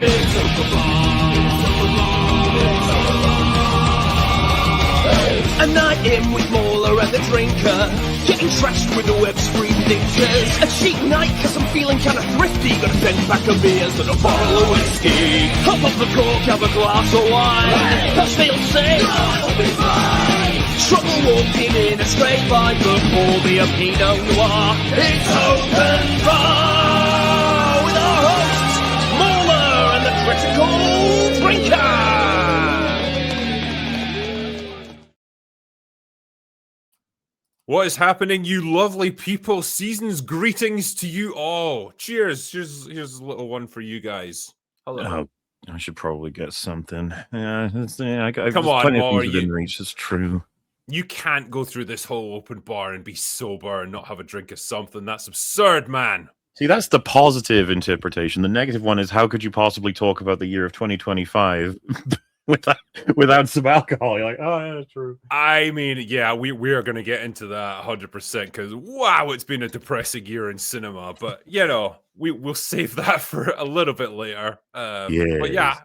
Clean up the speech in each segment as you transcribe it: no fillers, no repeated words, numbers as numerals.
It's open bar. A night in with MauLer and the drinker, getting trashed with the web's free thinkers. A cheap night cause I'm feeling kinda thrifty, got a 10-pack of beers and a bottle of whiskey. Hop up the cork, have a glass of wine, plus they'll say, I'll be fine. Trouble walking in a straight line, but pour me a Pinot Noir. It's open bar with our hosts, MauLer and the critical drinker. What is happening, you lovely people? Season's greetings to you all. Cheers. Here's a little one for you guys. Hello. Oh, I should probably get something. Yeah, Come on, MauLer, within reach. It's true. You can't go through this whole open bar and be sober and not have a drink of something. That's absurd, man. See, that's the positive interpretation. The negative one is, how could you possibly talk about the year of 2025 without some alcohol? You're like, oh, yeah, true. I mean, yeah, we are going to get into that 100% because, wow, it's been a depressing year in cinema. But, you know, we'll save that for a little bit later. But, yeah,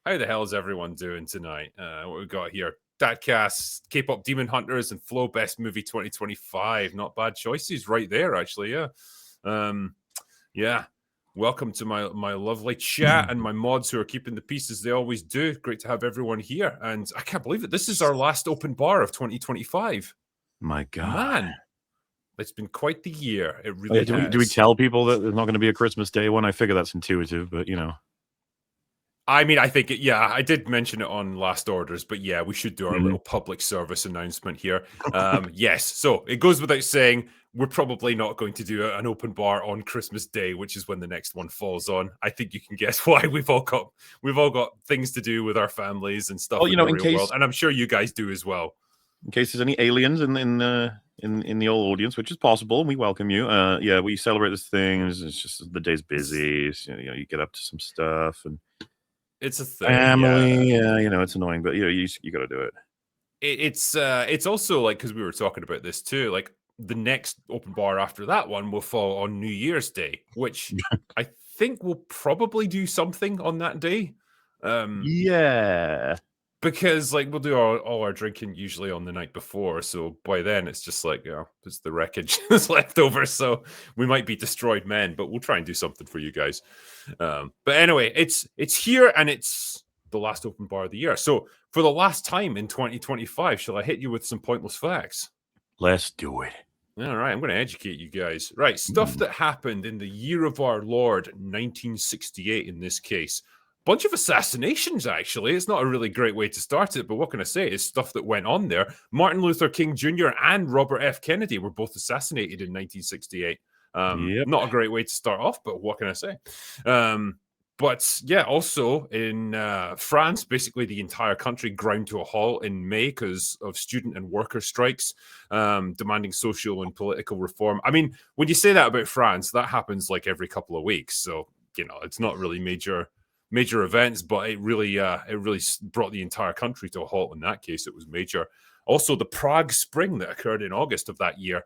how the hell is everyone doing tonight? What we got here? Datcast, K-pop Demon Hunters, and Flow Best Movie 2025. Not bad choices right there, actually, yeah. Yeah. Welcome to my lovely chat and my mods who are keeping the peace as they always do. Great to have everyone here. And I can't believe it. This is our last open bar of 2025. My God. Man, it's been quite the year. It really has. Do we tell people that there's not going to be a Christmas Day one? I figure that's intuitive, but, you know. I mean, I think, I did mention it on Last Orders, but yeah, we should do our little public service announcement here. Yes, so it goes without saying, we're probably not going to do an open bar on Christmas Day, which is when the next one falls on. I think you can guess why. We've all got things to do with our families and stuff. Well, you know, in the real world, and I'm sure you guys do as well. In case there's any aliens in the old audience, which is possible, we welcome you. Yeah, we celebrate this thing. It's just the day's busy. So, you know, you get up to some stuff and it's a thing. Family, yeah, you know, it's annoying, but you know, you got to do it. It's also like, because we were talking about this too, like the next open bar after that one will fall on New Year's Day, which I think we'll probably do something on that day. Yeah. Because like we'll do all our drinking usually on the night before, so by then it's just like, you know, it's the wreckage that's left over. So we might be destroyed men, but we'll try and do something for you guys. But anyway, it's here and it's the last open bar of the year. So for the last time in 2025, shall I hit you with some pointless facts? Let's do it. All right, I'm going to educate you guys. Right, stuff that happened in the year of our Lord, 1968 in this case. Bunch of assassinations, actually. It's not a really great way to start it, but what can I say? It's stuff that went on there. Martin Luther King Jr. and Robert F. Kennedy were both assassinated in 1968. Not a great way to start off, but what can I say? But yeah, also in France, basically the entire country ground to a halt in May because of student and worker strikes demanding social and political reform. I mean, when you say that about France, that happens like every couple of weeks. So, you know, it's not really major events, but it really brought the entire country to a halt. In that case, it was major. Also, the Prague Spring that occurred in August of that year.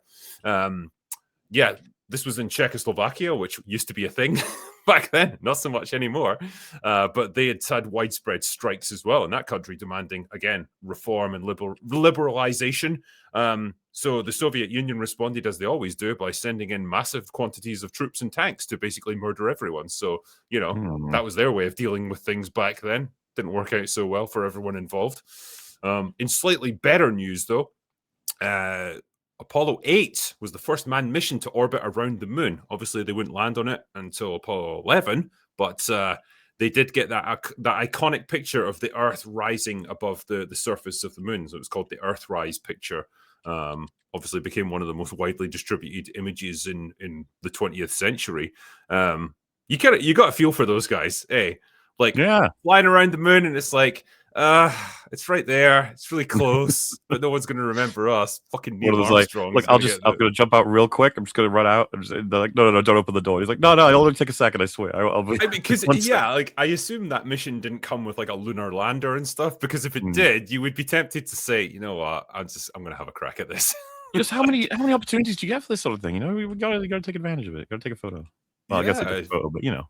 This was in Czechoslovakia, which used to be a thing back then, not so much anymore. But they had widespread strikes as well in that country, demanding, again, reform and liberalization. So the Soviet Union responded, as they always do, by sending in massive quantities of troops and tanks to basically murder everyone. So, you know, that was their way of dealing with things back then. Didn't work out so well for everyone involved. In slightly better news, though, Apollo 8 was the first manned mission to orbit around the moon. Obviously, they wouldn't land on it until Apollo 11, but they did get that iconic picture of the Earth rising above the surface of the moon. So it was called the Earthrise picture. Obviously became one of the most widely distributed images in the 20th century. You got a feel for those guys, eh? Like, flying around the moon, and it's like, it's right there. It's really close, but no one's going to remember us. Fucking Neil Armstrong. Like, I'm going to jump out real quick. I'm just going to run out. They're like, no, don't open the door. He's like, no, it'll only take a second. I swear. Because like I assume that mission didn't come with like a lunar lander and stuff. Because if it did, you would be tempted to say, you know what, I'm going to have a crack at this. Just how many opportunities do you have for this sort of thing? You know, we got to take advantage of it. Got to take a photo. Well, I guess I took a photo, but you know.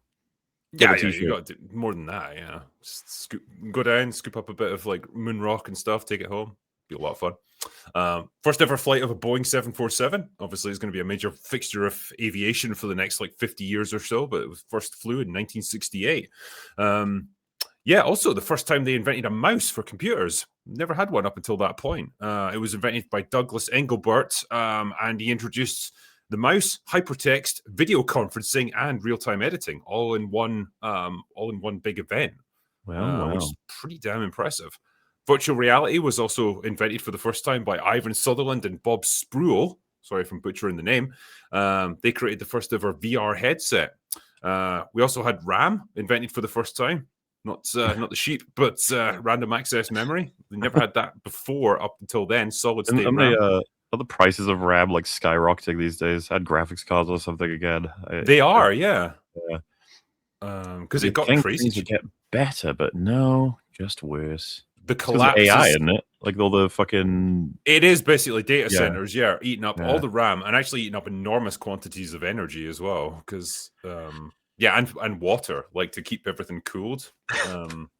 Get a Yeah, you t-shirt. got to do more than that. Yeah, just go down, scoop up a bit of like moon rock and stuff, take it home. Be a lot of fun. First ever flight of a Boeing 747. Obviously, it's going to be a major fixture of aviation for the next like 50 years or so. But it was first flew in 1968. Yeah, also the first time they invented a mouse for computers. Never had one up until that point. It was invented by Douglas Engelbart, and he introduced the mouse, hypertext, video conferencing, and real-time editing all in one big event. Well, Which is pretty damn impressive. Virtual reality was also invented for the first time by Ivan Sutherland and Bob Spruill. Sorry if I'm butchering the name. They created the first ever VR headset. We also had RAM invented for the first time. Not the sheep, but random access memory. We never had that before up until then. Solid state RAM. Are the prices of RAM like skyrocketing these days? Add graphics cards or something again. They are, yeah. Yeah. Because it got crazy. Things would get better, but no, just worse. The It's 'cause of collapse, AI, isn't it? Like all the fucking. It is basically data Yeah. centers, eating up Yeah. all the RAM and actually eating up enormous quantities of energy as well. Because and water, like to keep everything cooled.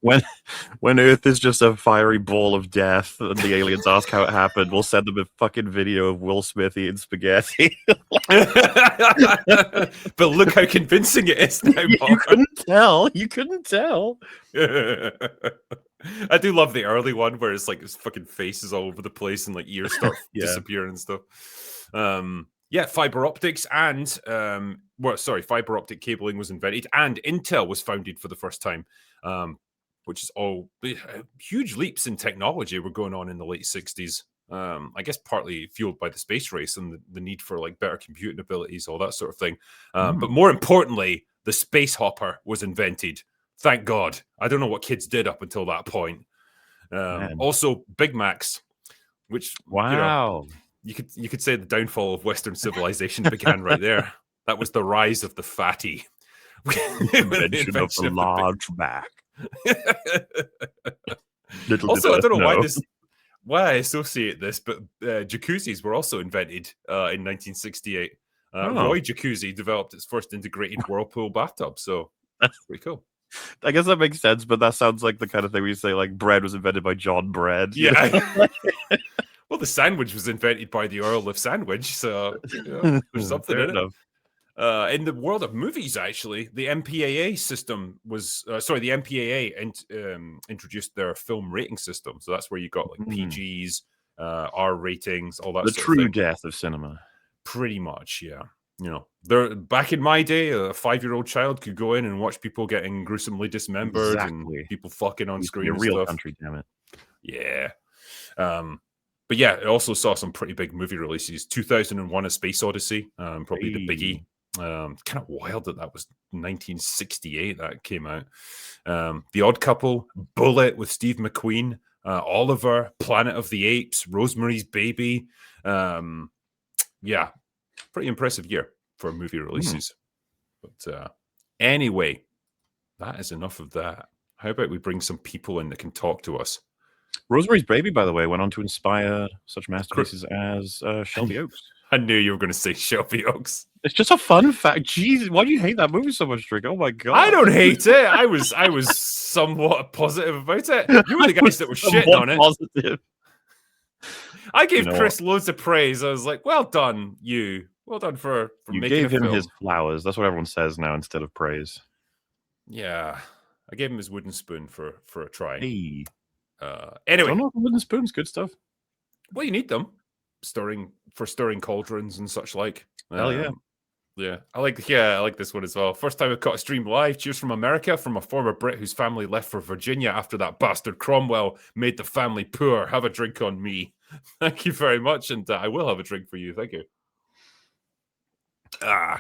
When Earth is just a fiery ball of death, and the aliens ask how it happened, we'll send them a fucking video of Will Smith eating spaghetti. But look how convincing it is now, You Mark. couldn't tell. You couldn't tell. I do love the early one where it's like his fucking face is all over the place and like ears start Yeah. disappearing and stuff. Fiber optics and fiber optic cabling was invented, and Intel was founded for the first time, which is all huge leaps in technology were going on in the late 60s. I guess partly fueled by the space race and the need for like better computing abilities, all that sort of thing. But more importantly, the space hopper was invented. Thank God. I don't know what kids did up until that point. Also, Big Macs, which Wow. you could say the downfall of Western civilization began right there. That was the rise of the fatty. Invention of the large Mac. Also, I don't know why I associate this, but jacuzzis were also invented in 1968. Roy Jacuzzi developed its first integrated whirlpool bathtub, so that's pretty cool. I guess that makes sense, but that sounds like the kind of thing where you say like bread was invented by John Bread. Yeah. Well, the sandwich was invented by the Earl of Sandwich, so there's something in it. In the world of movies, actually, the MPAA system was the MPAA introduced their film rating system. So that's where you got like PGs, R ratings, all that. The sort true of thing. death of cinema. Pretty much, yeah. There back in my day, a 5-year-old child could go in and watch people getting gruesomely dismembered and people fucking on screen. A and real stuff. country, damn it. Yeah. But yeah, it also saw some pretty big movie releases. 2001: A Space Odyssey, probably the biggie. Kind of wild that was 1968 that came out. The Odd Couple, Bullet with Steve McQueen, Oliver, Planet of the Apes, Rosemary's Baby. Yeah, pretty impressive year for movie releases. But anyway, that is enough of that. How about we bring some people in that can talk to us? Rosemary's Baby, by the way, went on to inspire such masterpieces as Shelby Oaks. I knew you were going to say Shelby Oaks. It's just a fun fact. Jeez, why do you hate that movie so much, Drake? Oh my god! I don't hate it. I was somewhat positive about it. You were the guys that were shitting on it. Positive. I gave Chris loads of praise. I was like, "Well done, you. Well done for you making gave him film. his flowers." That's what everyone says now instead of praise. Yeah, I gave him his wooden spoon for a try. Hey. Anyway, don't know, wooden spoons, good stuff. Well, you need them stirring cauldrons and such like. Hell yeah. Yeah, I like this one as well. First time I've caught a stream live. Cheers from America, from a former Brit whose family left for Virginia after that bastard Cromwell made the family poor. Have a drink on me. Thank you very much, and I will have a drink for you. Thank you.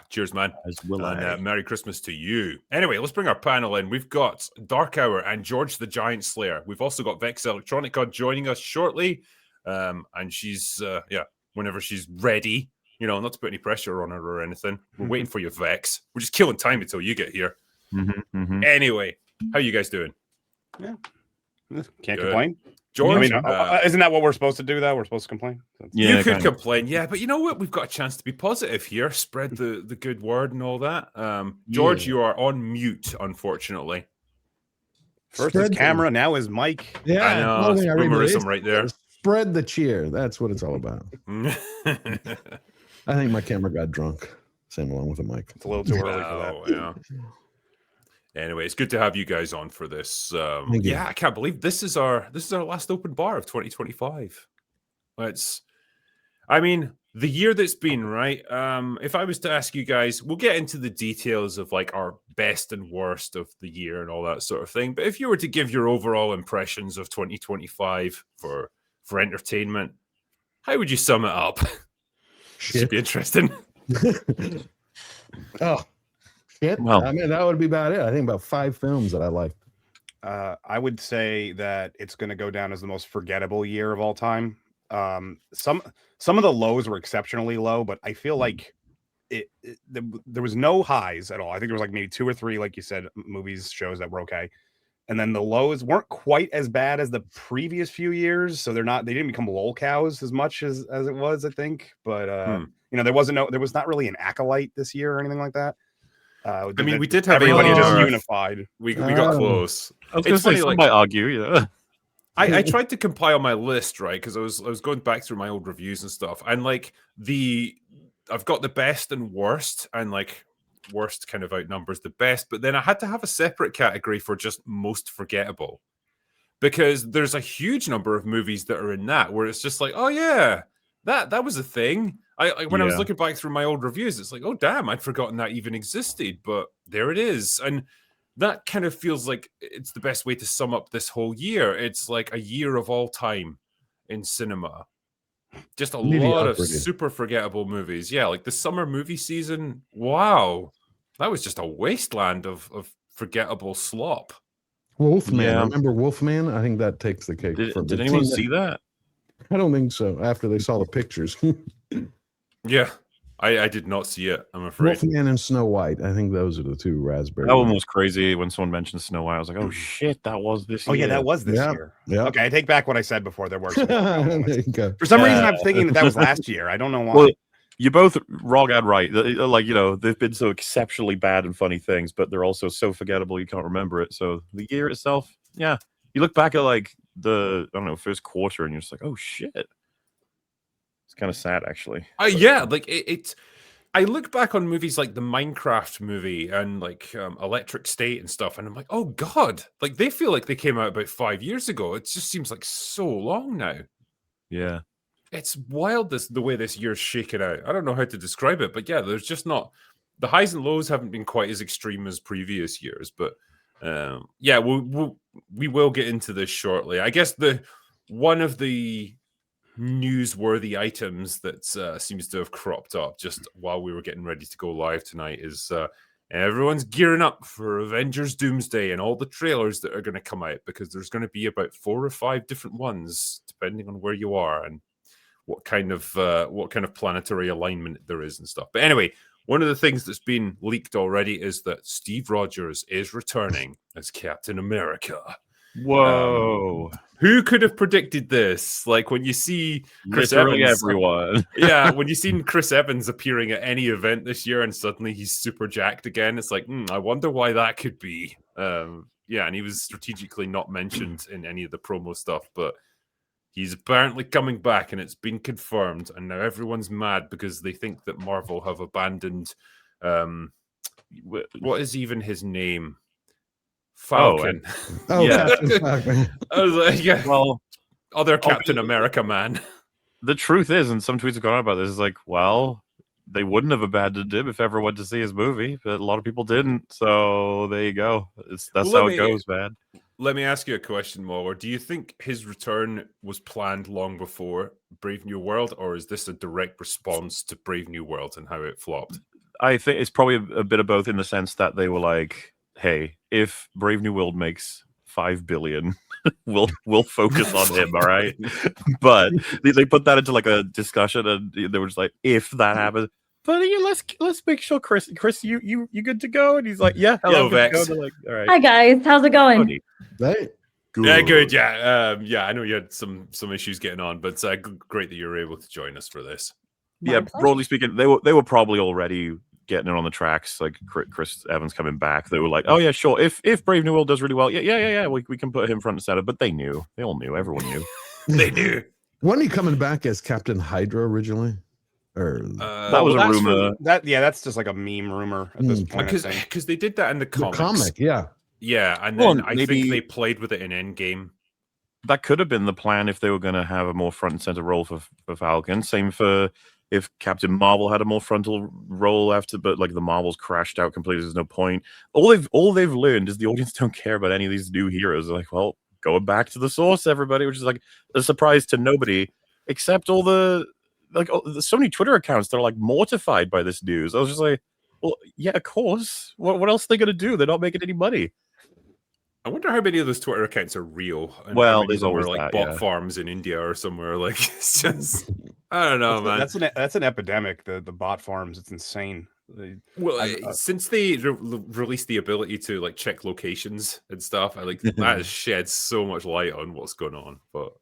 Cheers, man. As will I. Merry Christmas to you. Anyway, let's bring our panel in. We've got DarkHour and George the Giant Slayer. We've also got Vex Electronica joining us shortly, and she's whenever she's ready. Not to put any pressure on her or anything. We're waiting for you, Vex. We're just killing time until you get here. Anyway, how you guys doing? Yeah. Can't complain. George, isn't that what we're supposed to do? Though we're supposed to complain. You could complain, yeah, but you know what? We've got a chance to be positive here. Spread the good word and all that. George, you are on mute, unfortunately. First his camera, now his mic. Yeah, I know. Boomerism right there. Spread the cheer. That's what it's all about. I think my camera got drunk. Same along with the mic. It's a little too early for that. Yeah. Anyway, it's good to have you guys on for this. I can't believe this is our last open bar of 2025. The year that's been, right? If I was to ask you guys, we'll get into the details of like our best and worst of the year and all that sort of thing. But if you were to give your overall impressions of 2025 for entertainment, how would you sum it up? Should be interesting. Oh. Well, I mean, that would be about it. I think about 5 films that I liked. I would say that it's going to go down as the most forgettable year of all time. Some of the lows were exceptionally low, but I feel like there was no highs at all. I think there was like maybe 2 or 3, like you said, movies, shows that were okay. And then the lows weren't quite as bad as the previous few years. So they didn't become lol cows as much as it was, I think. But, there was not really an Acolyte this year or anything like that. We did have everybody just unified. We got close. I was going to say, some might argue, yeah. I tried to compile my list, right? Because I was going back through my old reviews and stuff, and like I've got the best and worst, and like worst kind of outnumbers the best, but then I had to have a separate category for just most forgettable, because there's a huge number of movies that are in that where it's just like, oh yeah, that was a thing. When I was looking back through my old reviews, it's like, oh damn, I'd forgotten that even existed, but there it is. And that kind of feels like it's the best way to sum up this whole year. It's like a year of all time in cinema. Just a lot of super forgettable movies. Yeah, like the summer movie season. Wow. That was just a wasteland of forgettable slop. Wolfman. Yeah. Remember Wolfman? I think that takes the cake. Did anyone see that? I don't think so. After they saw the pictures. Yeah. I did not see it, I'm afraid. Wolfman and Snow White. I think those are the 2 raspberry. That one was crazy when someone mentioned Snow White. I was like, oh shit, that was this year. Oh yeah, that was this year. Yeah. Okay, I take back what I said before. There were some for some reason I'm thinking that was last year. I don't know why. Well, you're both wrong and right. Like, they've been so exceptionally bad and funny things, but they're also so forgettable you can't remember it. So the year itself, yeah. You look back at like the first quarter and you're just like, oh shit. Kind of sad, actually. I look back on movies like the Minecraft movie and like Electric State and stuff, and I'm like, oh god, like they feel like they came out about 5 years ago. It just seems like so long now. Yeah, it's wild the way this year's shaken out. I don't know how to describe it, but yeah, there's just not the highs and lows haven't been quite as extreme as previous years. But we will get into this shortly. I guess one of the newsworthy items that seems to have cropped up just while we were getting ready to go live tonight is everyone's gearing up for Avengers Doomsday and all the trailers that are going to come out, because there's going to be about 4 or 5 different ones depending on where you are and what kind of planetary alignment there is and stuff. But anyway, one of the things that's been leaked already is that Steve Rogers is returning as Captain America. Whoa. Who could have predicted this? Like when you see Chris Literally Evans, everyone. Yeah, when you see Chris Evans appearing at any event this year and suddenly he's super jacked again, it's like, I wonder why that could be. And he was strategically not mentioned in any of the promo stuff, but he's apparently coming back and it's been confirmed, and now everyone's mad because they think that Marvel have abandoned what is even his name? Falcon. Yeah. I was like, yeah. Well, other Captain America man. The truth is, and some tweets have gone on about this, is like, well, they wouldn't have abandoned him if everyone went to see his movie, but a lot of people didn't. So there you go. That's how it goes, man. Let me ask you a question, MauLer. Do you think his return was planned long before Brave New World, or is this a direct response to Brave New World and how it flopped? I think it's probably a bit of both, in the sense that they were like, hey, if Brave New World makes 5 billion, we'll focus on him, all right? But they put that into like a discussion, and they were just like, if that happens, but let's make sure Chris, you good to go? And he's like, yeah, hello, Vex. like, all right. Hi guys, how's it going? Hey. Yeah, good. Yeah, I know you had some issues getting on, but great that you were able to join us for this. Yeah, broadly speaking, they were probably already getting it on the tracks. Like Chris Evans coming back, they were like, "Oh yeah, sure. If Brave New World does really well, yeah, we can put him front and center." But they all knew, everyone knew. They knew. Wasn't he coming back as Captain Hydra originally? Or that was a rumor. That's just like a meme rumor at this point. Because they did that in the comics. comic, yeah. Yeah, and then I think they played with it in Endgame. That could have been the plan if they were going to have a more front and center role for Falcon. Same for if Captain Marvel had a more frontal role after, but like the Marvels crashed out completely. There's no point. All they've learned is the audience don't care about any of these new heroes. They're like, well, going back to the source, everybody, which is like a surprise to nobody except all the so many Twitter accounts that are like mortified by this news. I was just like, well, yeah, of course. What else are they going to do? They're not making any money. I wonder how many of those Twitter accounts are real. And well, there's always like bot farms in India or somewhere. Like, it's just, I don't know, man. That's an epidemic. The bot farms. It's insane. Since they released the ability to like check locations and stuff, that has shed so much light on what's going on. But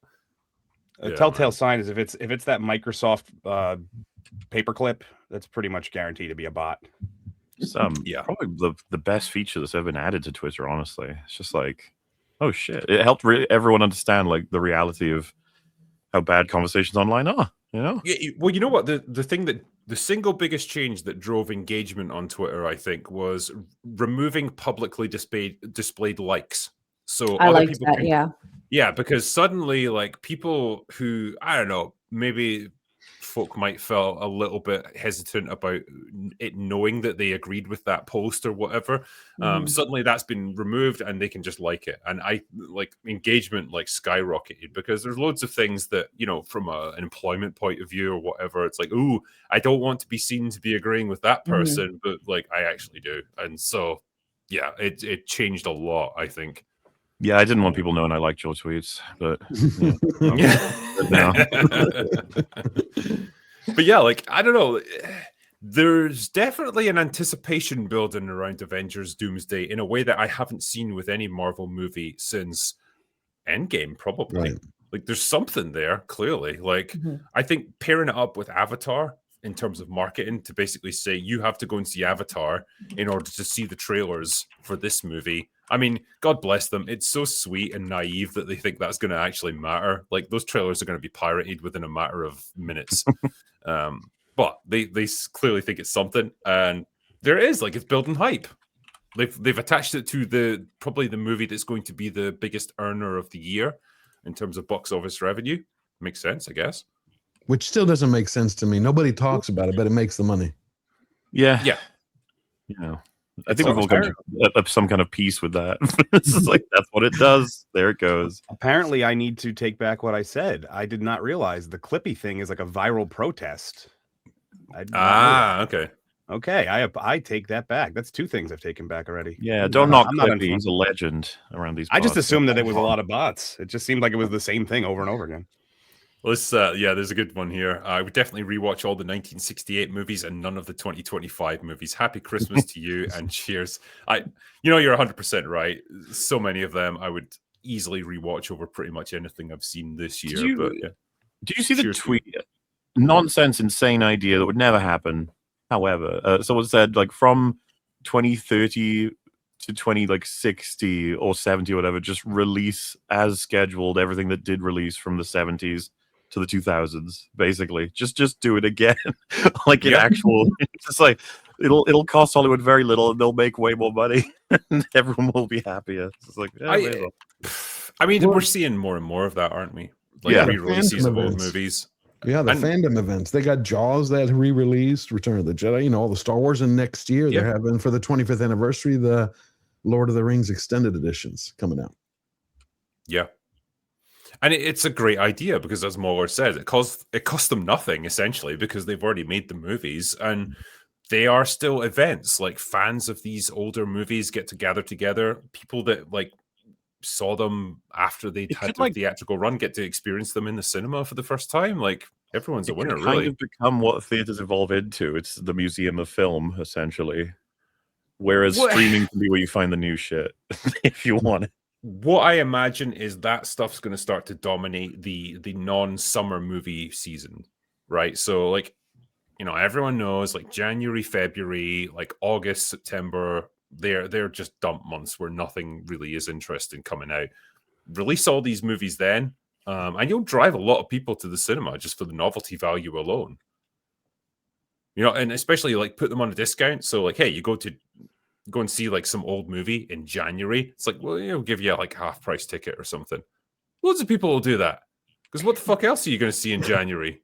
a telltale sign is if it's that Microsoft paperclip, that's pretty much guaranteed to be a bot. Probably the best feature that's ever been added to Twitter. Honestly, it's just like, oh shit! It helped everyone understand like the reality of how bad conversations online are. You know? Yeah. Well, you know what? The single biggest change that drove engagement on Twitter, I think, was removing publicly displayed likes. So I like that. Yeah, because suddenly, like, people who, I don't know, maybe folk might feel a little bit hesitant about it knowing that they agreed with that post or whatever. Suddenly that's been removed and they can just like it. And engagement like skyrocketed because there's loads of things that, you know, from an employment point of view or whatever, it's like, ooh, I don't want to be seen to be agreeing with that person, but like I actually do. And so, yeah, it changed a lot, I think. Yeah, I didn't want people knowing I liked your tweets, but but yeah, like, I don't know. There's definitely an anticipation building around Avengers Doomsday in a way that I haven't seen with any Marvel movie since Endgame, probably. Right. Like, there's something there, clearly. Like, I think pairing it up with Avatar in terms of marketing to basically say you have to go and see Avatar in order to see the trailers for this movie. I mean, God bless them. It's so sweet and naive that they think that's going to actually matter. Like, those trailers are going to be pirated within a matter of minutes. But they clearly think it's something. And there it is. Like, it's building hype. They've attached it to probably the movie that's going to be the biggest earner of the year in terms of box office revenue. Makes sense, I guess. Which still doesn't make sense to me. Nobody talks about it, but it makes the money. Yeah. You know, I think we've all got some kind of peace with that. It's just like, that's what it does. There it goes. Apparently, I need to take back what I said. I did not realize the Clippy thing is like a viral protest. Okay. Okay, I take that back. That's two things I've taken back already. Yeah, don't knock Clippy. He's a legend around these. I just assumed that it was a lot of bots. It just seemed like it was the same thing over and over again. Let's there's a good one here. I would definitely rewatch all the 1968 movies and none of the 2025 movies. Happy Christmas to you and cheers. You're 100% right. So many of them I would easily rewatch over pretty much anything I've seen this year. Did you see the tweet? Nonsense, insane idea that would never happen. However, someone said like from 2030 to 2060 or 70 or whatever, just release as scheduled everything that did release from the 70s to the 2000s. Basically, just do it again, like in actual. It's just like it'll cost Hollywood very little, and they'll make way more money, and everyone will be happier. It's like, I mean, we're seeing more and more of that, aren't we? Like re-releases of old movies. Yeah, the fandom events. They got Jaws that re-released, Return of the Jedi, all the Star Wars, and next year they're having for the 25th anniversary the Lord of the Rings extended editions coming out. Yeah. And it's a great idea because, as MauLer said, it cost them nothing, essentially, because they've already made the movies. And they are still events. Like, fans of these older movies get to gather together. People that, like, saw them after they'd had their theatrical run get to experience them in the cinema for the first time. Like, everyone's a winner, really. Kind of become what theaters evolve into. It's the museum of film, essentially. Whereas streaming can be where you find the new shit, if you want it. what I imagine is that stuff's going to start to dominate the non-summer movie season, right? So like, you know, everyone knows like January, February, like August, September, they're just dump months where nothing really is interesting coming out. Release all these movies then, and you'll drive a lot of people to the cinema just for the novelty value alone. You know, and especially like put them on a discount. So like, hey, you go and see like some old movie in January. It's like, well, we'll give you like half price ticket or something. Loads of people will do that because what the fuck else are you going to see in January?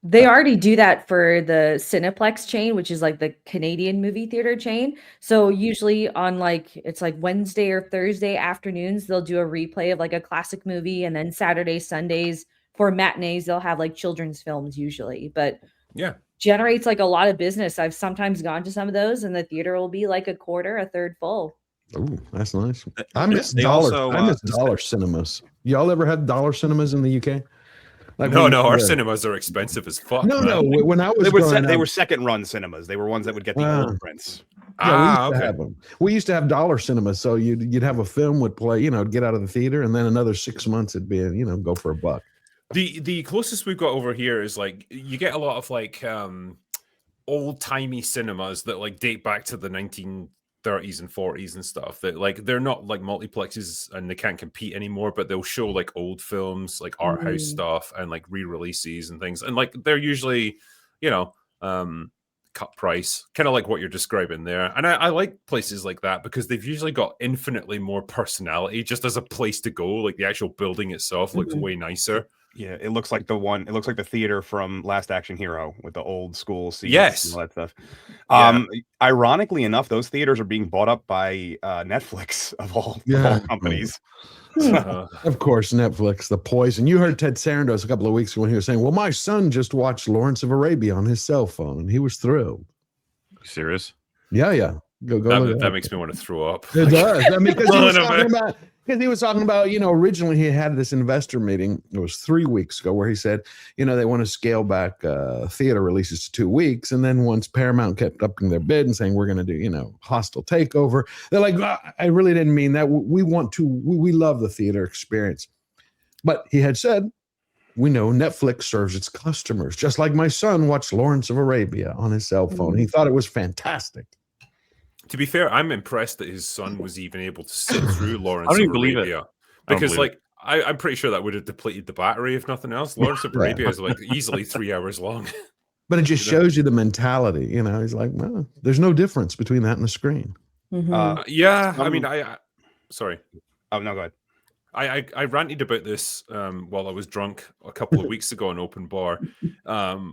They already do that for the Cineplex chain, which is like the Canadian movie theater chain. So usually on like, it's like Wednesday or Thursday afternoons, they'll do a replay of like a classic movie. And then Saturday, Sundays for matinees, they'll have like children's films usually. But Yeah. generates like a lot of business. I've sometimes gone to some of those and the theater will be like a quarter, a third full. Oh, that's nice. I miss They dollar. also, I miss dollar cinemas. Y'all ever had dollar cinemas in the UK? Like No, when- our yeah. cinemas are expensive as fuck. No, man. no. When I was They were growing they up- were second run cinemas. They were ones that would get the old prints. Yeah, we used to okay. have them. We used to have dollar cinemas, so you'd have a film would play, you know, it'd get out of the theater, and then another 6 months it'd be, you know, go for $1. The closest we've got over here is like you get a lot of like old timey cinemas that like date back to the 1930s and 40s and stuff. That like they're not like multiplexes and they can't compete anymore, but they'll show like old films, like art house stuff, and like re-releases and things. And like they're usually, you know, cut price, kind of like what you're describing there. And I like places like that because they've usually got infinitely more personality just as a place to go. Like the actual building itself looks way nicer. Yeah, it looks like it looks like the theater from Last Action Hero with the old school seats Yes. and all that stuff. Yeah. Ironically enough, those theaters are being bought up by Netflix of all companies. Of course, Netflix, the poison. You heard Ted Sarandos a couple of weeks ago when he was saying, well, my son just watched Lawrence of Arabia on his cell phone, and he was thrilled. Serious? Yeah. Go look That it makes me want to throw up. It does. I mean, Son because he was talking about, you know, originally he had this investor meeting. It was 3 weeks ago where he said, you know, they want to scale back theater releases to 2 weeks. And then once Paramount kept upping their bid and saying, we're going to do, you know, hostile takeover, they're like, I really didn't mean that. We love the theater experience. But he had said, we know Netflix serves its customers, just like my son watched Lawrence of Arabia on his cell phone. He thought it was fantastic. To be fair, I'm impressed that his son was even able to sit through Lawrence I don't of even believe it. Arabia. I don't Because, believe like, I'm pretty sure that would have depleted the battery, if nothing else. Lawrence of Arabia is, like, easily 3 hours long. But it just shows you the mentality. You know, he's like, well, there's no difference between that and the screen. Yeah, I mean, sorry. Oh, no, go ahead. I ranted about this while I was drunk a couple of weeks ago in open bar.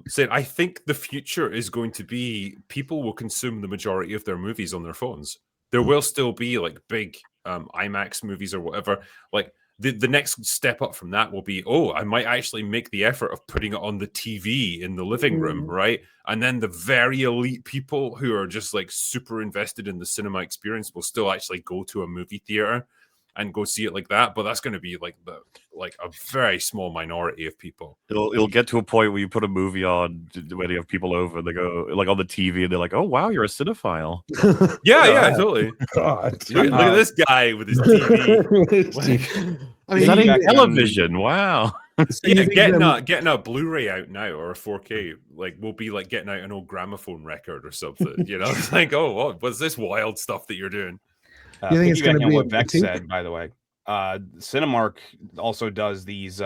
Said I think the future is going to be people will consume the majority of their movies on their phones. There will still be like big IMAX movies or whatever. Like the next step up from that will be, oh, I might actually make the effort of putting it on the TV in the living room, right? And then the very elite people who are just like super invested in the cinema experience will still actually go to a movie theater and go see it like that, but that's going to be like a very small minority of people. It'll get to a point where you put a movie on where you have people over, they go like on the TV, and they're like, "Oh wow, you're a cinephile." Yeah, totally. God. Look at this guy with his TV. I Is that mean, a television? Wow. Yeah, getting a Blu-ray out now or a 4K, like will be like getting out an old gramophone record or something. You know, it's like, oh, what's this wild stuff that you're doing? You think it's gonna piggybacking on be what a Vex boutique? said, by the way. Cinemark also does these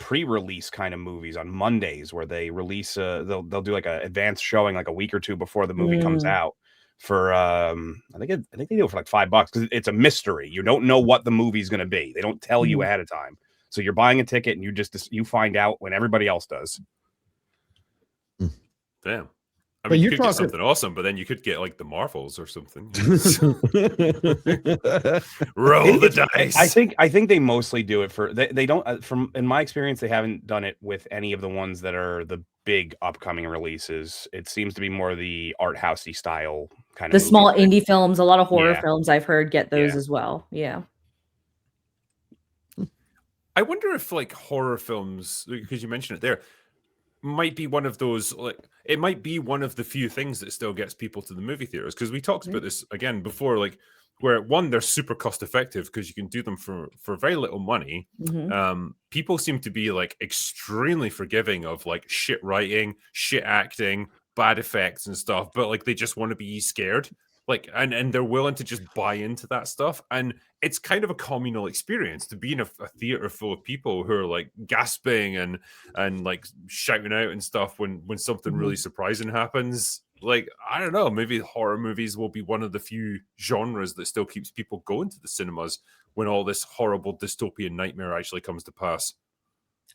pre-release kind of movies on Mondays where they release they'll do like an advanced showing like a week or two before the movie comes out for I think they do it for like $5 because it's a mystery. You don't know what the movie's going to be. They don't tell you ahead of time. So you're buying a ticket and you find out when everybody else does. Damn. I But mean, you you're could get talking- something awesome, but then you could get like the Marvels or something. Roll the dice. I think they mostly do it for they don't from in my experience they haven't done it with any of the ones that are the big upcoming releases. It seems to be more the art housey style kind of The small movies. indie films, a lot of horror Yeah. films I've heard get those Yeah. as well. Yeah. I wonder if like horror films, because you mentioned it there, might be one of those, like it might be one of the few things that still gets people to the movie theaters. Because we talked about this again before, like where one, they're super cost effective because you can do them for very little money. People seem to be like extremely forgiving of like shit writing, shit acting, bad effects and stuff, but like they just want to be scared. Like, and they're willing to just buy into that stuff. And it's kind of a communal experience to be in a theater full of people who are like gasping and like shouting out and stuff when something really surprising happens. Like, I don't know, maybe horror movies will be one of the few genres that still keeps people going to the cinemas when all this horrible dystopian nightmare actually comes to pass.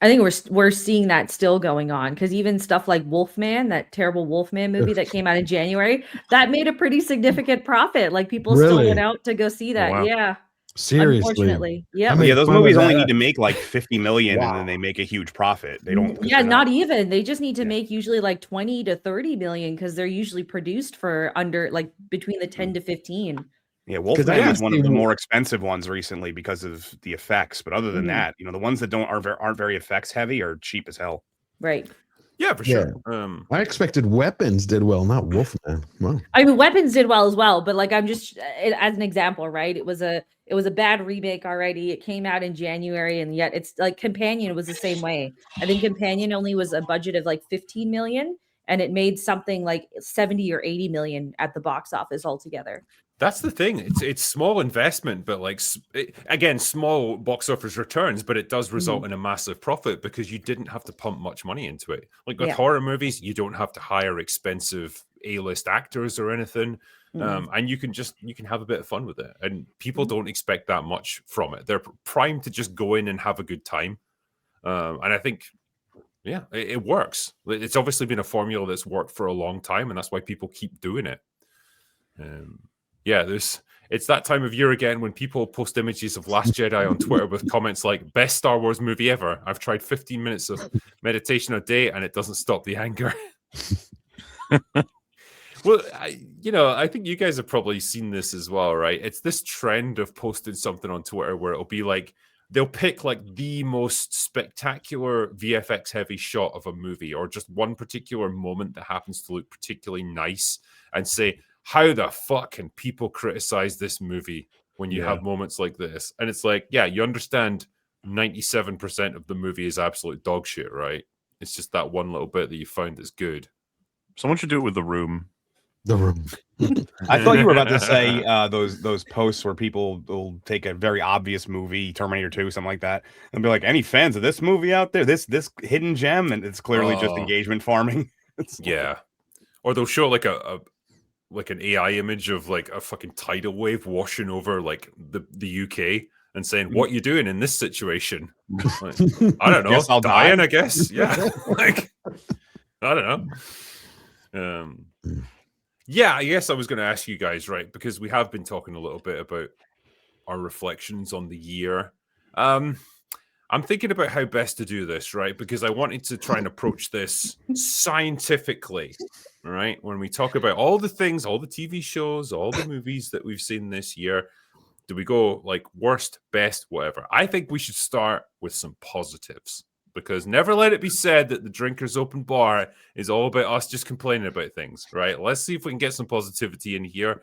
I think we're seeing that still going on, because even stuff like Wolfman, that terrible Wolfman movie that came out in January, that made a pretty significant profit. Like people still Really? went out to go see that. wow. Yeah. Seriously. Unfortunately. Yeah. I mean, Yeah, those fun of movies only that. need to make like 50 million and Wow. then they make a huge profit. They don't. 'cause Yeah, they're not even. They just need to Yeah. make usually like 20 to 30 million, because they're usually produced for under like between the 10 to 15. Yeah, I Wolfman have was one of the seen- more expensive ones recently because of the effects. But other than that, the ones that aren't very effects heavy are cheap as hell. Right. Yeah, for sure. I expected Weapons did well, not Wolfman. Well, I mean, Weapons did well as well, but like I'm just as an example, right? It was a bad remake already. It came out in January, and yet it's like Companion was the same way. I think Companion only was a budget of like 15 million, and it made something like 70 or 80 million at the box office altogether. That's the thing. It's small investment, but like again, small box office returns, but it does result in a massive profit because you didn't have to pump much money into it. Like with horror movies, you don't have to hire expensive A-list actors or anything, and you can have a bit of fun with it. And people don't expect that much from it. They're primed to just go in and have a good time, and I think. Yeah, it works. It's obviously been a formula that's worked for a long time, and that's why people keep doing it. Yeah, it's that time of year again when people post images of Last Jedi on Twitter with comments like "best Star Wars movie ever." I've tried 15 minutes of meditation a day, and it doesn't stop the anger. Well, I think you guys have probably seen this as well, right? It's this trend of posting something on Twitter where it'll be like they'll pick like the most spectacular VFX heavy shot of a movie or just one particular moment that happens to look particularly nice and say, how the fuck can people criticize this movie when you have moments like this? And it's like, yeah, you understand 97% of the movie is absolute dog shit, right? It's just that one little bit that you found that's good. Someone should do it with The Room. The Room. I thought you were about to say those posts where people will take a very obvious movie, Terminator 2, something like that, and be like, any fans of this movie out there? This hidden gem, and it's clearly just engagement farming. Yeah. Or they'll show like like an AI image of like a fucking tidal wave washing over like the UK and saying, what you doing in this situation? Like, I don't know. Guess I'll dying, die. I guess. Yeah. Like, I don't know. Yeah, I guess I was going to ask you guys, right? Because we have been talking a little bit about our reflections on the year. I'm thinking about how best to do this, right? Because I wanted to try and approach this scientifically, right? When we talk about all the things, all the TV shows, all the movies that we've seen this year, do we go like worst, best, whatever? I think we should start with some positives, because never let it be said that the Drinkers Open Bar is all about us just complaining about things, right? Let's see if we can get some positivity in here.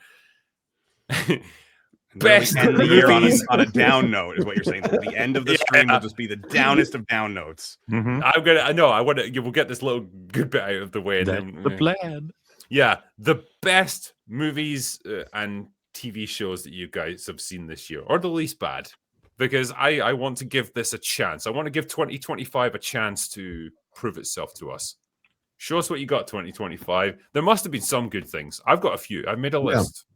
Best end the year movies. on a down note is what you're saying. The end of the stream will just be the downest of down notes. We'll get this little good bit out of the way. And That's then, the plan. Yeah, the best movies and TV shows that you guys have seen this year, or the least bad, because I want to give this a chance. I want to give 2025 a chance to prove itself to us. Show us what you got, 2025. There must have been some good things. I've got a few. I've made a list,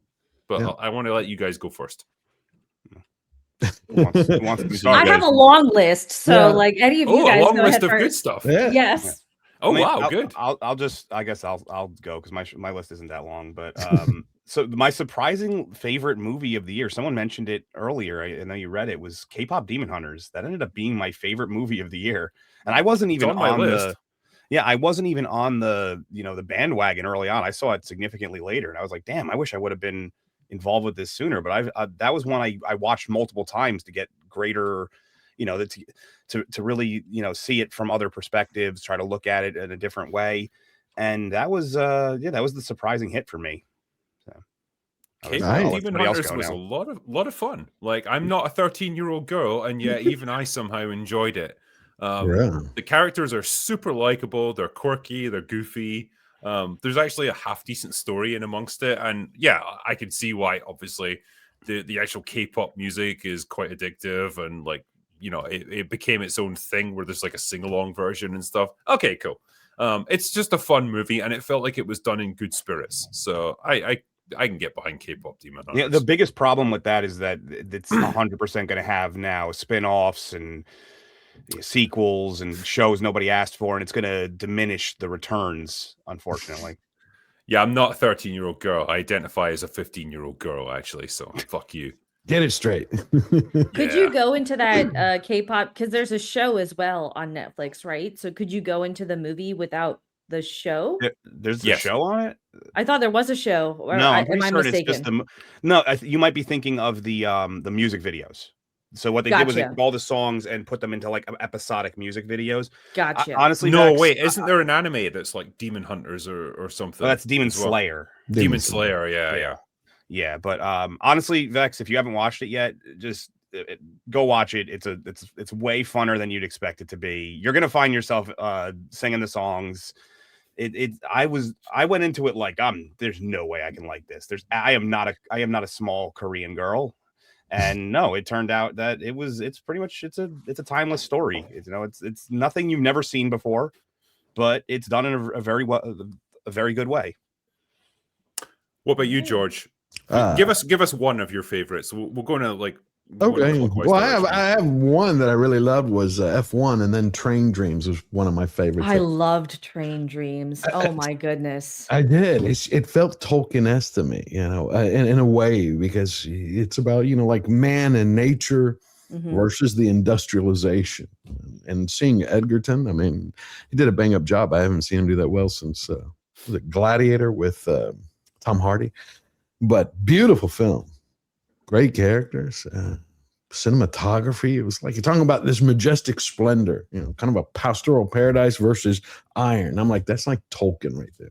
but I want to let you guys go first. Who wants to start? I have a long list, so like any of you guys a long go list ahead of first. good stuff. Yeah. Yes. Oh, I mean, wow, good. I guess I'll go because my list isn't that long. But so my surprising favorite movie of the year, someone mentioned it earlier. I know you read it, was K-pop Demon Hunters. That ended up being my favorite movie of the year, and I wasn't even on my list. I wasn't even on the the bandwagon early on. I saw it significantly later, and I was like, damn, I wish I would have been involved with this sooner. But that was one I watched multiple times to get greater, to really see it from other perspectives, try to look at it in a different way, and that was the surprising hit for me. So K-pop Nice. Demon Hunters was a lot of fun. Like, I'm not a 13-year-old girl, and yet even I somehow enjoyed it. Yeah. The characters are super likable. They're quirky. They're goofy. There's actually a half decent story in amongst it, and yeah, I can see why. Obviously, the actual K-pop music is quite addictive, and like, you know, it became its own thing where there's like a sing-along version and stuff. Okay, cool. It's just a fun movie, and it felt like it was done in good spirits. So I can get behind K-pop Demon Hunters. Yeah, the biggest problem with that is that it's 100% going to have now spin-offs and sequels and shows nobody asked for, and it's going to diminish the returns, unfortunately. Yeah, I'm not a 13-year-old girl. I identify as a 15-year-old girl, actually. So fuck you. Get it straight. Could you go into that K-pop, because there's a show as well on Netflix, right? So could you go into the movie without the show? There's a show on it? I thought there was a show. Or No, I'm am I pretty certain mistaken? it's just you might be thinking of the music videos. So what they did was they Gotcha. took all the songs and put them into like episodic music videos. Gotcha. Honestly, No, Vex, wait, isn't there an anime that's like Demon Hunters or something? well, that's Demon as well? Slayer. Demon Slayer, yeah. Yeah, but honestly, Vex, if you haven't watched it yet, just go watch it. It's way funner than you'd expect it to be. You're gonna find yourself singing the songs. I went into it like there's no way I can like this. I am not a small Korean girl. And no, it turned out that it's pretty much it's a timeless story. It's nothing you've never seen before, but it's done in a very good way. What about you, George? Give us one of your favorites. We're going to like. Okay. Well, I have one that I really loved was F1, and then Train Dreams was one of my favorites. I loved Train Dreams. Oh my goodness. I did. It felt Tolkien-esque to me, in a way, because it's about, like man and nature versus the industrialization. And seeing Edgerton, I mean, he did a bang-up job. I haven't seen him do that well since was it Gladiator with Tom Hardy? But beautiful film. Great characters, cinematography. It was like you're talking about this majestic splendor, kind of a pastoral paradise versus iron. I'm like, that's like Tolkien right there.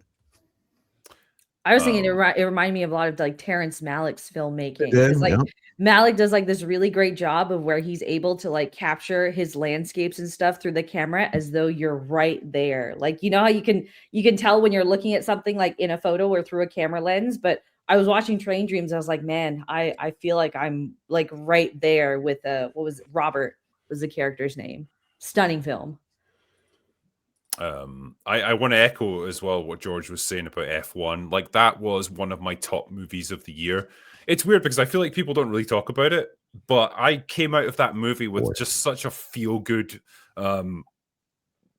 I was thinking it reminded me of a lot of like Terrence Malick's filmmaking. Yeah, It's like Malick does like this really great job of where he's able to like capture his landscapes and stuff through the camera as though you're right there. Like, you know how you can tell when you're looking at something like in a photo or through a camera lens, but I was watching Train Dreams. I was like, man, I feel like I'm like right there with what was it? Robert was the character's name. Stunning film. I want to echo as well what George was saying about F1. Like, that was one of my top movies of the year. It's weird because I feel like people don't really talk about it, but I came out of that movie with just such a feel-good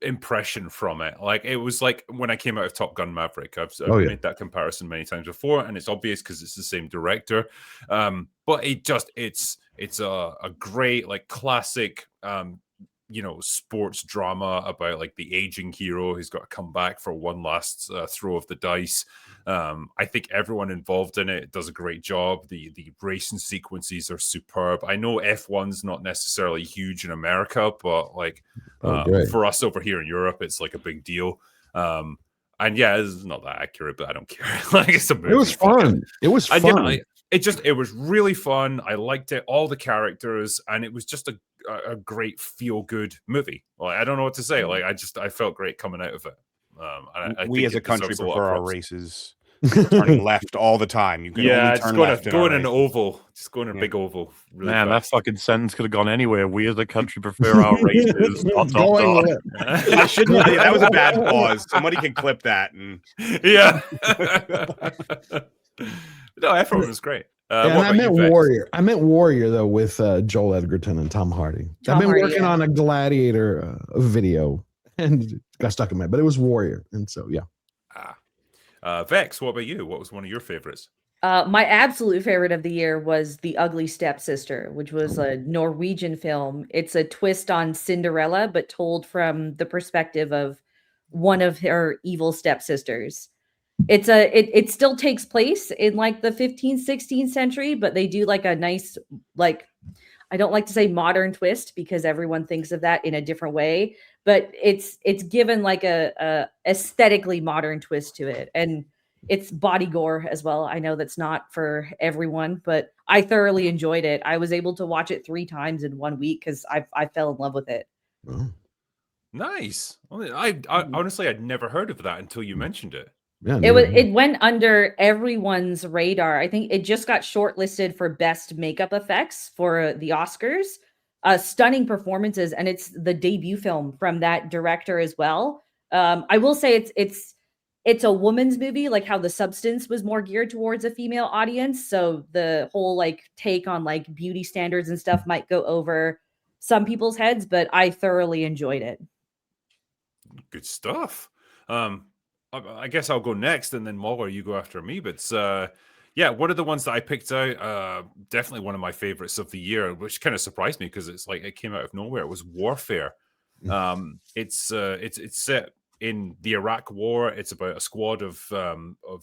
impression from it. Like, it was like when I came out of Top Gun Maverick. I've made that comparison many times before, and it's obvious because it's the same director. But it's a great, like, classic sports drama about like the aging hero who's got to come back for one last throw of the dice. I think everyone involved in it does a great job. The racing sequences are superb. I know F1's not necessarily huge in America, but like for us over here in Europe, it's like a big deal. And yeah, it's not that accurate, but I don't care. Like, it's a movie. It was fun. It was fun. It was really fun. I liked it, all the characters, and it was just a great feel-good movie. Like, I don't know what to say. Like, I felt great coming out of it. I we think as a country prefer our races races turning left all the time. You can only turn left. Go in an oval. Just go in a big oval. Really Man, fast. that fucking sentence could have gone anywhere. We as a country prefer our races. I shouldn't. That was a bad pause. Somebody can clip that. And yeah. No, everyone was great. And I meant Warrior. I meant Warrior though with Joel Edgerton and Tom Hardy. I've been working on a Gladiator video and got stuck in my. But it was Warrior, and so yeah. Vex, what about you? What was one of your favorites? My absolute favorite of the year was The Ugly Stepsister, which was a Norwegian film. It's a twist on Cinderella, but told from the perspective of one of her evil stepsisters. It still takes place in like the 15th, 16th century, but they do like a nice, like, I don't like to say modern twist because everyone thinks of that in a different way, but it's given like a aesthetically modern twist to it. And it's body gore as well. I know that's not for everyone, but I thoroughly enjoyed it. I was able to watch it 3 times in 1 week because I fell in love with it. Oh, Nice. I honestly I'd never heard of that until you mentioned it. yeah, It went under everyone's radar. I think it just got shortlisted for best makeup effects for the Oscars. Stunning performances, and it's the debut film from that director as well. I will say it's a woman's movie, like how The Substance was more geared towards a female audience. So the whole like take on like beauty standards and stuff might go over some people's heads, but I thoroughly enjoyed it. Good stuff. I guess I'll go next, and then MauLer, you go after me. But yeah, one of the ones that I picked out, definitely one of my favorites of the year, which kind of surprised me because it's like it came out of nowhere. It was Warfare. It's set in the Iraq War. It's about a squad of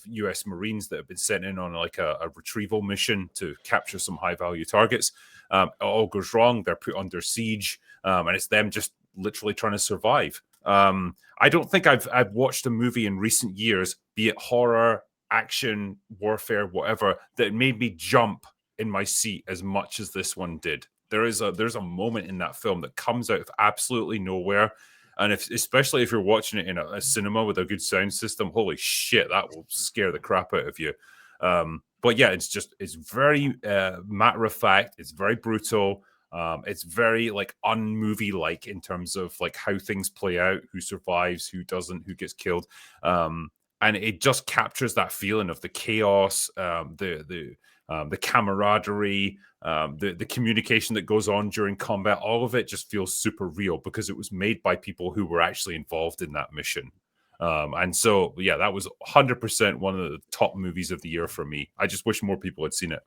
U.S. Marines that have been sent in on like a retrieval mission to capture some high value targets. It all goes wrong. They're put under siege, and it's them just literally trying to survive. I don't think I've watched a movie in recent years, be it horror, action, warfare, whatever, that made me jump in my seat as much as this one did. There's a moment in that film that comes out of absolutely nowhere, and especially if you're watching it in a cinema with a good sound system, holy shit, that will scare the crap out of you. But yeah, it's very matter of fact. It's very brutal. It's very like unmovie like in terms of like how things play out, who survives, who doesn't, who gets killed. And it just captures that feeling of the chaos, the camaraderie, the communication that goes on during combat. All of it just feels super real because it was made by people who were actually involved in that mission. And so, yeah, that was 100% one of the top movies of the year for me. I just wish more people had seen it.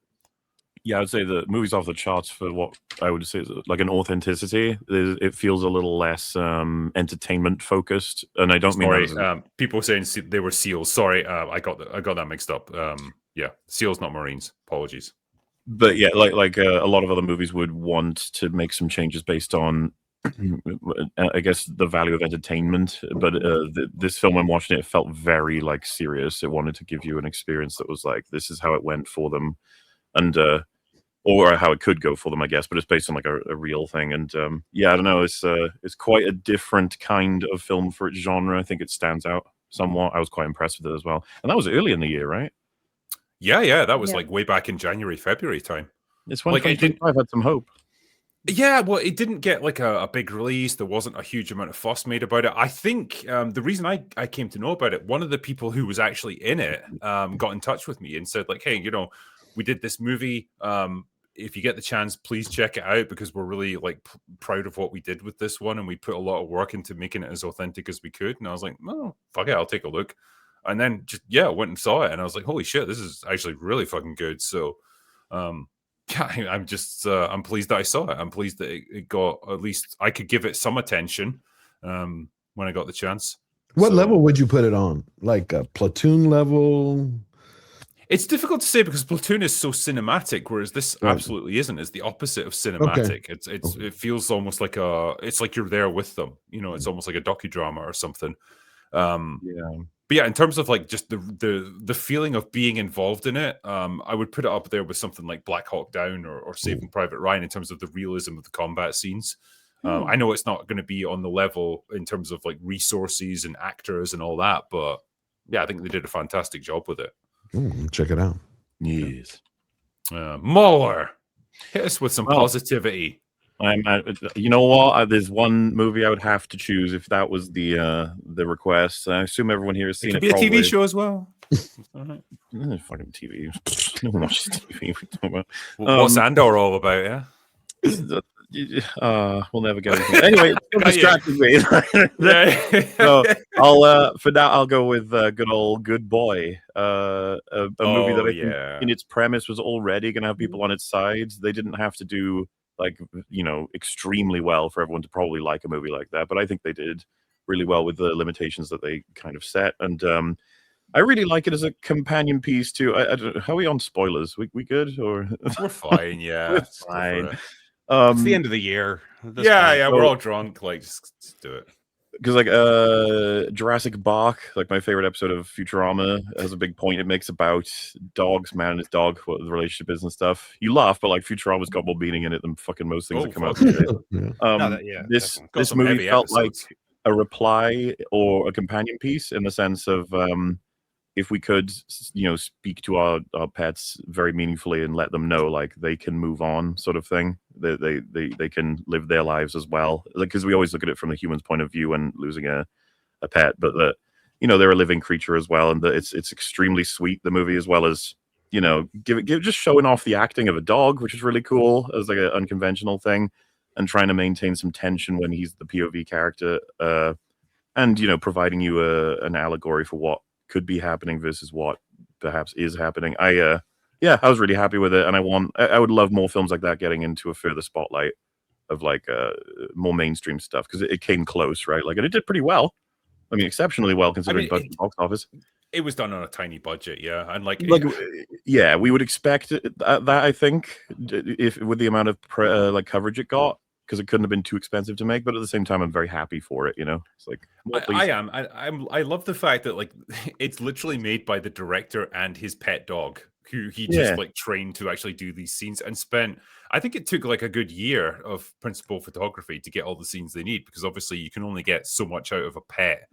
Yeah, I'd say the movie's off the charts for what I would say is like an authenticity. It feels a little less entertainment focused, and I don't mean people saying they were SEALs. Sorry, I got that mixed up. Yeah, SEALs, not Marines. Apologies. But yeah, like a lot of other movies would want to make some changes based on, I guess, the value of entertainment. But this film, when watching it, it felt very like serious. It wanted to give you an experience that was like, this is how it went for them, and or how it could go for them, I guess. But it's based on like a real thing, and yeah, I don't know. It's quite a different kind of film for its genre. I think it stands out somewhat. I was quite impressed with it as well, and that was early in the year, right? Yeah, that was like way back in January, February time. It's when I've had some hope. Yeah, well, it didn't get like a big release. There wasn't a huge amount of fuss made about it. I think the reason I came to know about it, one of the people who was actually in it got in touch with me and said like, hey, we did this movie. If you get the chance, please check it out because we're really like proud of what we did with this one. And we put a lot of work into making it as authentic as we could. And I was like, no, fuck it, I'll take a look. And then just, yeah, went and saw it. And I was like, holy shit, this is actually really fucking good. So, yeah, I'm just, I'm pleased that I saw it. I'm pleased that it got, at least I could give it some attention when I got the chance. What level would you put it on? Like a Platoon level? It's difficult to say because Platoon is so cinematic, whereas this absolutely isn't. It's the opposite of cinematic. Okay. It feels almost like it's like you're there with them. It's almost like a docudrama or something. Yeah. But yeah, in terms of like just the feeling of being involved in it, I would put it up there with something like Black Hawk Down or Saving Private Ryan in terms of the realism of the combat scenes. I know it's not going to be on the level in terms of like resources and actors and all that, but yeah, I think they did a fantastic job with it. Check it out. Yes. MauLer, hit us with some positivity. You know what? There's one movie I would have to choose if that was the request. I assume everyone here has seen it. It could be a TV show as well. Fucking TV. No one watches TV. What's Andor all about? Yeah. We'll never get it. Anyway, don't distract me. So for now I'll go with Good Old Good Boy, a movie that I think in its premise was already going to have people on its sides. They didn't have to do like extremely well for everyone to probably like a movie like that, but I think they did really well with the limitations that they kind of set. And I really like it as a companion piece to. I don't know, how are we on spoilers? We good or we're fine? Yeah, we're fine. It's the end of the year. Yeah, we're all drunk. Like, just do it. because like Jurassic Bark, like my favorite episode of Futurama, has a big point it makes about dogs, man and his dog, what the relationship is and stuff. You laugh, but like Futurama's got more meaning in it than fucking most things Oh, that come out fuck. today. Yeah. No, This definitely. Got some movie heavy felt episodes. like a reply or a companion piece in the sense of if we could, speak to our pets very meaningfully and let them know like they can move on, sort of thing. They can live their lives as well. Like, because we always look at it from the human's point of view when losing a pet, but that they're a living creature as well, and that it's extremely sweet, the movie, as well as give just showing off the acting of a dog, which is really cool as like an unconventional thing, and trying to maintain some tension when he's the POV character, and providing you an allegory for what could be happening versus what perhaps is happening. I was really happy with it, and I would love more films like that getting into a further spotlight of like more mainstream stuff, because it came close, right? Like, and it did pretty well. I mean, exceptionally well considering budget box office. It was done on a tiny budget, yeah, and like yeah, we would expect that. I think if with the amount of like coverage it got, because it couldn't have been too expensive to make. But at the same time, I'm very happy for it. It's like I love the fact that like it's literally made by the director and his pet dog, who he just like trained to actually do these scenes, and spent. I think it took like a good year of principal photography to get all the scenes they need, because obviously you can only get so much out of a pet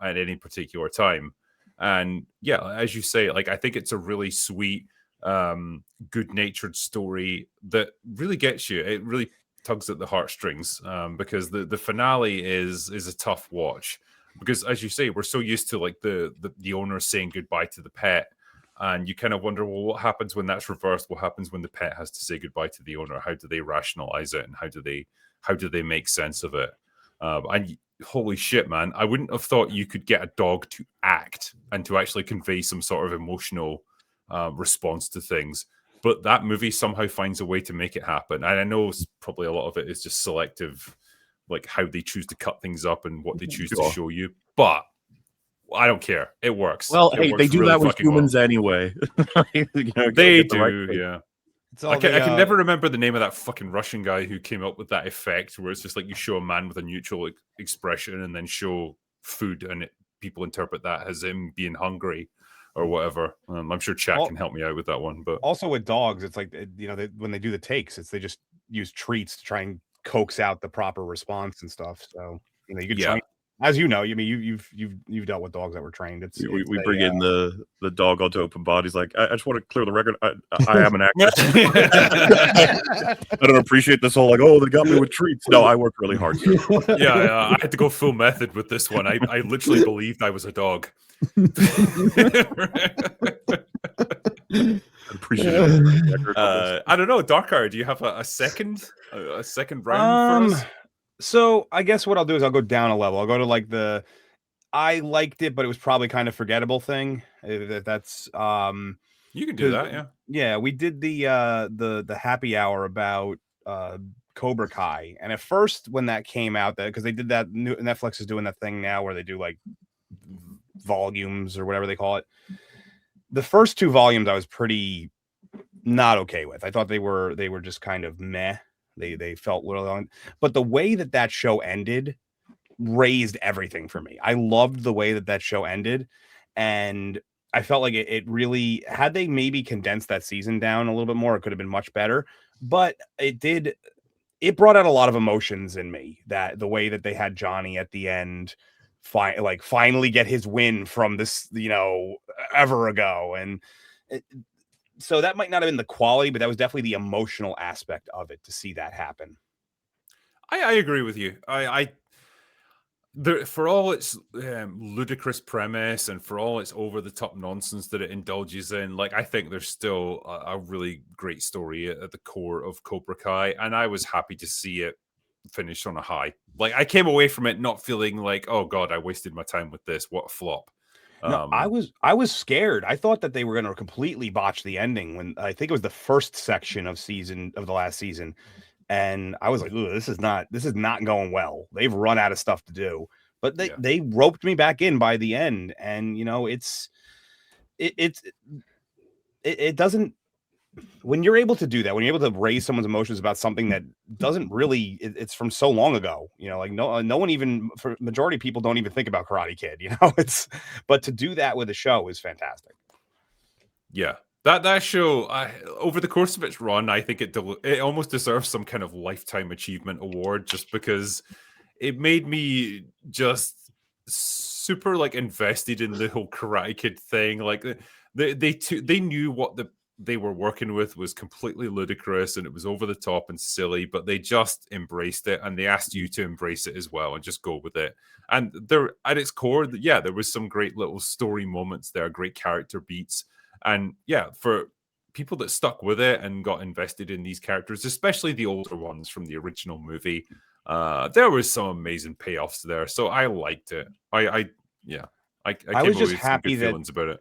at any particular time. And yeah, as you say, like I think it's a really sweet, good-natured story that really gets you. It really tugs at the heartstrings, because the finale is a tough watch, because as you say, we're so used to like the owner saying goodbye to the pet, and you kind of wonder, well, what happens when that's reversed? What happens when the pet has to say goodbye to the owner? How do they rationalize it, and how do they make sense of it? And holy shit, man, I wouldn't have thought you could get a dog to act and to actually convey some sort of emotional response to things. But that movie somehow finds a way to make it happen. And I know probably a lot of it is just selective, like how they choose to cut things up and what they choose to show you. But I don't care. It works. Well, hey, they do that with humans anyway. They do, yeah. I can never the remember the name of that fucking Russian guy who came up with that effect, where it's just like you show a man with a neutral expression and then show food, and people interpret that as him being hungry or whatever. I'm sure chat can help me out with that one. But also with dogs, it's like when they do the takes, they just use treats to try and coax out the proper response and stuff. So you could train, as you know. I mean, you've dealt with dogs that were trained. We bring in the dog onto open bar. He's like, I just want to clear the record. I am an actor. I don't appreciate this whole like, oh, they got me with treats. No, I worked really hard. I had to go full method with this one. I literally believed I was a dog. Appreciate it. I don't know, DarkHour, do you have a second round for us? So I guess what I'll do is I'll go down a level. I'll go to like I liked it, but it was probably kind of forgettable thing. That's you can do that, yeah. Yeah, we did the happy hour about Cobra Kai, and at first when that came out, because they did that, Netflix is doing that thing now where they do like volumes or whatever they call it. The first two volumes I was pretty not okay with. I thought they were just kind of meh. They felt little on, but the way that show ended raised everything for me. I loved the way that show ended, and I felt like it really, had they maybe condensed that season down a little bit more, it could have been much better. But it brought out a lot of emotions in me, that the way that they had Johnny at the end finally get his win from this, ever ago. And so that might not have been the quality, but that was definitely the emotional aspect of it, to see that happen. I agree with you. For all its ludicrous premise and for all its over-the-top nonsense that it indulges in, like, I think there's still a really great story at the core of Cobra Kai, and I was happy to see it finish on a high. Like, I came away from it not feeling like, oh god, I wasted my time with this. What a flop. No, I was scared. I thought that they were going to completely botch the ending when I think it was the first section of the last season. And I was like, ooh, this is not going well. They've run out of stuff to do. But they roped me back in by the end. And it doesn't, when you're able to do that, when you're able to raise someone's emotions about something that doesn't really, it's from so long ago, like no one, even for majority of people, don't even think about Karate Kid, but to do that with a show is fantastic. Yeah. That show, over the course of its run, I think it almost deserves some kind of lifetime achievement award, just because it made me just super like invested in the whole Karate Kid thing. Like they knew what they were working with was completely ludicrous and it was over the top and silly, but they just embraced it, and they asked you to embrace it as well and just go with it. And there, at its core, yeah, there was some great little story moments there, great character beats. And yeah, for people that stuck with it and got invested in these characters, especially the older ones from the original movie, there was some amazing payoffs there. So I liked it. I was just happy that feelings about it.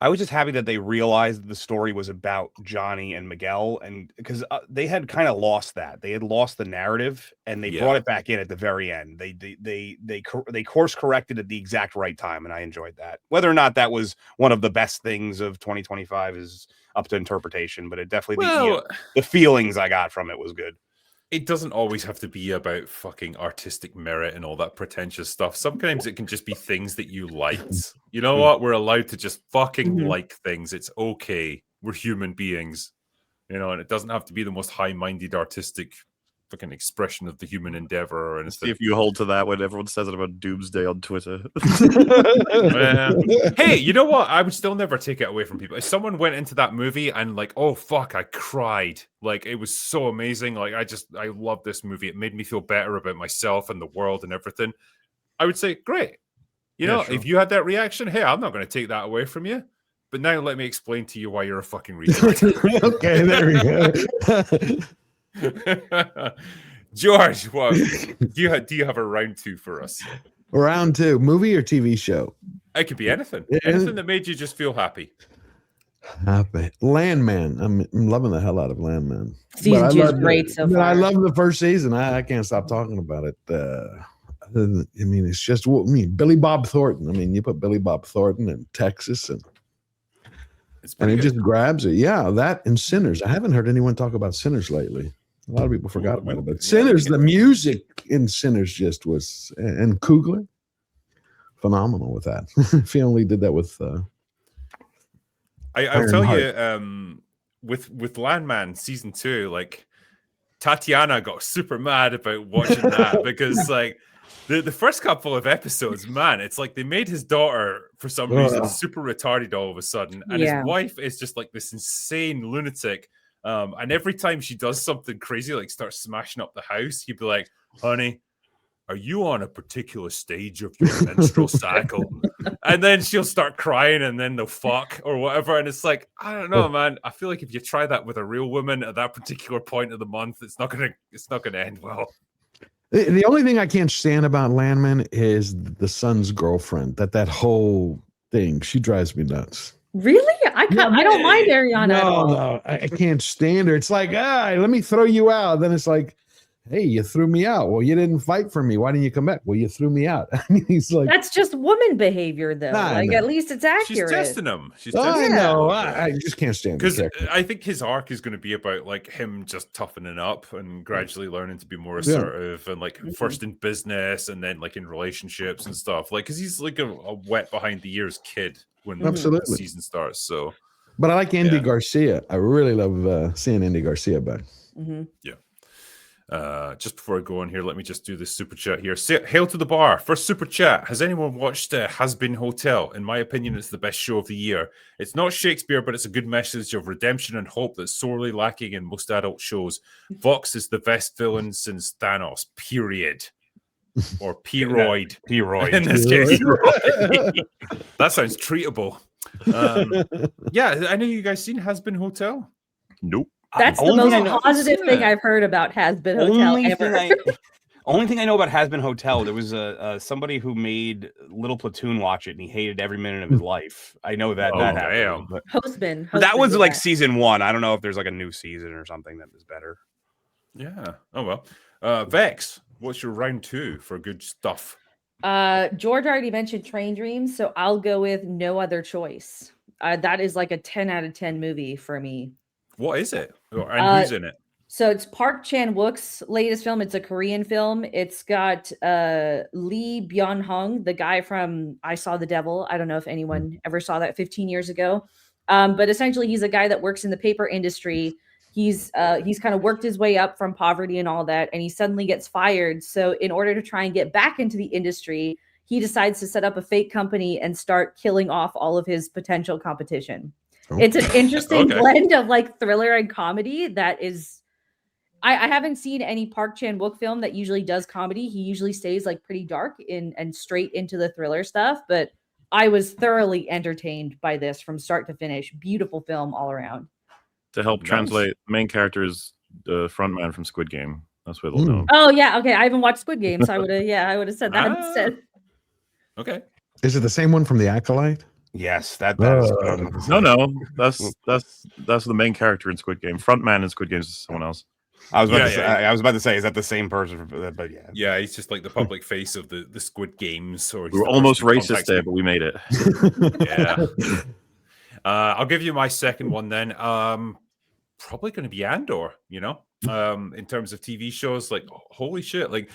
I was just happy that they realized the story was about Johnny and Miguel, and because they had kind of lost that. They had lost the narrative, and they brought it back in at the very end. They course corrected at the exact right time, and I enjoyed that. Whether or not that was one of the best things of 2025 is up to interpretation, but it definitely the feelings I got from it was good. It doesn't always have to be about fucking artistic merit and all that pretentious stuff. Sometimes it can just be things that you liked. You know what? We're allowed to just fucking like things. It's okay. We're human beings, and it doesn't have to be the most high-minded artistic fucking expression of the human endeavor or anything. See if you hold to that when everyone says it about Doomsday on Twitter. Hey, you know what? I would still never take it away from people. If someone went into that movie and like, oh fuck, I cried. Like, it was so amazing. Like, I love this movie. It made me feel better about myself and the world and everything. I would say, great. If you had that reaction, hey, I'm not going to take that away from you. But now let me explain to you why you're a fucking retard. Okay, there we go. George, what do you have a round 2 for us? Round 2, movie or TV show? It could be anything. Anything that made you just feel happy. Happy. Landman. I'm loving the hell out of Landman. Season 2 is great so far. I love the first season. I can't stop talking about it. It's just Billy Bob Thornton. You put Billy Bob Thornton in Texas and it just grabs it. Yeah, that and Sinners. I haven't heard anyone talk about Sinners lately. A lot of people forgot about it. But Sinners, the music in Sinners just was, and Coogler, phenomenal with that. If he only did that with I'll tell you, with Landman season 2, like Tatiana got super mad about watching that because like the first couple of episodes, man, it's like they made his daughter for some reason super retarded all of a sudden, and his wife is just like this insane lunatic. And every time she does something crazy, like starts smashing up the house, he'd be like, honey, are you on a particular stage of your menstrual cycle? And then she'll start crying and then they'll fuck or whatever. And it's like, I don't know, man. I feel like if you try that with a real woman at that particular point of the month, it's not gonna end well. The only thing I can't stand about Landman is the son's girlfriend. That whole thing, she drives me nuts. Really? I don't mind Ariana at all. No, I can't stand her. It's like, let me throw you out. Then it's like, hey, you threw me out. Well, you didn't fight for me. Why didn't you come back? Well, you threw me out. He's like, that's just woman behavior, though. At least it's accurate. She's testing him. I know. I just can't stand because I think his arc is going to be about like him just toughening up and gradually learning to be more assertive and like first in business and then like in relationships and stuff. Like, because he's like a wet behind the ears kid when the season starts. So, but I like Andy Garcia. I really love seeing Andy Garcia back. Yeah. Just before I go on here, let me just do this super chat here. Hail to the bar. First super chat. Has anyone watched Has Been Hotel? In my opinion, it's the best show of the year. It's not Shakespeare, but it's a good message of redemption and hope that's sorely lacking in most adult shows. Vox is the best villain since Thanos, period. Or P-roid. P-roid. In this case. That sounds treatable. Yeah, I know you guys seen Has Been Hotel? Nope. That's the most positive thing I've heard about Has Been Hotel ever. Only thing I know about Has Been Hotel, there was somebody who made Little Platoon watch it, and he hated every minute of his life. I know that that happened. But Hostman that was like season 1. I don't know if there's like a new season or something that is better. Yeah. Oh well. Vex, what's your round 2 for good stuff? George already mentioned Train Dreams, so I'll go with No Other Choice. That is like a 10 out of 10 movie for me. What is it? And who's in it? So it's Park Chan-wook's latest film. It's a Korean film. It's got Lee Byung-hung, the guy from I Saw the Devil. I don't know if anyone ever saw that 15 years ago. But essentially, he's a guy that works in the paper industry. He's kind of worked his way up from poverty and all that, and he suddenly gets fired. So in order to try and get back into the industry, he decides to set up a fake company and start killing off all of his potential competition. Oh. It's an interesting blend of like thriller and comedy that is. I haven't seen any Park Chan-wook film that usually does comedy. He usually stays like pretty dark and straight into the thriller stuff. But I was thoroughly entertained by this from start to finish. Beautiful film all around. To help translate, the main character is the frontman from Squid Game. That's where they'll know. Oh yeah, okay. I haven't watched Squid Game, so I would have said that instead. Okay. Is it the same one from The Acolyte? Yes, that is No, that's the main character in Squid Game. Frontman in Squid Game is someone else. I was about to say, is that the same person? But yeah, yeah, he's just like the public face of the Squid Games. Or we were almost racist there, but we made it. Yeah. I'll give you my second one then. Probably going to be Andor. You know, in terms of TV shows, like holy shit, like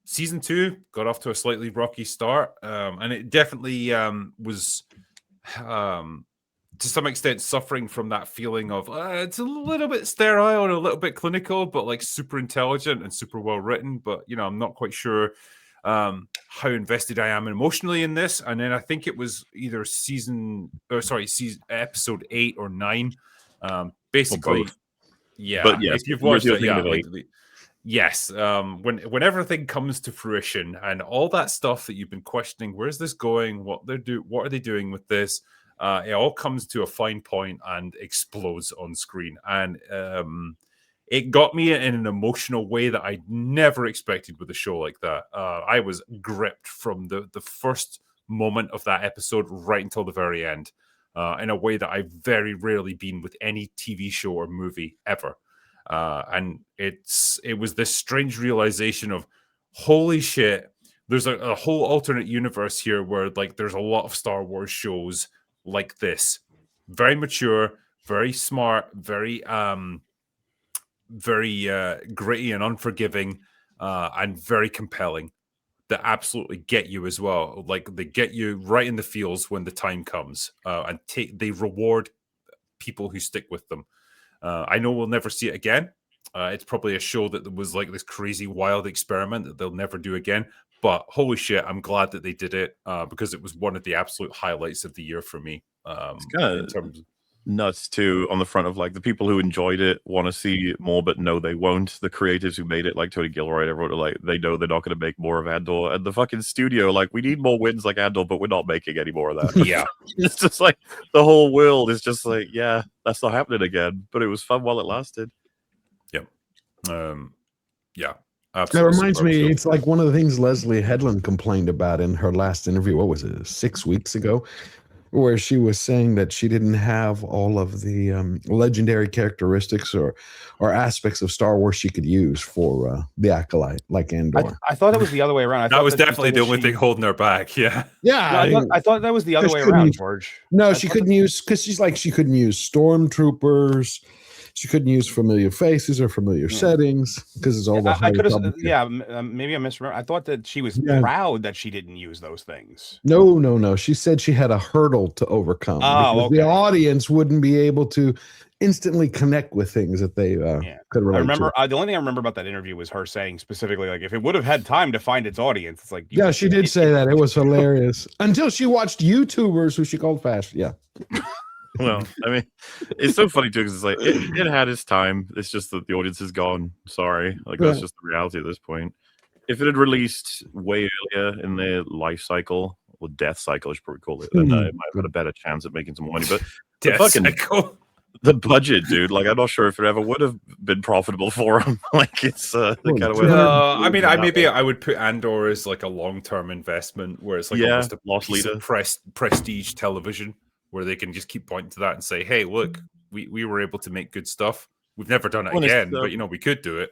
season 2 got off to a slightly rocky start, and it definitely was. To some extent suffering from that feeling of it's a little bit sterile and a little bit clinical, but like super intelligent and super well written. But you know, I'm not quite sure how invested I am emotionally in this. And then I think it was either episode 8 or 9. Basically, yeah. But yes, if you've watched it, yeah. Yes, when everything comes to fruition and all that stuff that you've been questioning, where's this going? What are they doing with this? It all comes to a fine point and explodes on screen. And it got me in an emotional way that I never expected with a show like that. I was gripped from the first moment of that episode right until the very end, in a way that I've very rarely been with any TV show or movie ever. And it was this strange realization of, holy shit, there's a whole alternate universe here where like there's a lot of Star Wars shows like this, very mature, very smart, very gritty and unforgiving, and very compelling, that absolutely get you as well. Like they get you right in the feels when the time comes, and they reward people who stick with them. I know we'll never see it again. It's probably a show that was like this crazy wild experiment that they'll never do again. But holy shit, I'm glad that they did it, because it was one of the absolute highlights of the year for me. It's kind of nuts too, on the front of like the people who enjoyed it want to see more, but no, they won't. The creatives who made it, like Tony Gilroy, everyone, are like, they know they're not going to make more of Andor, and the fucking studio, like, we need more wins like Andor, but we're not making any more of that. Yeah, it's just like the whole world is just like, yeah, that's not happening again. But it was fun while it lasted. Yep. Yeah. That reminds me, it's like one of the things Leslie Headland complained about in her last interview. What was it, 6 weeks ago? Where she was saying that she didn't have all of the legendary characteristics or aspects of Star Wars she could use for the Acolyte, like Andor. I thought it was the other way around. That was definitely the only thing holding her back. Yeah. Yeah. No, I thought that was the other way around, George. No, she couldn't use, because she couldn't use stormtroopers. She couldn't use familiar faces or familiar settings because it's all the maybe I misremember. I thought that she was proud that she didn't use those things. No. She said she had a hurdle to overcome. Because the audience wouldn't be able to instantly connect with things that they could relate. I remember the only thing I remember about that interview was her saying specifically, like, if it would have had time to find its audience, it's like, she did say that. It was hilarious until she watched YouTubers who she called fast. Yeah. Well, I mean, it's so funny too, because it's like it had its time. It's just that the audience is gone. Sorry, like that's just the reality at this point. If it had released way earlier in their life cycle, or death cycle, I should probably call it, then it might have had a better chance at making some money. But the budget, dude, like I'm not sure if it ever would have been profitable for them. Like it's the kind of way. I mean, I would put Andor as like a long-term investment, where it's like almost a loss piece leader. of prestige television, where they can just keep pointing to that and say, hey, look, we were able to make good stuff. We've never done it again, but we could do it.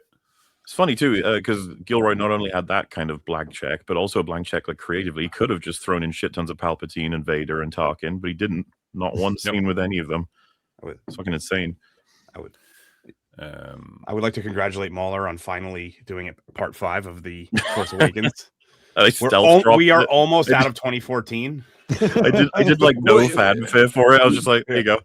It's funny too, because Gilroy not only had that kind of blank check, but also a blank check like creatively. He could have just thrown in shit tons of Palpatine and Vader and Tarkin, but he didn't. Not one scene with any of them. It's fucking insane. I would. Um, I would like to congratulate MauLer on finally doing it part 5 of the Force Awakens. I stealth dropped We are it. almost out of 2014. I did like no Well, fanfare for it. I was just like, there you go.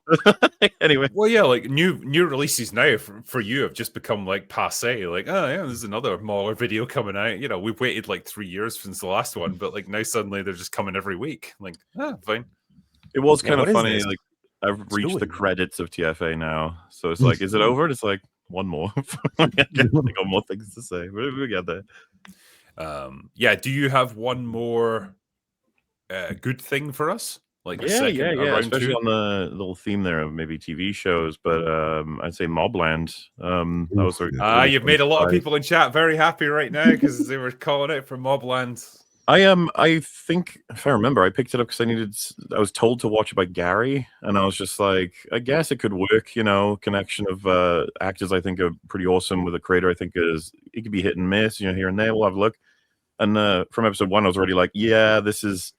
Anyway, well, yeah, like new releases now for you have just become like passe. Like, oh yeah, there's another MauLer video coming out. You know, we've waited like 3 years since the last one, but like now suddenly they're just coming every week. Like, fine. it was Yeah, kind what of is funny. this? Like I've reached the doing? credits of TFA now, so it's like, is it over? And it's like one more. I got more things to say, but we get there. Yeah. Do you have one more good thing for us? Like a second, a round especially two? on the little theme there of maybe TV shows, but I'd say Mobland. That was You've made a lot of people in chat very happy right now because they were calling it for Mobland. I think if I remember, I picked it up because I was told to watch it by Gary, and I was just like, I guess it could work, you know. Connection of actors, I think, are pretty awesome. With the creator, I think it could be hit and miss, you know, here and there. We'll have a look. And from episode 1, I was already like, yeah, this has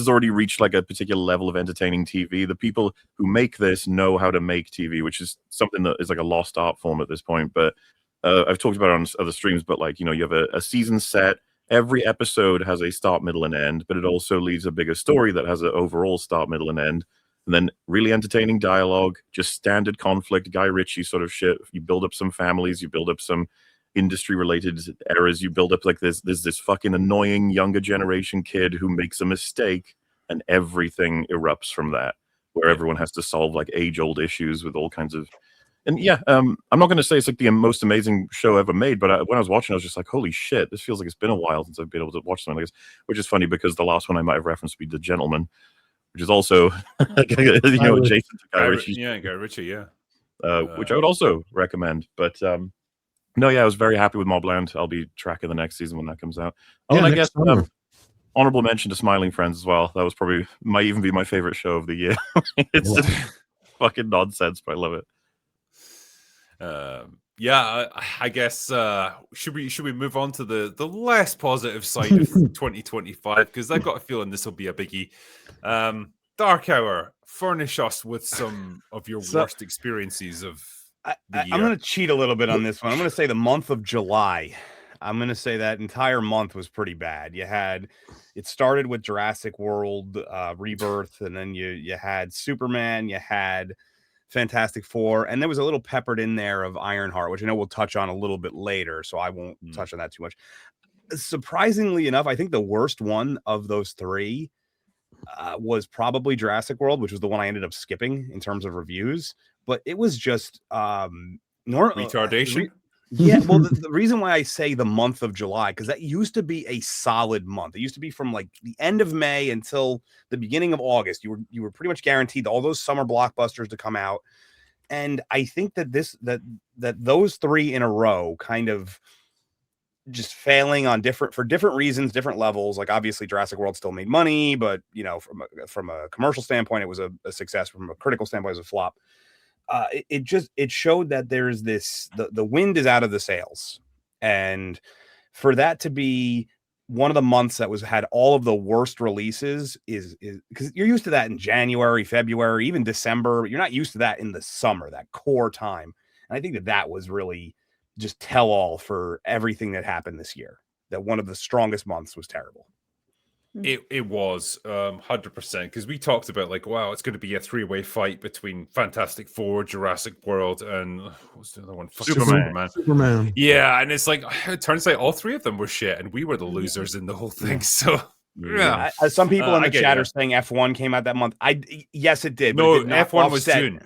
already reached like a particular level of entertaining TV. The people who make this know how to make TV, which is something that is like a lost art form at this point. But I've talked about it on other streams, but like, you know, you have a season set. Every episode has a start, middle, and end, but it also leaves a bigger story that has an overall start, middle, and end. And then really entertaining dialogue, just standard conflict, Guy Ritchie sort of shit. You build up some families, you build up some industry-related errors, you build up like there's this fucking annoying younger generation kid who makes a mistake, and everything erupts from that, where everyone has to solve like age-old issues with all kinds of. And yeah, I'm not going to say it's like the most amazing show ever made, but when I was watching, I was just like, holy shit, this feels like it's been a while since I've been able to watch something like this, which is funny because the last one I might have referenced would be The Gentleman, which is also, you know, adjacent to Guy Ritchie. Yeah, Guy Ritchie, yeah. Which I would also recommend. But no, yeah, I was very happy with Mobland. I'll be tracking the next season when that comes out. Oh, and I guess honorable mention to Smiling Friends as well. That was probably might even be my favorite show of the year. It's just fucking nonsense, but I love it. Yeah, I guess should we move on to the less positive side of 2025, because I've got a feeling this will be a biggie. DarkHour, furnish us with some of your worst experiences of the year. I'm going to cheat a little bit on this one. I'm going to say the month of July. I'm going to say that entire month was pretty bad. It started with Jurassic World Rebirth, and then you had Superman, you had Fantastic Four, and there was a little peppered in there of Ironheart, which I know we'll touch on a little bit later, so I won't touch on that too much. Surprisingly enough, I think the worst one of those three was probably Jurassic World, which was the one I ended up skipping in terms of reviews, but it was just retardation. Yeah, well, the reason why I say the month of July, because that used to be a solid month. It used to be from like the end of May until the beginning of August. You were pretty much guaranteed all those summer blockbusters to come out. And I think that that those three in a row kind of just failing on for different reasons, different levels. Like obviously Jurassic World still made money, but you know, from a commercial standpoint, it was a success. From a critical standpoint, it was a flop. It showed that there's the wind is out of the sails, and for that to be one of the months that had all of the worst releases is because you're used to that in January, February, even December. You're not used to that in the summer, that core time. And I think that was really just tell all for everything that happened this year. That one of the strongest months was terrible. It was 100%, because we talked about like, wow, it's going to be a three-way fight between Fantastic Four, Jurassic World, and what's the other one? Superman. Yeah, and it's like it turns out all three of them were shit, and we were the losers in the whole thing. So yeah, some people in the chat are saying F1 came out that month. Yes, it did. No, but it did not F1 was June.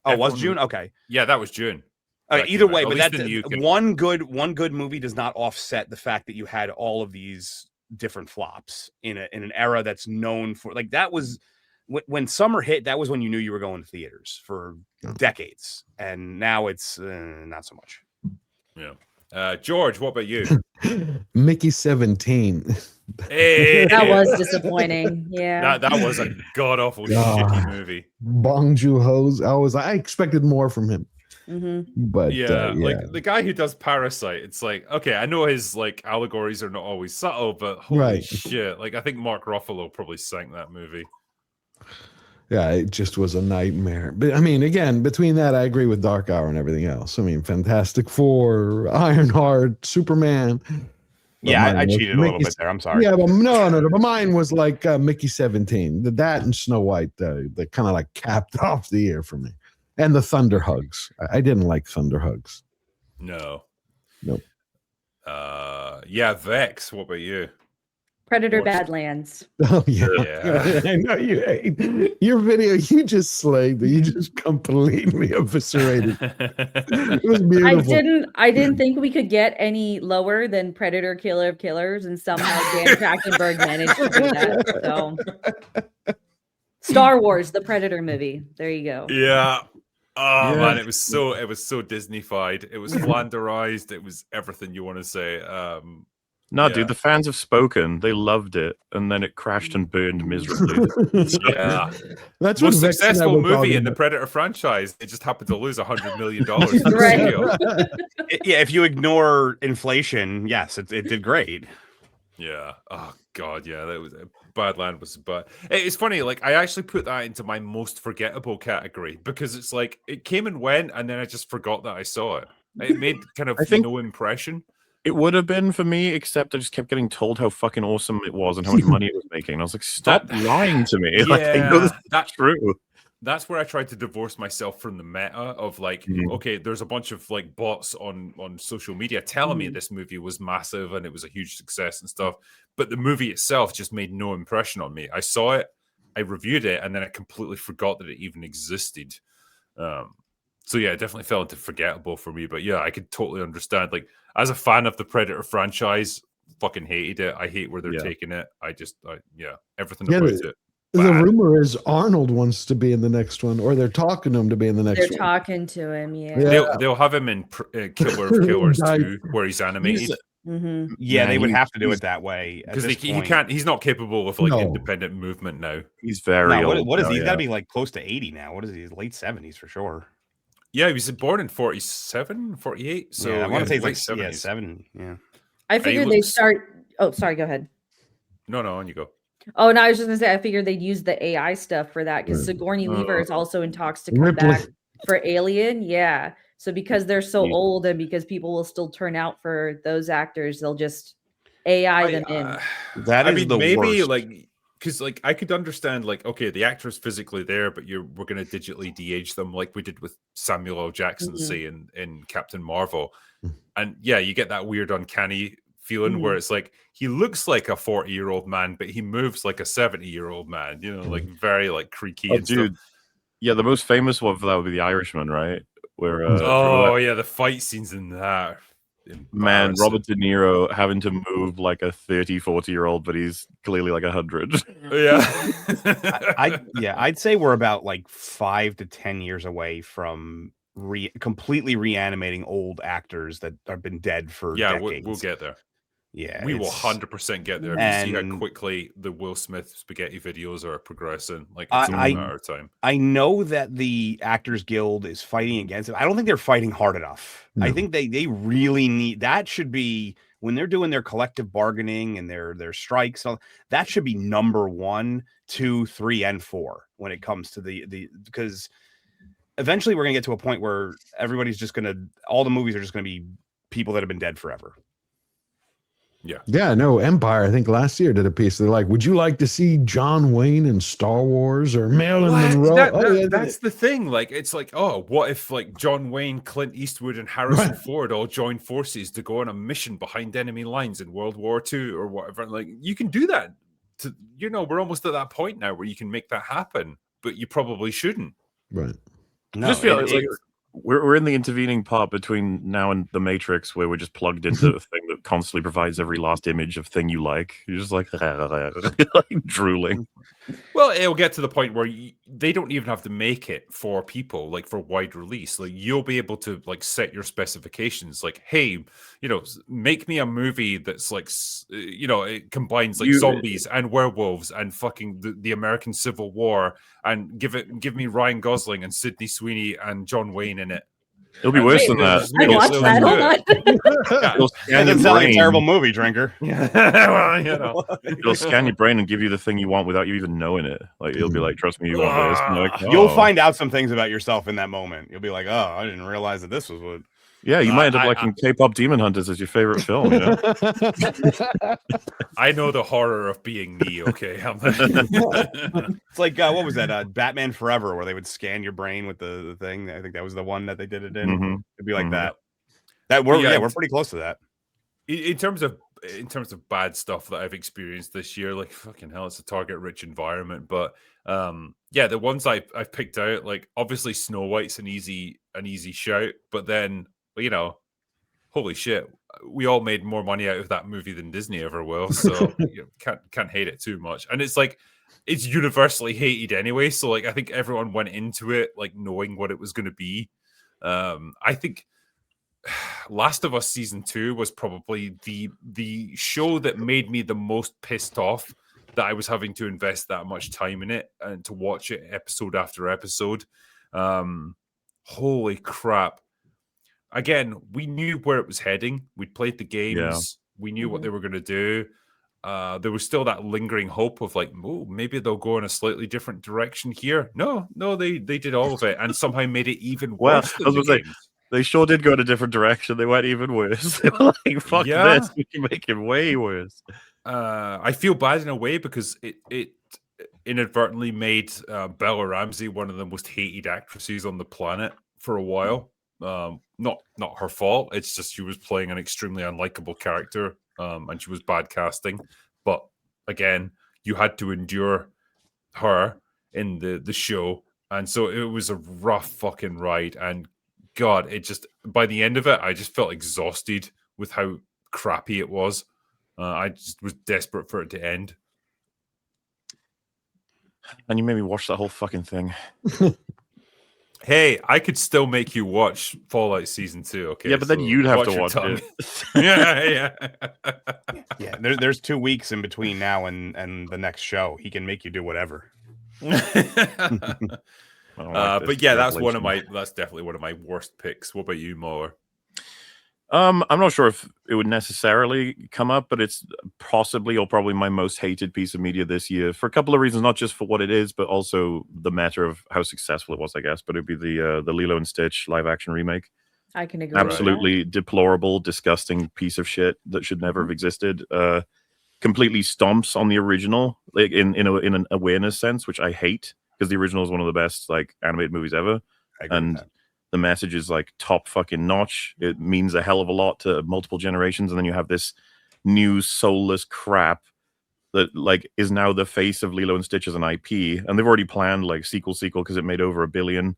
Oh, F1 was June? Okay. Yeah, that was June. Either way, but that's one good movie does not offset the fact that you had all of these different flops in an era that's known for, like, that was when summer hit. That was when you knew you were going to theaters for decades, and now it's not so much. Yeah. George, what about you? Mickey 17. Hey, that was disappointing. Yeah, that was a god awful shitty movie. Bong Joon-ho's. I expected more from him. But yeah, like the guy who does Parasite, it's like, okay, I know his like allegories are not always subtle, but holy shit, like I think Mark Ruffalo probably sank that movie. Yeah, it just was a nightmare. But I mean, again, between that, I agree with Dark Hour and everything else. I mean, Fantastic Four, Ironheart, Superman. But Yeah, mine I was cheated a little bit there. I'm sorry. Yeah, but no. But mine was like Mickey 17. That and Snow White, that kind of like capped off the year for me. And the Thunder Hugs. I didn't like Thunder Hugs. No. Nope. Yeah, Vex. What about you? Predator Watched- Badlands. Oh yeah. Yeah. I know you hate your video. You just slayed it. You just completely eviscerated. It was beautiful. I didn't think we could get any lower than Predator Killer of Killers, and somehow Dan Trachtenberg managed to do that. So Star Wars, the Predator movie. There you go. Yeah. Oh Yeah. man, it was so Disney-fied. It was flanderized. It was everything you want to say. No, Yeah. dude, the fans have spoken. They loved it, and then it crashed and burned miserably. Yeah. That's what Most Vex and I successful were movie talking in the about. Predator franchise. They just happened to lose $100 million. Right. Yeah, if you ignore inflation, yes, it did great. Yeah. Oh god. Yeah. That was Badland was, but it's funny. Like I actually put that into my most forgettable category because it's like it came and went, and then I just forgot that I saw it. It made kind of I think- no impression. It would have been for me, except I just kept getting told how fucking awesome it was and how much money it was making. And I was like, stop lying to me. Like, I know this is that's true. That's where I tried to divorce myself from the meta of like, okay, there's a bunch of like bots on social media telling me this movie was massive and it was a huge success and stuff, but the movie itself just made no impression on me. I saw it, I reviewed it, and then I completely forgot that it even existed. So yeah, it definitely fell into forgettable for me. But yeah, I could totally understand. Like as a fan of the Predator franchise, fucking hated it. I hate where they're taking it. Everything about it. The Bad. rumor is Arnold wants to be in the next one, or they're talking to him to be in the next They're one. talking to him. Yeah. They'll have him in Killer of Killers 2, where he's animated. Mm-hmm. Yeah, Man, they would he's- have to do it that way Because he can't. He's not capable of like No. independent movement now. He's very No, old. what is now, he? He's got to yeah. be like close to 80 now. What is he? Late 70s for sure. Yeah, he was born in 47, 48. So yeah, I want to say late it's like 70s. 7. Yeah. I figured they looks- start. Oh, sorry. Go ahead. No, on you go. Oh, no, I was just gonna say I figured they'd use the AI stuff for that because Sigourney Weaver is also in talks to come Ripley. back for Alien. Yeah. So because they're so Yeah. old and because people will still turn out for those actors, they'll just AI them in. That is the maybe worst. like because like I could understand like okay, the actor's physically there, but we're gonna digitally de-age them like we did with Samuel L. Jackson, Mhm. say in Captain Marvel, and yeah, you get that weird uncanny feeling where it's like he looks like a 40-year-old man, but he moves like a 70-year-old man. You know, like very like creaky and dude. stuff. Yeah, the most famous one for that would be The Irishman, right? Where Oh yeah, the fight scenes in that. man, Embarrassing. Robert De Niro having to move like a 30, 40-year-old, but he's clearly like 100. Yeah. I'd say we're about like 5 to 10 years away from completely reanimating old actors that have been dead for decades. We'll get there. Yeah, We will it's- 100% get there. If you see how And- quickly the Will Smith spaghetti videos are progressing, like I- it's only a matter of time. I know that the Actors Guild is fighting against it. I don't think they're fighting hard enough. I No. think they really need that. Should be when they're doing their collective bargaining and their strikes. That should be number 1, 2, 3, and 4 when it comes to the because eventually we're gonna get to a point where everybody's just all the movies are just gonna be people that have been dead forever. Yeah, no, Empire, I think last year did a piece. They're like, would you like to see John Wayne in Star Wars or Marilyn Monroe? That's the thing. Like, it's like, oh, what if like John Wayne, Clint Eastwood, and Harrison Ford all join forces to go on a mission behind enemy lines in World War II or whatever? Like, you can do that. We're almost at that point now where you can make that happen, but you probably shouldn't. Right. No, just feel like we're in the intervening part between now and the Matrix, where we're just plugged into a thing that constantly provides every last image of thing you like. You're just like, like drooling. Well, it'll get to the point where they don't even have to make it for people, like for wide release. Like you'll be able to like set your specifications. Like, hey, make me a movie that's like, it combines like zombies and werewolves and fucking the American Civil War, and give me Ryan Gosling and Sydney Sweeney and John Wayne in it. It'll be worse than that. I watched that. Hold on. It'll That scan your doesn't sound like a brain. terrible movie, drinker. Well, you know. It'll scan your brain and give you the thing you want without you even knowing it. Like it'll be like, "Trust me, you want this." And you're like, You'll "Oh." find out some things about yourself in that moment. You'll be like, "Oh, I didn't realize that this was what." Yeah, you might end up liking K-pop Demon Hunters as your favorite film. You know? I know the horror of being me. Okay, It's like what was that? Batman Forever, where they would scan your brain with the thing. I think that was the one that they did it in. Mhm. It'd be like Mhm. that. That we're Yeah, we're pretty close to that. in terms of bad stuff that I've experienced this year, like fucking hell, it's a target-rich environment. But yeah, the ones I've picked out, like obviously Snow White's an easy shout, but then you know, holy shit, we all made more money out of that movie than Disney ever will, so you know, can't hate it too much. And it's like it's universally hated anyway, so like I think everyone went into it like knowing what it was going to be. I think Last of Us season 2 was probably the show that made me the most pissed off that I was having to invest that much time in it and to watch it episode after episode. Holy crap. Again, we knew where it was heading. We'd played the games. We knew what they were going to do. There was still that lingering hope of like, oh, maybe they'll go in a slightly different direction here. No, they did all of it and somehow made it even Well, worse. I was gonna say, they sure did go in a different direction. They went even worse. They were like, fuck this. We can make it way worse. I feel bad in a way because it inadvertently made Bella Ramsey one of the most hated actresses on the planet for a while. Not her fault. It's just she was playing an extremely unlikable character, and she was bad casting. But again, you had to endure her in the show, and so it was a rough fucking ride. And God, it just by the end of it, I just felt exhausted with how crappy it was. I just was desperate for it to end. And you made me watch that whole fucking thing. Hey, I could still make you watch Fallout Season 2, okay? Yeah, but then you'd have to your watch tongue. it. Yeah. Yeah, there's 2 weeks in between now and the next show. He can make you do whatever. But yeah, that's definitely one of my worst picks. What about you, MauLer? I'm not sure if it would necessarily come up, but it's possibly or probably my most hated piece of media this year for a couple of reasons, not just for what it is, but also the matter of how successful it was, I guess. But it'd be the Lilo and Stitch live action remake. I can agree. Absolutely deplorable, disgusting piece of shit that should never have existed. Completely stomps on the original, like in an awareness sense, which I hate because the original is one of the best like animated movies ever. And the message is like top fucking notch. It means a hell of a lot to multiple generations, and then you have this new soulless crap that like is now the face of Lilo and Stitch as an IP, and they've already planned like sequel because it made over $1 billion.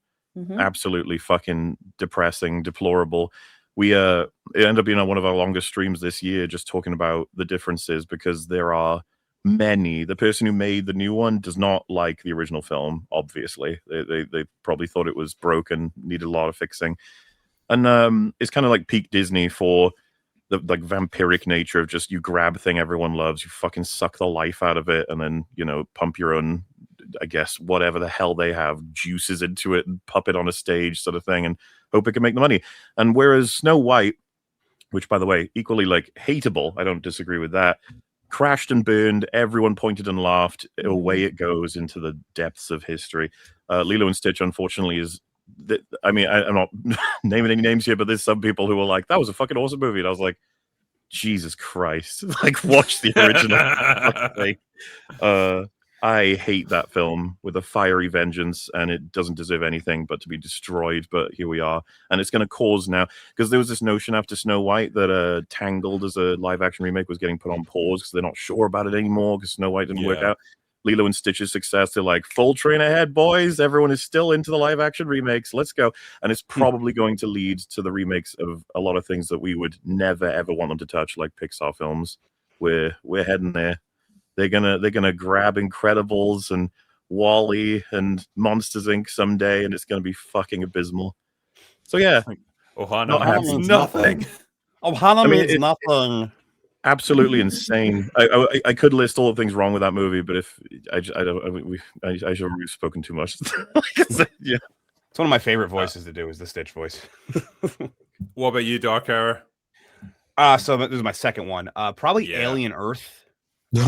Absolutely fucking depressing, deplorable. We it ended up being on one of our longest streams this year, just talking about the differences because there are many. The person who made the new one does not like the original film. Obviously, they probably thought it was broken, needed a lot of fixing, and it's kind of like peak Disney for the like vampiric nature of just you grab a thing everyone loves, you fucking suck the life out of it, and then pump your own, I guess, whatever the hell they have, juices into it and puppet on a stage sort of thing, and hope it can make the money. And whereas Snow White, which by the way equally like hateable, I don't disagree with that, crashed and burned, everyone pointed and laughed, away it goes into the depths of history. Lilo and Stitch, unfortunately, is I'm not naming any names here, but there's some people who were like, that was a fucking awesome movie, and I was like, Jesus Christ, like watch the original. I hate that film with a fiery vengeance, and it doesn't deserve anything but to be destroyed. But here we are, and it's going to cause now, because there was this notion after Snow White that Tangled as a live action remake was getting put on pause because they're not sure about it anymore because Snow White didn't work out. Lilo and Stitch's success, they're like, full train ahead, boys. Everyone is still into the live action remakes. Let's go. And it's probably going to lead to the remakes of a lot of things that we would never ever want them to touch, like Pixar films. We're heading there. They're gonna grab Incredibles and WALL-E and Monsters Inc. someday, and it's gonna be fucking abysmal. So yeah, Ohana means nothing. Ohana means nothing. Absolutely insane. I could list all the things wrong with that movie, but if I should have spoken too much. Yeah. It's one of my favorite voices to do is the Stitch voice. What about you, DarkHour? So this is my second one. Probably Yeah. Alien Earth. Oh,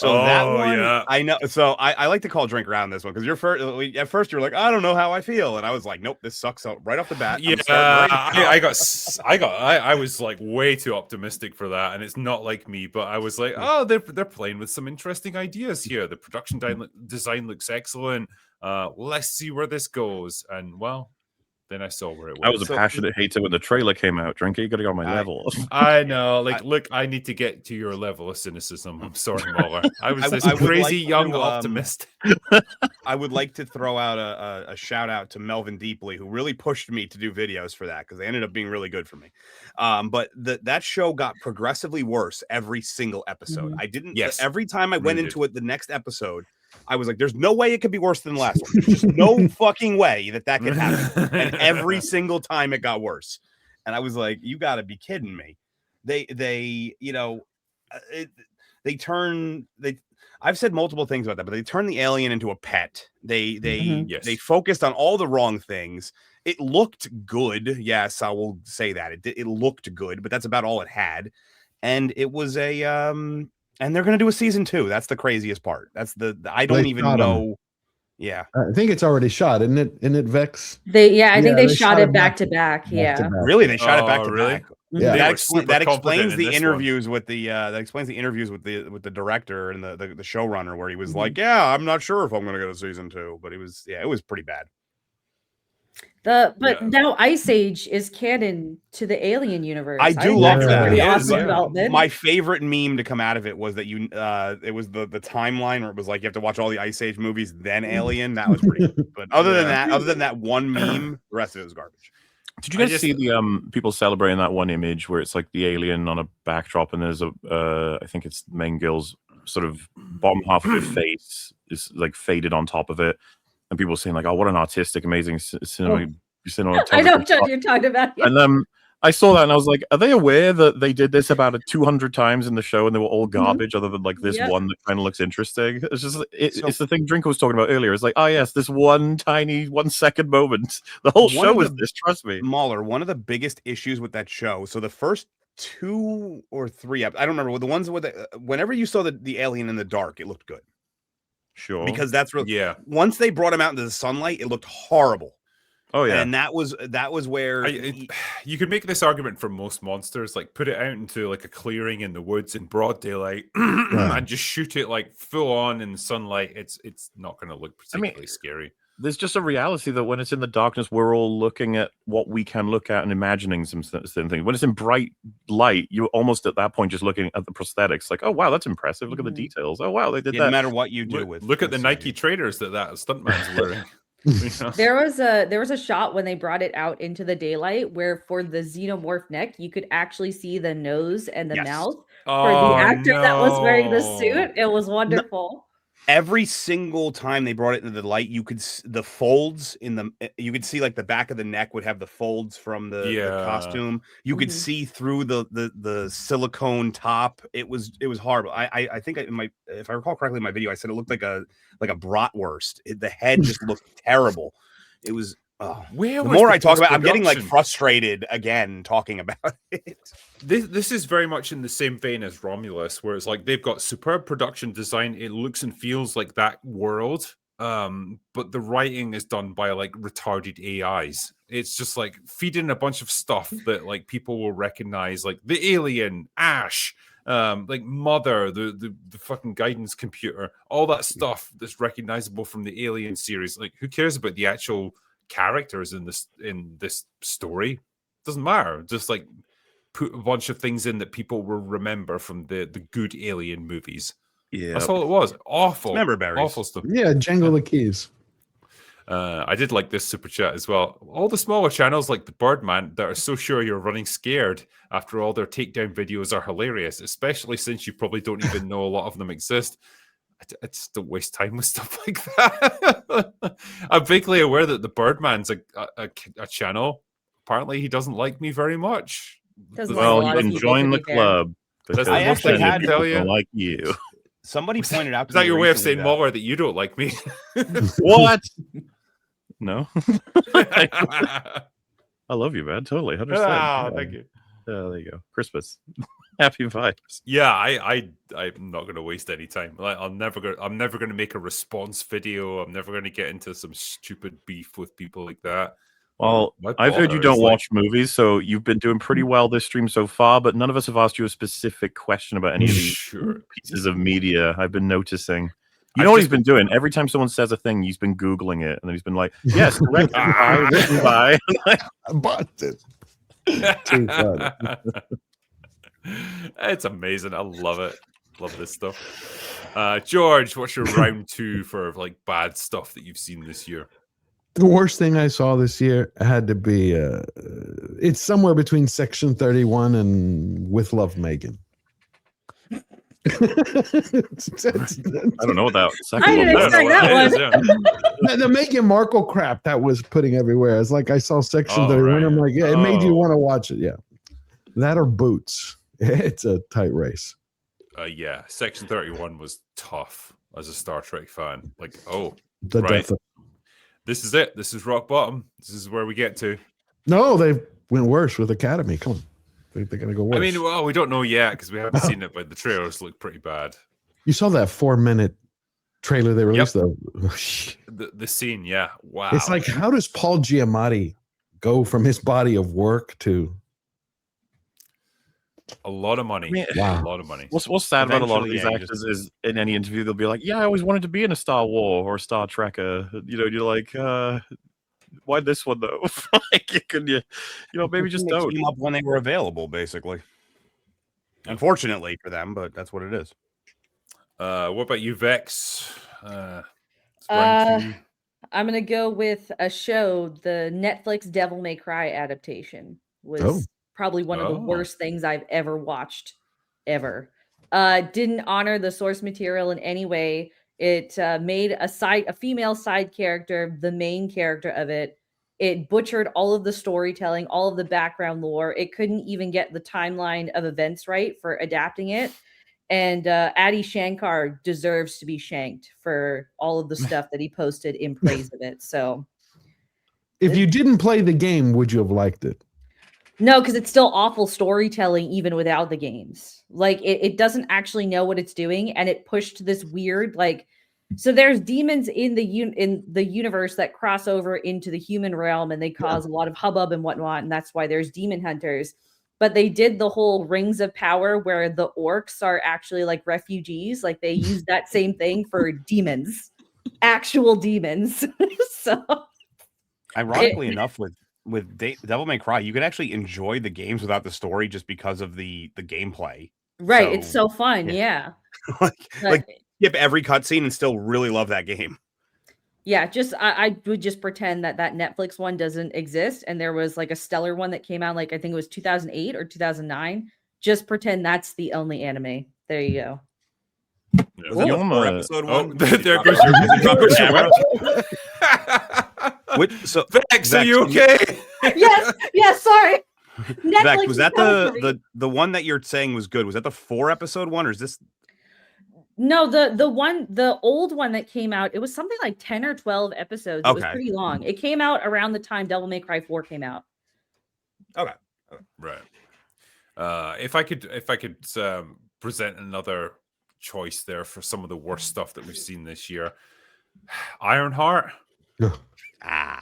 That one, yeah. I know. So I like to call drink around this one because at first you're like, I don't know how I feel, and I was like, nope, this sucks out right off the bat. Yeah, I was like way too optimistic for that, and it's not like me. But I was like, oh, they're playing with some interesting ideas here. The production design looks excellent. Let's see where this goes. And well, then I saw where it went. I was a passionate hater when the trailer came out. Drinky, you got to go on my level. I know. Look, I need to get to your level of cynicism. I'm sorry, MauLer. I was this I would crazy like young to, optimist. I would like to throw out a shout out to Melvin Deeply, who really pushed me to do videos for that because they ended up being really good for me. But that show got progressively worse every single episode. I didn't. Yes. Every time I went into it, the next episode, I was like, "There's no way it could be worse than the last one. There's just no fucking way that could happen." And every single time it got worse, and I was like, "You got to be kidding me!" I've said multiple things about that, but they turned the alien into a pet. They focused on all the wrong things. It looked good, yes, I will say that it looked good, but that's about all it had. And it was and they're gonna do a season 2. That's the craziest part. That's I don't even know. Yeah, I think it's already shot, isn't it? Isn't it Vex? I think they shot it back to back. Yeah. Really, they shot it back to back. Yeah, that explains the interviews with the director and the showrunner where he was like, "Yeah, I'm not sure if I'm going to get a season 2," but it was pretty bad. Now Ice Age is canon to the Alien universe. I do love that. Pretty awesome development. My favorite meme to come out of it was that it was the timeline where it was like you have to watch all the Ice Age movies, then Alien. That was pretty good. But other than that one meme, the rest of it was garbage. Did you guys see the people celebrating that one image where it's like the alien on a backdrop and there's I think it's the main girl's sort of bottom half of her face is like faded on top of it, and people saying like, "Oh, what an artistic, amazing cinema!" I know what you're talking about. Yeah. And I saw that and I was like, "Are they aware that they did this about 200 times in the show and they were all garbage, other than like this one that kind of looks interesting?" It's just it's the thing Drinker was talking about earlier. It's like, oh yes, this one tiny 1 second moment. The whole show is this. Trust me, MauLer. One of the biggest issues with that show. So the first 2 or 3 I don't remember. The ones with whenever you saw the alien in the dark, it looked good. Sure, because that's really once they brought him out into the sunlight, it looked horrible. Oh yeah, and that was where you could make this argument for most monsters, like put it out into like a clearing in the woods in broad daylight and just shoot it like full on in the sunlight. It's not going to look particularly scary. There's just a reality that when it's in the darkness, we're all looking at what we can look at and imagining some things. When it's in bright light, you're almost at that point just looking at the prosthetics, like, oh wow, that's impressive. Look at the details. Oh wow, they did that. No matter what you do look at the Nike trainers that stuntman's wearing. There was a shot when they brought it out into the daylight where for the xenomorph neck you could actually see the nose and the mouth for the actor that was wearing the suit. It was wonderful. Every single time they brought it into the light, you could the folds you could see like the back of the neck would have the folds from the costume. You could see through the silicone top. It was horrible. I think if I recall correctly in my video, I said it looked like a bratwurst. The head just looked terrible. It was. The more I talk about it, I'm getting like frustrated again talking about it. This is very much in the same vein as Romulus, where it's like they've got superb production design. It looks and feels like that world, but the writing is done by like retarded AIs. It's just like feeding a bunch of stuff that like people will recognize, like the alien, Ash, like Mother, the fucking guidance computer, all that stuff that's recognizable from the Alien series. Like, who cares about the actual characters in this story? Doesn't matter. Just like put a bunch of things in that people will remember from the good Alien movies. Yeah, that's all it was. Awful, awful stuff. Yeah, jangle the keys. I did like this super chat as well. All the smaller channels like the Birdman that are so sure you're running scared after all their takedown videos are hilarious, especially since you probably don't even know a lot of them exist. I just don't waste time with stuff like that. I'm vaguely aware that the Birdman's a channel. Apparently, he doesn't like me very much. Well, you can join the club. I actually had to tell you, like you. Somebody pointed out. Is that your way of saying, MauLer, that you don't like me? What? No. I love you, man. Totally. 100%. Thank you. There you go. Christmas. Happy vibes. Yeah, I'm not going to waste any time. Like, I'm never going to make a response video. I'm never going to get into some stupid beef with people like that. Well, I've heard you don't watch movies, so you've been doing pretty well this stream so far, but none of us have asked you a specific question about any of these pieces of media I've been noticing. You know what he's been doing? Every time someone says a thing, he's been Googling it, and then he's been like, yes, correct, written by. Busted. Too funny. It's amazing. I love it. Love this stuff. George, what's your round 2 for like bad stuff that you've seen this year? The worst thing I saw this year had to be it's somewhere between Section 31 and With Love Megan. I don't know what that second I didn't one expect that one. The Meghan Markle crap that was putting everywhere. It's like I saw Section 31. Right. I'm like, yeah, it made you want to watch it. Yeah. That or Boots. It's a tight race. Yeah, Section 31 was tough as a Star Trek fan. Like, The right. death of This is it. This is rock bottom. This is where we get to. No, they went worse with Academy. Come on. They're going to go worse. I mean, well, we don't know yet because we haven't seen it, but the trailers look pretty bad. You saw that 4-minute trailer they released, though. The scene, yeah. Wow. It's like, how does Paul Giamatti go from his body of work to a lot of money? Wow. A lot of money. What's sad about a lot of these Eventually, actors is in any interview they'll be like, "Yeah, I always wanted to be in a Star War or a Star Trekker." You know, you're like, "Why this one though?" Like, you know, maybe just don't. Team up when they were available, basically. Unfortunately for them, but that's what it is. What about you, Vex? I'm gonna go with a show. The Netflix Devil May Cry adaptation was probably one of the worst things I've ever watched, ever. Didn't honor the source material in any way. It made a female side character the main character of it. It butchered all of the storytelling, all of the background lore. It couldn't even get the timeline of events right for adapting it. And Adi Shankar deserves to be shanked for all of the stuff that he posted in praise of it. So, if you didn't play the game, would you have liked it? No, because it's still awful storytelling even without the games. Like it doesn't actually know what it's doing, and it pushed this weird so there's demons in the universe that cross over into the human realm, and they cause a lot of hubbub and whatnot, and that's why there's demon hunters. But they did the whole Rings of Power where the orcs are actually like refugees. Like they use that same thing for demons, actual demons. So, ironically enough, with Devil May Cry, you could actually enjoy the games without the story just because of the gameplay. Right, it's so fun, yeah. like skip every cutscene and still really love that game. Yeah, just I would just pretend that Netflix one doesn't exist, and there was like a stellar one that came out like I think it was 2008 or 2009. Just pretend that's the only anime. There you go. Episode one. There goes your So Vex, are you okay? yes, sorry. Netflix Vex, was that the one that you're saying was good? Was that the 4-episode one, or is this? No, the old one that came out, it was something like 10 or 12 episodes. It was pretty long. It came out around the time Devil May Cry 4 came out. Okay. Right. If I could present another choice there for some of the worst stuff that we've seen this year, Ironheart.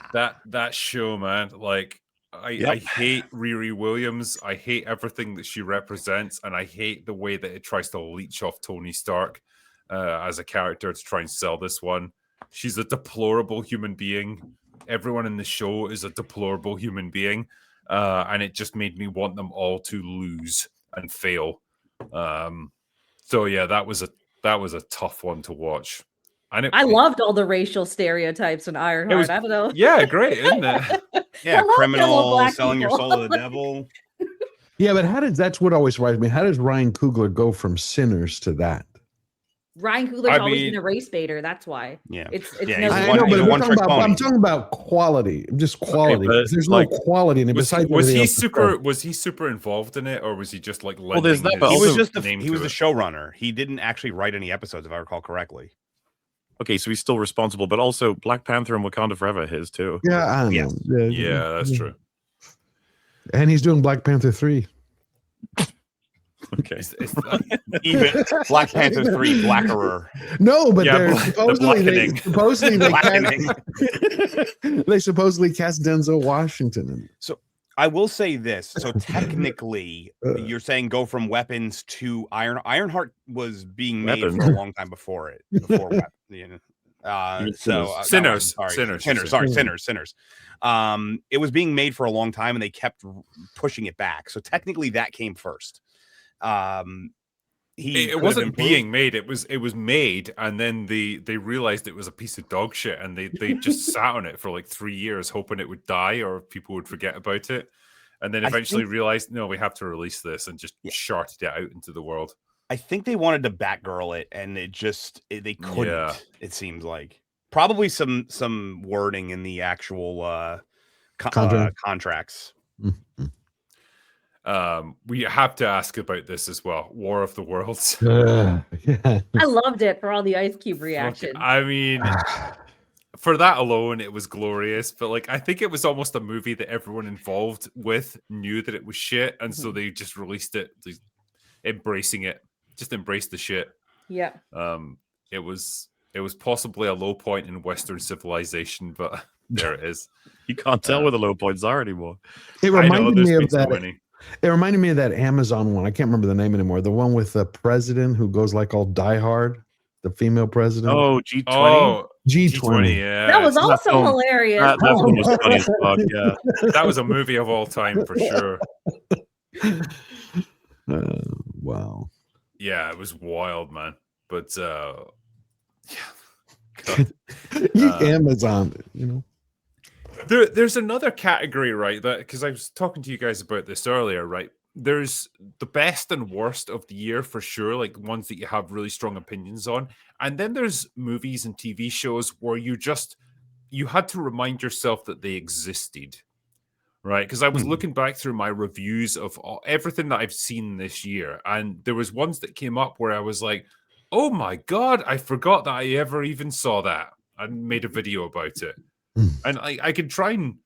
That show, man. Like I hate Riri Williams. I hate everything that she represents, and I hate the way that it tries to leech off Tony Stark as a character to try and sell this one. She's a deplorable human being. Everyone in the show is a deplorable human being, and it just made me want them all to lose and fail. So yeah, that was a tough one to watch. And I loved all the racial stereotypes in Ironheart. I don't know. Yeah, great, isn't it? Yeah, criminal, selling your soul to the devil. Yeah, but that's what always surprised me. How does Ryan Coogler go from Sinners to that? Ryan Coogler's always been a race baiter. That's why. Yeah, I know, but I'm talking about quality, just quality. Okay, there's no quality in it. Was he super involved in it, or was he just like? Well, there's that. He was the showrunner. He didn't actually write any episodes, if I recall correctly. okay, so he's still responsible, but also Black Panther and Wakanda Forever are his too. Yeah, I don't Yes. know. Yeah, that's true. And he's doing Black Panther 3. Okay. Even Black Panther 3, Blackerer. No, but Yeah, they're the blackening. they supposedly cast Denzel Washington in. So I will say this. So technically, you're saying go from weapons to Ironheart was being made Weapons. for a long time before it. Before weapons, you know. Sinners. Sinners. It was being made for a long time, and they kept pushing it back. So technically, that came first. It wasn't being made. It was made, and then they realized it was a piece of dog shit, and they just sat on it for like 3 years, hoping it would die or people would forget about it, and then eventually realized, no, we have to release this, and just sharted it out into the world. I think they wanted to Batgirl it, and they couldn't. Yeah. It seems like probably some wording in the actual contracts. Mm-hmm. We have to ask about this as well. War of the Worlds. Yeah. I loved it for all the Ice Cube reactions. I mean, for that alone, it was glorious. But like, I think it was almost a movie that everyone involved with knew that it was shit, and so they just released it, embracing it. Just embrace the shit. Yeah. It was possibly a low point in Western civilization, but there it is. You can't tell where the low points are anymore. It reminded me of so that. many. It reminded me of that Amazon one. I can't remember the name anymore. The one with the president who goes like all Die Hard, the female president. Oh, G20. Oh, G20. Yeah, That was also hilarious. That one was funny as fuck. Yeah. that was a movie of all time for sure. Wow. Yeah, it was wild, man. But Amazon, you know. There's another category, right? That because I was talking to you guys about this earlier, right? There's the best and worst of the year for sure, like ones that you have really strong opinions on, and then there's movies and TV shows where you had to remind yourself that they existed, right? Because I was looking back through my reviews of everything that I've seen this year, and there was ones that came up where I was like, "Oh my god, I forgot that I ever even saw that," and made a video about it. And I can try and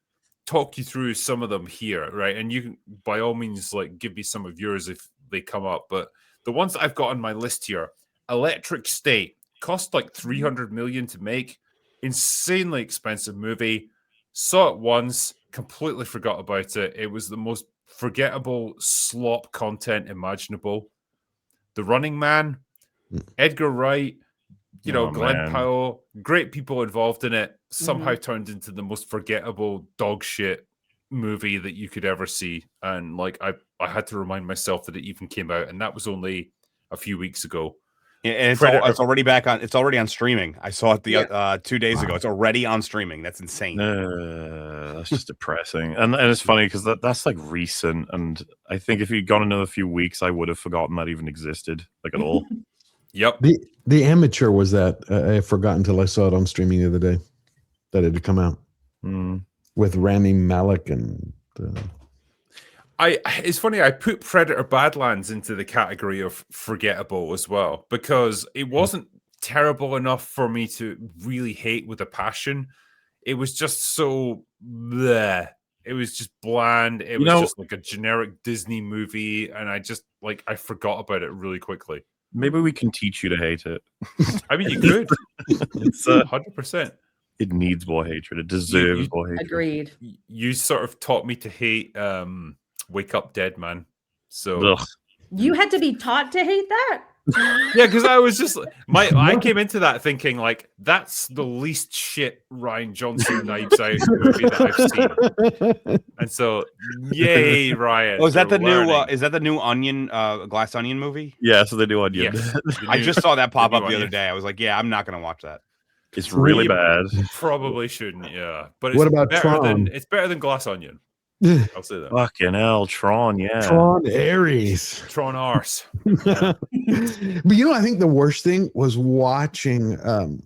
talk you through some of them here, right? And you can, by all means, like give me some of yours if they come up. But the ones that I've got on my list here, Electric State, cost like $300 million to make, insanely expensive movie. Saw it once, completely forgot about it. It was the most forgettable slop content imaginable. The Running Man, Edgar Wright, Glenn Powell, great people involved in it, somehow turned into the most forgettable dog shit movie that you could ever see. And like I had to remind myself that it even came out, and that was only a few weeks ago. And it's already back on. It's already on streaming. I saw it 2 days ago. It's already on streaming. That's insane. That's just depressing. And it's funny because that's like recent. And I think if you'd gone another few weeks, I would have forgotten that even existed, like at all. Yep. The Amateur was that. I forgot until I saw it on streaming the other day that it had come out with Rami Malek and. It's funny. I put Predator Badlands into the category of forgettable as well because it wasn't terrible enough for me to really hate with a passion. It was just so bleh. It was just bland. It was just like a generic Disney movie, and I forgot about it really quickly. Maybe we can teach you to hate it. I mean, you could. It's 100%. It needs more hatred. It deserves more hatred. Agreed. You sort of taught me to hate Wake Up Dead, man. So you had to be taught to hate that? Yeah, because I was just I came into that thinking like that's the least shit Rian Johnson Knives Out movie that I've seen, and so yay, Ryan! Oh, is that the new? Is that the new Onion, Glass Onion movie? Yeah, so they do Onion. Yes. I just saw that pop up the other day. I was like, yeah, I'm not gonna watch that. It's really bad. Probably shouldn't. Yeah, but what about Tron? It's better than Glass Onion. I'll say that. Fucking hell, Tron, yeah. Tron Ares. Tron arse. But I think the worst thing was watching them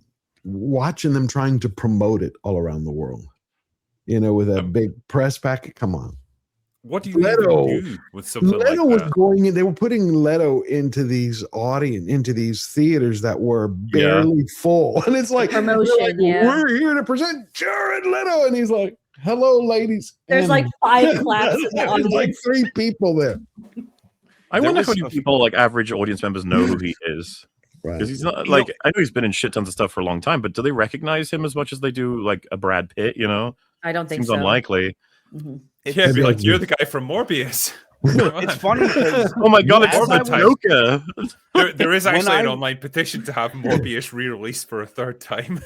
trying to promote it all around the world. With a big press packet. Come on. What do you Leto. even do with something Leto like was that? going in. They were putting Leto into these theaters that were barely full, and it's like, promotion, they're like, yeah. we're here to present Jared Leto, and he's like, "Hello, ladies." There's And like 5 claps in the there's audience. like 3 people there. I There wonder was how many people, like average audience members, know who he is. Right. Because he's not like, I know he's been in shit tons of stuff for a long time, but do they recognize him as much as they do like a Brad Pitt? You know, I don't think seems so. unlikely. Mhm. Yeah, be maybe like, I you're do. the guy from Morbius. Come It's on. funny because Oh my god, As it's I the was- Joker. There is When actually an I- online petition to have Morbius re-released for a 3rd time.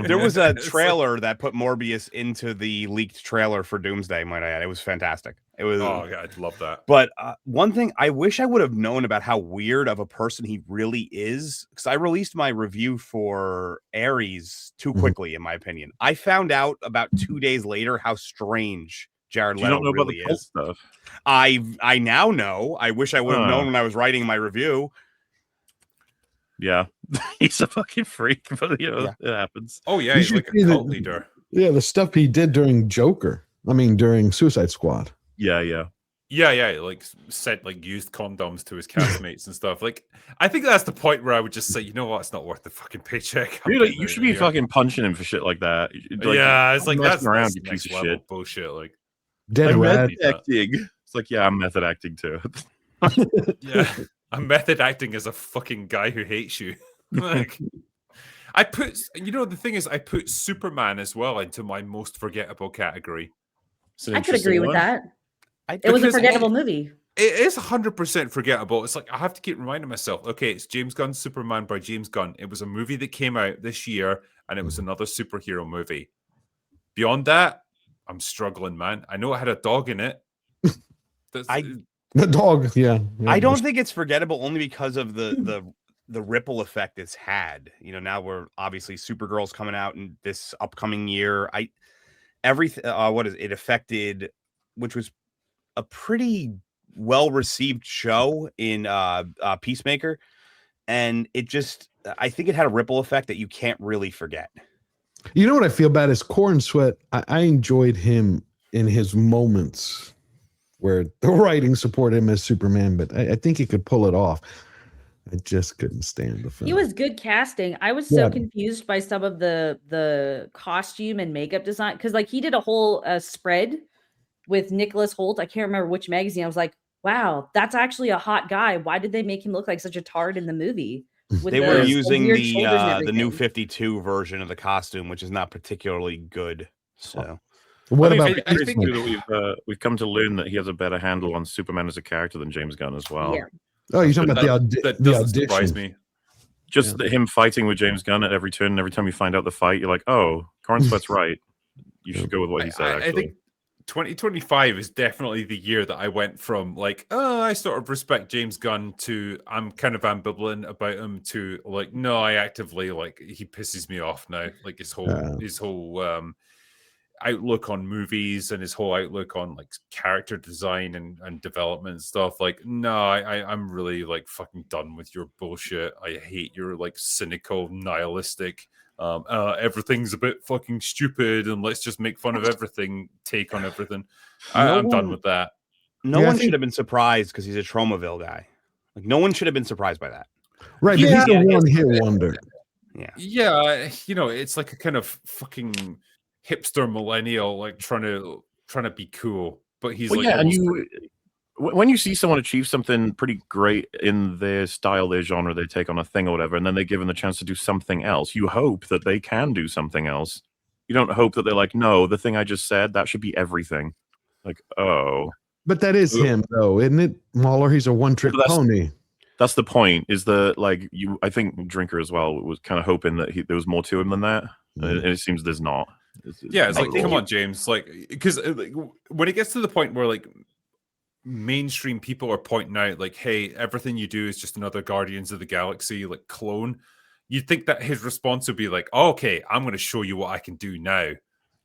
there was a It's like- trailer that put Morbius into the leaked trailer for Doomsday. Might I add? It was fantastic. It was. Oh, God, I'd love that. But one thing I wish I would have known about how weird of a person he really is, because I released my review for Ares too quickly, in my opinion. I found out about 2 days later how strange Jared You Leto don't know really about the cult is. stuff. I now know. I wish I would have known when I was writing my review. Yeah, he's a fucking freak, but you know, Yeah. it happens. Oh, yeah, You he's should like see a the- cult leader. Yeah, the stuff he did during during Suicide Squad. Yeah, yeah. Yeah, like sent like used condoms to his castmates and stuff. Like, I think that's the point where I would just say, you know what, it's not worth the fucking paycheck. I'm Really, getting you out should of be here. fucking punching him for shit like that. Like, Yeah, it's stop like messing that's around, that's you piece next of level shit. bullshit. Like, Dead I'm Rat. method acting. It's like, yeah, I'm method acting too. yeah, I'm method acting as a fucking guy who hates you. Like, I put, you know, the thing is, I put Superman as well into my most forgettable category. It's an I could interesting agree with one. that. It was a Because forgettable movie. It is 100% forgettable. It's like I have to keep reminding myself, okay, it's James Gunn's Superman by James Gunn. It was a movie that came out this year, and it was another superhero movie. Beyond that, I'm struggling, man. I know it had a dog in it. The dog, yeah. I don't think it's forgettable only because of the ripple effect it's had. You know, now we're obviously Supergirl's coming out in this upcoming year. It affected, which was a pretty well received show in Peacemaker, and I think it had a ripple effect that you can't really forget. You know what I feel bad is Corn Sweat. I enjoyed him in his moments where the writing supported him as Superman, but I think he could pull it off. I just couldn't stand the film. He was good casting. I was so Yeah. confused by some of the costume and makeup design because like he did a whole spread with Nicholas Hoult. I can't remember which magazine. I was like, wow, that's actually a hot guy. Why did they make him look like such a tard in the movie? With They were the using weird shoulders and the new everything. 52 version of the costume, which is not particularly good. So What I about think, I think Peacemaker? that we've come to learn that he has a better handle on Superman as a character than James Gunn as well. Yeah. Oh, you're talking about that the doesn't surprise audition. me. Just him fighting with James Gunn at every turn, and every time you find out the fight, you're like, oh, Corn Sweat's right. You should go with what he said, I actually. think 2025 is definitely the year that I went from like, oh, I sort of respect James Gunn to I'm kind of ambivalent about him to like, no, I actively like he pisses me off now. Like his whole outlook on movies and his whole outlook on like character design and development and stuff. Like, no, I'm really like fucking done with your bullshit. I hate your like cynical, nihilistic. Everything's a bit fucking stupid, and let's just make fun of everything. Take on everything. I'm done with that. no Yeah, I one think- should have been surprised because he's a Tromaville guy. Like no one should have been surprised by that. Right, Yeah, but he's a yeah, one-hit wonder. Yeah, you know, it's like a kind of fucking hipster millennial, like trying to be cool, but he's Well, like, yeah, and almost- when you see someone achieve something pretty great in their style, their genre, they take on a thing or whatever, and then they're given the chance to do something else, you hope that they can do something else. You don't hope that they're like, no, the thing I just said, that should be everything. Like, oh. But that is him, though, isn't it, MauLer? He's a one-trick But that's- pony. That's the point, is that, like, I think Drinker as well was kind of hoping that there was more to him than that. And it seems there's not. yeah, it's not like, at come all. on, James, like, because like, when it gets to the point where like mainstream people are pointing out, like, hey, everything you do is just another Guardians of the Galaxy like clone. You'd think that his response would be like, oh, okay, I'm going to show you what I can do now,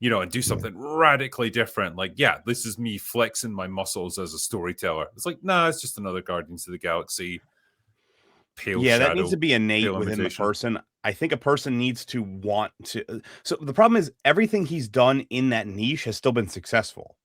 you know, and do something radically different. Like, yeah, this is me flexing my muscles as a storyteller. It's like, nah, it's just another Guardians of the Galaxy. Pale Yeah, that shadow, needs to be innate pale within the imitation. person. I think a person needs to want to. So the problem is everything he's done in that niche has still been successful.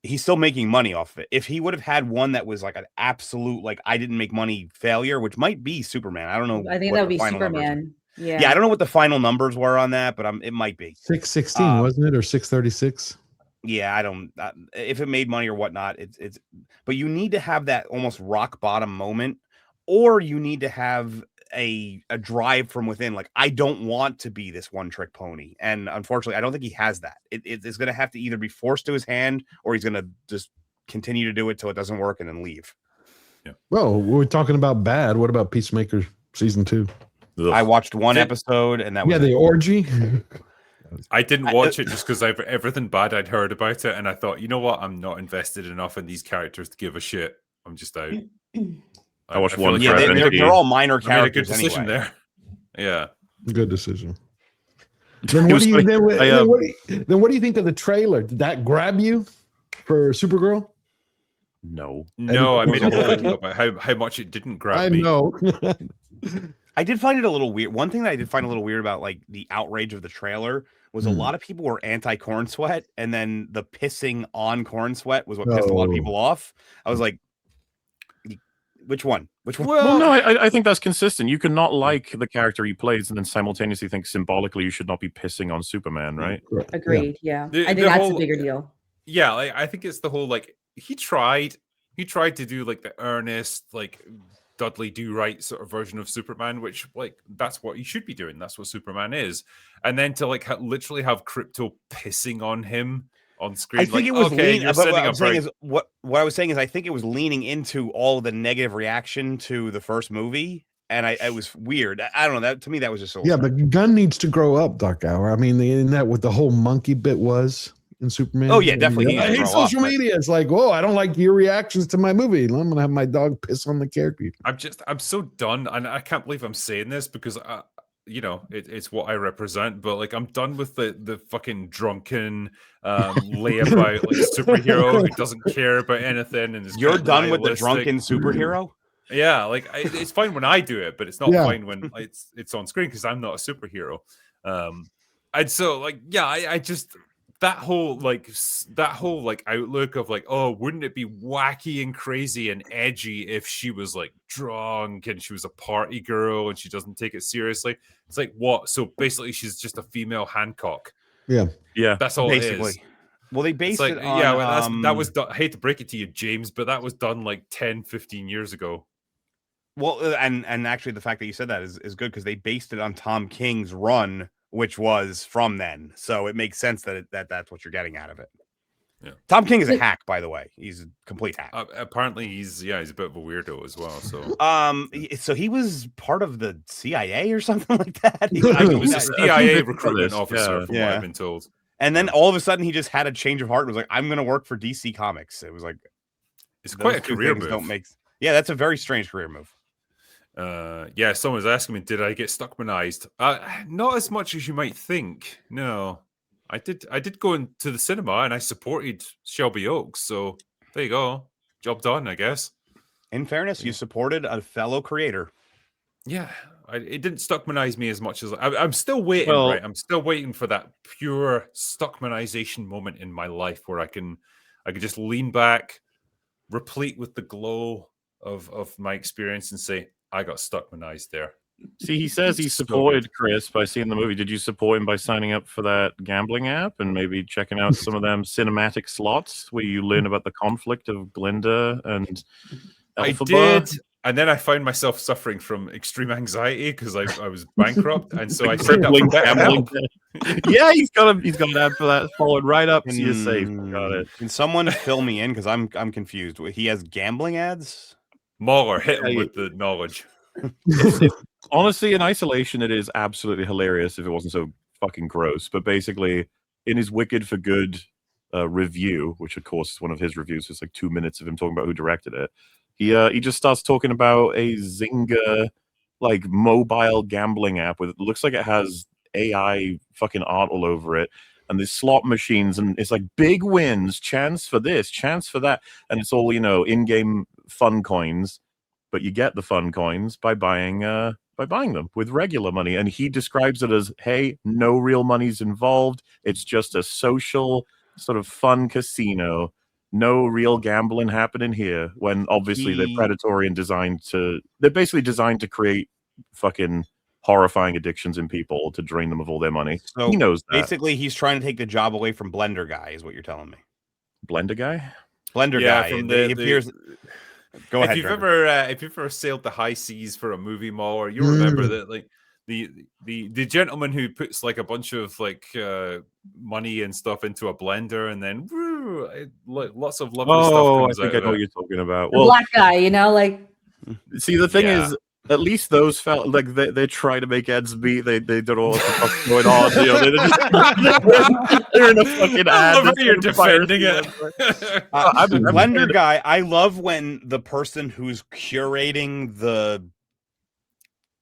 he's still making money off of it. If he would have had one that was like an absolute, like, I didn't make money failure, which might be Superman. I don't know. I think what that the would be final numbers- Superman. Yeah, Yeah. I don't know what the final numbers were on that, but it might be 616, wasn't it, or 636? Yeah, I don't. If it made money or whatnot, it's. But you need to have that almost rock bottom moment, or you need to have a drive from within. Like, I don't want to be this one trick pony, and unfortunately, I don't think he has that. It's going to have to either be forced to his hand, or he's going to just continue to do it till it doesn't work and then leave. Yeah. Well, we're talking about bad. What about Peacemaker season 2? Ugh. I watched one episode, and that was the orgy. I didn't watch it just because everything bad I'd heard about it, and I thought, you know what, I'm not invested enough in these characters to give a shit. I'm just out. I watched feel one like yeah, they're all minor I made a characters good decision anyway. there. Yeah. Good decision. Then It what was do you funny. then what do you think of the trailer? Did that grab you for Supergirl? No. No, I made a whole video about how much it didn't grab I me. know. I did find it a little weird. One thing that I did find a little weird about like the outrage of the trailer was a lot of people were anti-Corn Sweat, and then the pissing on Corn Sweat was what pissed a lot of Oh. people off. I was like, which one? Which one? Well, no, I think that's consistent. You cannot like the character he plays and then simultaneously think symbolically you should not be pissing on Superman, right? Agreed. Yeah. The- I think the that's whole- a bigger deal. Yeah, like, I think it's the whole like he tried to do like the earnest, like Dudley Do Right sort of version of Superman, which like that's what he should be doing. That's what Superman is. And then to like literally have Krypto pissing on him on screen. I think like, it was okay, leaning. you're But what sending I'm a saying very- is what I was saying is I think it was leaning into all the negative reaction to the first movie, and it was weird. I don't know. That to me that was just so Yeah, but Gunn needs to grow up, DarkHour. I mean, isn't that what the whole monkey bit was in Superman? Oh, yeah, definitely. He I needs to hate grow up, social but- media. It's like, whoa, I don't like your reactions to my movie. I'm gonna have my dog piss on the character. I'm so done, and I can't believe I'm saying this because you know, it's what I represent, but like I'm done with the fucking drunken layabout like superhero who doesn't care about anything and is You're kind of done with the nihilistic. drunken superhero. Yeah, like it's fine when I do it, but it's not Yeah. fine when it's on screen because I'm not a superhero. And so like yeah, I just that whole outlook of like, oh, wouldn't it be wacky and crazy and edgy if she was like drunk and she was a party girl and she doesn't take it seriously? It's like what? So basically, she's just a female Hancock. Yeah. Yeah. That's all it Basically. is. Well, they It's based like, it on. yeah, well, that was done. I hate to break it to you, James, but that was done like 10, 15 years ago. Well, and actually, the fact that you said that is good because they based it on Tom King's run, which was from then. So it makes sense that that's what you're getting out of it. Yeah. Tom King is a hack, by the way. He's a complete hack. Apparently, he's a bit of a weirdo as well. So So he was part of the CIA or something like that. he was a CIA think recruitment this, officer, yeah. from what Yeah. I've been told. And then all of a sudden, he just had a change of heart and was like, "I'm going to work for DC Comics." It was like It's quite a those two career things move. don't make. Yeah, that's a very strange career move. Yeah, someone was asking me, did I get Stuckmanized? Not as much as you might think. No, I did go into the cinema and I supported Shelby Oaks. So there you go, job done, I guess. In fairness, you supported a fellow creator. Yeah, it didn't Stuckmanize me as much as I'm still waiting. Well- right, I'm still waiting for that pure Stuckmanization moment in my life where I can just lean back, replete with the glow of my experience, and say, I got Stuckmanized there. See, he says he So supported good. Chris by seeing the movie. Did you support him by signing up for that gambling app and maybe checking out some of them cinematic slots where you learn about the conflict of Glinda and I Elphaba? did, and then I found myself suffering from extreme anxiety because I was bankrupt, and so I signed up for Gambling. BetterHelp. Yeah, he's got an ad for that followed right up, so you're safe. Got it. Can someone fill me in because I'm confused. He has gambling ads. MauLer hit him Yeah, with the knowledge. Honestly, in isolation, it is absolutely hilarious if it wasn't so fucking gross. But basically, in his Wicked for Good review, which of course is one of his reviews, it's like 2 minutes of him talking about who directed it. He just starts talking about a Zynga like mobile gambling app with it looks like it has AI fucking art all over it. And there's slot machines, and it's like big wins, chance for this, chance for that, and it's all in-game fun coins. But you get the fun coins by buying them with regular money. And he describes it as, hey, no real money's involved. It's just a social sort of fun casino. no real gambling happening here. When obviously they're predatory and they're basically designed to create fucking horrifying addictions in people to drain them of all their money. So he knows that. Basically, he's trying to take the job away from Blender Guy, is what you're telling me. Blender Guy? Blender Guy. From he appears. Go ahead. If you've ever sailed the high seas for a movie, MauLer, you'll remember that like the gentleman who puts like a bunch of like money and stuff into a blender and then lots of lovely stuff comes I think out I know what you're talking about. The black guy, like. See, the thing is, at least those felt like they try to make ends meet. They don't know what the fuck's going on. They're in a fucking ad. I love how you're defending it. Blender Guy. I love when the person who's curating the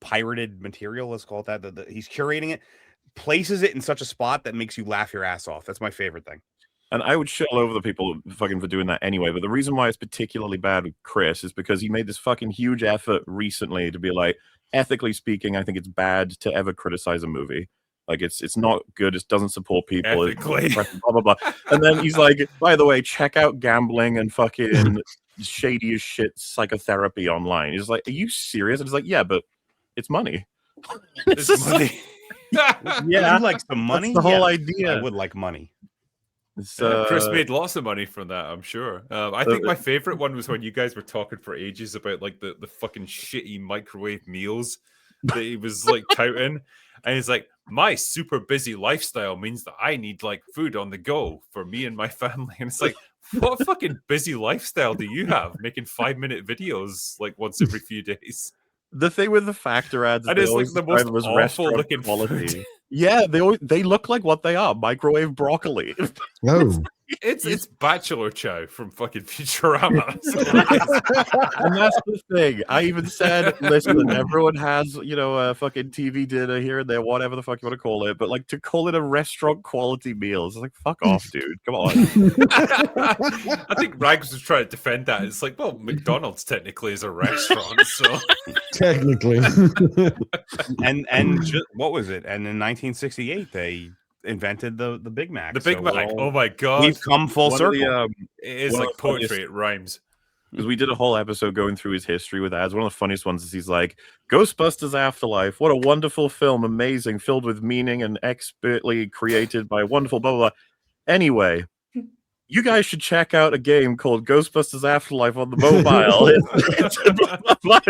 pirated material, let's call it that, he's curating it, places it in such a spot that makes you laugh your ass off. That's my favorite thing. And I would shit all over the people fucking for doing that anyway. But the reason why it's particularly bad with Chris is because he made this fucking huge effort recently to be like, ethically speaking, I think it's bad to ever criticize a movie. Like it's not good. It doesn't support people. Ethically. Blah, blah, blah. And then he's like, by the way, check out gambling and fucking shady as shit psychotherapy online. He's like, are you serious? And it's like, yeah, but it's money. It's money. Yeah, you like some money? That's the whole idea. I would like money. Chris made lots of money from that, I'm sure. I think my favorite one was when you guys were talking for ages about like the fucking shitty microwave meals that he was like touting. And he's like, my super busy lifestyle means that I need like food on the go for me and my family. And it's like, what fucking busy lifestyle do you have? Making 5-minute videos like once every few days. The thing with the Factor ads, and it's like the most awful looking quality. Food. Yeah, they look like what they are: microwave broccoli. Oh, it's Bachelor Chow from fucking Futurama. And that's the thing. I even said, listen, everyone has a fucking TV dinner here and there, whatever the fuck you want to call it, but like to call it a restaurant quality meal, it's like fuck off, dude. Come on. I think Rags was trying to defend that. It's like, well, McDonald's technically is a restaurant, so technically. and what was it? And in 1968, they invented the Big Mac. The Big Mac. Oh my god, we've come full circle. It is like poetry. It rhymes. Because we did a whole episode going through his history with ads. One of the funniest ones is he's like, Ghostbusters Afterlife, what a wonderful film, amazing, filled with meaning and expertly created by wonderful blah, blah, blah. Anyway, you guys should check out a game called Ghostbusters Afterlife on the mobile.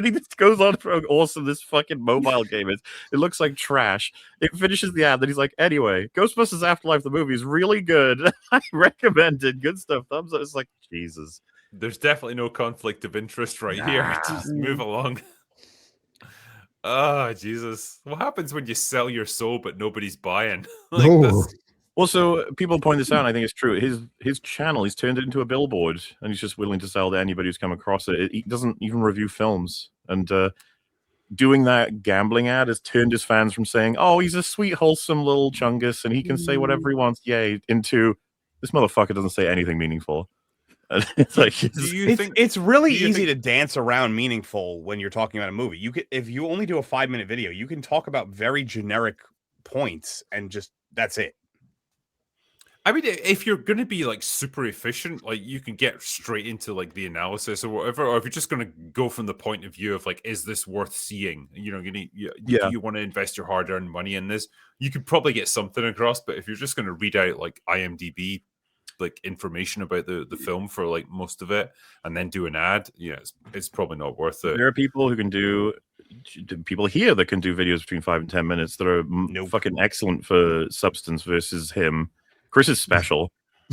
He just goes on for how awesome this fucking mobile game is. It looks like trash. It finishes the ad, then he's like, anyway, Ghostbusters Afterlife, the movie is really good. I recommend it. Good stuff. Thumbs up. It's like, Jesus. There's definitely no conflict of interest right here. Just move along. Oh, Jesus. What happens when you sell your soul but nobody's buying? Also, people point this out, and I think it's true. His channel, he's turned it into a billboard, and he's just willing to sell to anybody who's come across it. He doesn't even review films. And doing that gambling ad has turned his fans from saying, oh, he's a sweet, wholesome little chungus, and he can say whatever he wants, yay, into this motherfucker doesn't say anything meaningful. It's like it's really easy to dance around meaningful when you're talking about a movie. You could, if you only do a 5-minute video, you can talk about very generic points and just that's it. I mean, if you're going to be like super efficient, like you can get straight into like the analysis or whatever, or if you're just going to go from the point of view of like, is this worth seeing? Do you want to invest your hard-earned money in this? You could probably get something across, but if you're just going to read out like IMDb like information about the film for like most of it and then do an ad, it's probably not worth it. There are people here that can do videos between 5 and 10 minutes that are fucking excellent for substance versus him. Chris is special.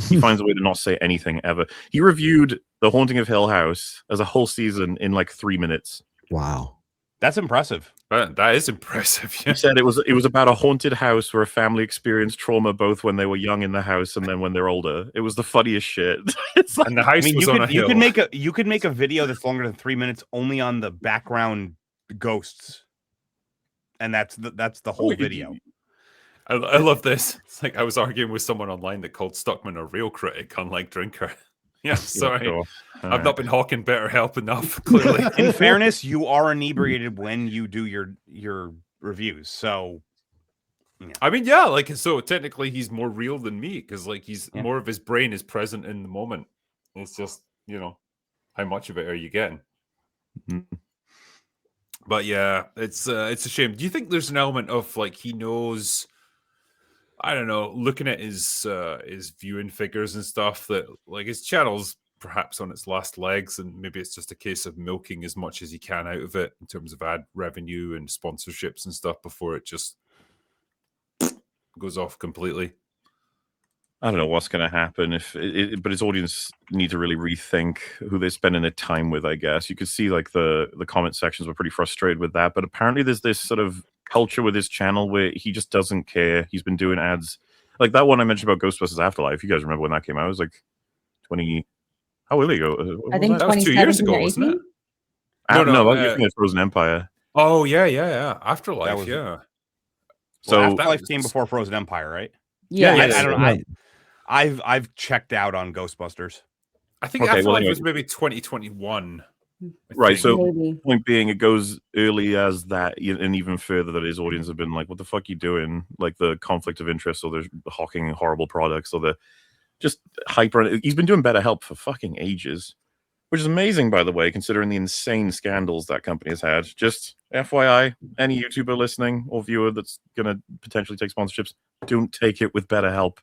He finds a way to not say anything ever. He reviewed The Haunting of Hill House as a whole season in like 3 minutes. Wow. That's impressive. That is impressive. Yeah. He said it was about a haunted house where a family experienced trauma both when they were young in the house and then when they're older. It was the funniest shit. Like, and the house was on a hill. You could make a video that's longer than 3 minutes only on the background ghosts, and that's the whole video. I love this. It's like I was arguing with someone online that called Stuckman a real critic, unlike Drinker. Yeah, sorry. Sure. I've not been hawking better help enough, clearly. In fairness, you are inebriated when you do your reviews. So, yeah. I mean, yeah, like, so technically he's more real than me because, like, more of his brain is present in the moment. It's just, how much of it are you getting? Mhm. But yeah, it's a shame. Do you think there's an element of like he knows? I don't know. Looking at his viewing figures and stuff, that like his channel's perhaps on its last legs, and maybe it's just a case of milking as much as he can out of it in terms of ad revenue and sponsorships and stuff before it just goes off completely. I don't know what's going to happen but his audience need to really rethink who they're spending their time with. I guess you could see like the comment sections were pretty frustrated with that, but apparently there's this sort of culture with his channel where he just doesn't care. He's been doing ads like that one I mentioned about Ghostbusters Afterlife. You guys remember when that came out? It was like 20. How early ago? What I was think That was 2 years 2017 ago, or wasn't it? 18. No, No, you're thinking of Frozen Empire. Oh yeah. Afterlife, was- yeah. So Well, Afterlife came before Frozen Empire, right? Yeah. Yeah, I don't know. yeah. I've checked out on Ghostbusters. I think Okay, well, Afterlife anyway. was maybe 2021. I Right, think. so Maybe. point being, it goes early as that, and even further that his audience have been like, "What the fuck you doing?" Like the conflict of interest, or the hawking horrible products, or the just hyper. He's been doing BetterHelp for fucking ages, which is amazing, by the way, considering the insane scandals that company has had. Just FYI, any YouTuber listening or viewer that's gonna potentially take sponsorships, don't take it with BetterHelp.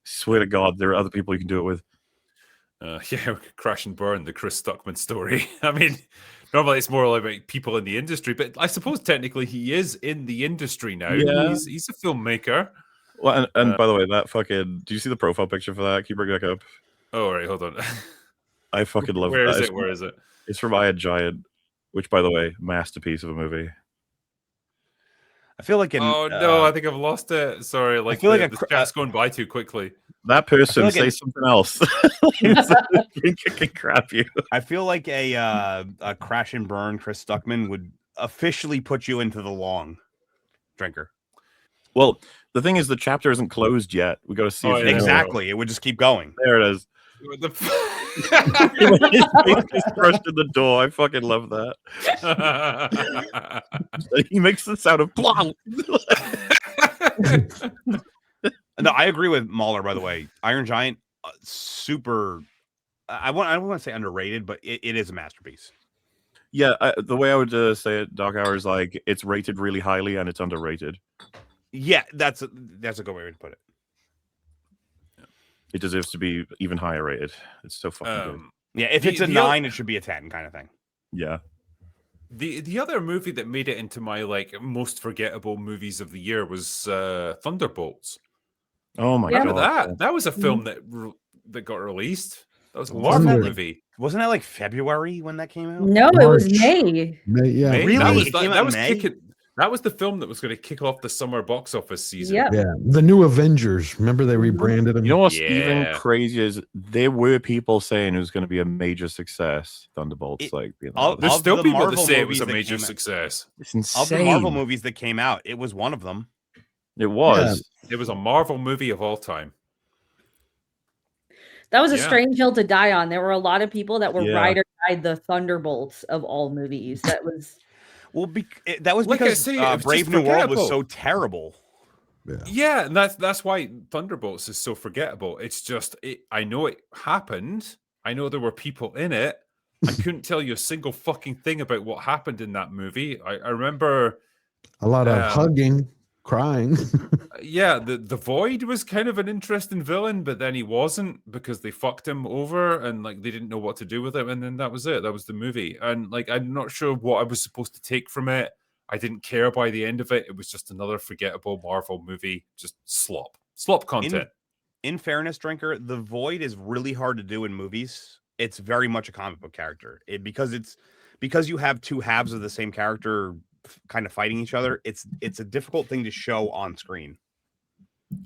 Swear to God, there are other people you can do it with. Yeah, Crash and Burn, the Chris Stuckman story. I mean, normally it's more like people in the industry, but I suppose technically he is in the industry now. Yeah. He's a filmmaker. Well, and by the way, that fucking. Do you see the profile picture for that? Can you bring it back up? Oh, all right, hold on. I fucking love Where that. is It's it? Where is it? It's from I Am Giant, which, by the way, masterpiece of a movie. I feel like Oh no, I think I've lost it. Sorry, like feel like the chat's going by too quickly. That person like say an- something else. Can crap you. I feel like a Crash and Burn Chris Stuckman would officially put you into the long drinker. Well, the thing is, the chapter isn't closed yet. We got to see. Oh, if yeah. Exactly. It would just keep going. There it is. What the His face is crushed in the door. I fucking love that. He makes the sound of blah. No, I agree with MauLer, by the way. Iron Giant, super. I don't want to say underrated, but it is a masterpiece. Yeah, the way I would say it, DarkHour, is like it's rated really highly and it's underrated. Yeah, that's a good way to put it. It deserves to be even higher rated. It's so fucking good. Yeah, if it's a 9, it should be a 10 kind of thing. Yeah. The other movie that made it into my like most forgettable movies of the year was Thunderbolts. Oh my Yeah. god. Remember that? That was a film that got released. That was a Wasn't Marvel that- movie. Wasn't that like February when that came out? No, it was March. May. Yeah. May? Really? That was, It came out in was May? that was the film that was going to kick off the summer box office season. Yep. Yeah. The new Avengers. Remember they rebranded them? You know what's Yeah. even crazy is there were people saying it was going to be a major success. Thunderbolts, being There's Of still the people that Marvel say it was movies a that major came out- success. it's insane. Of the Marvel movies that came out, it was one of them. It was. It was a Marvel movie of all time. That was a Yeah. strange hill to die on. There were a lot of people that were Yeah. ride or die the Thunderbolts of all movies. That was Well, that was Like I because say, it was Brave just New World was forgettable. so terrible. Yeah, and that's why Thunderbolts is so forgettable. It's just I know it happened. I know there were people in it. I couldn't tell you a single fucking thing about what happened in that movie. I remember A lot of hugging, crying. yeah, the Void was kind of an interesting villain, but then he wasn't because they fucked him over and like they didn't know what to do with him, and then that was it. That was the movie, and like I'm not sure what I was supposed to take from it. I didn't care by the end of it. It was just another forgettable Marvel movie, just slop content. In fairness, Drinker, the Void is really hard to do in movies. It's very much a comic book character. Because you have two halves of the same character kind of fighting each other. It's a difficult thing to show on screen.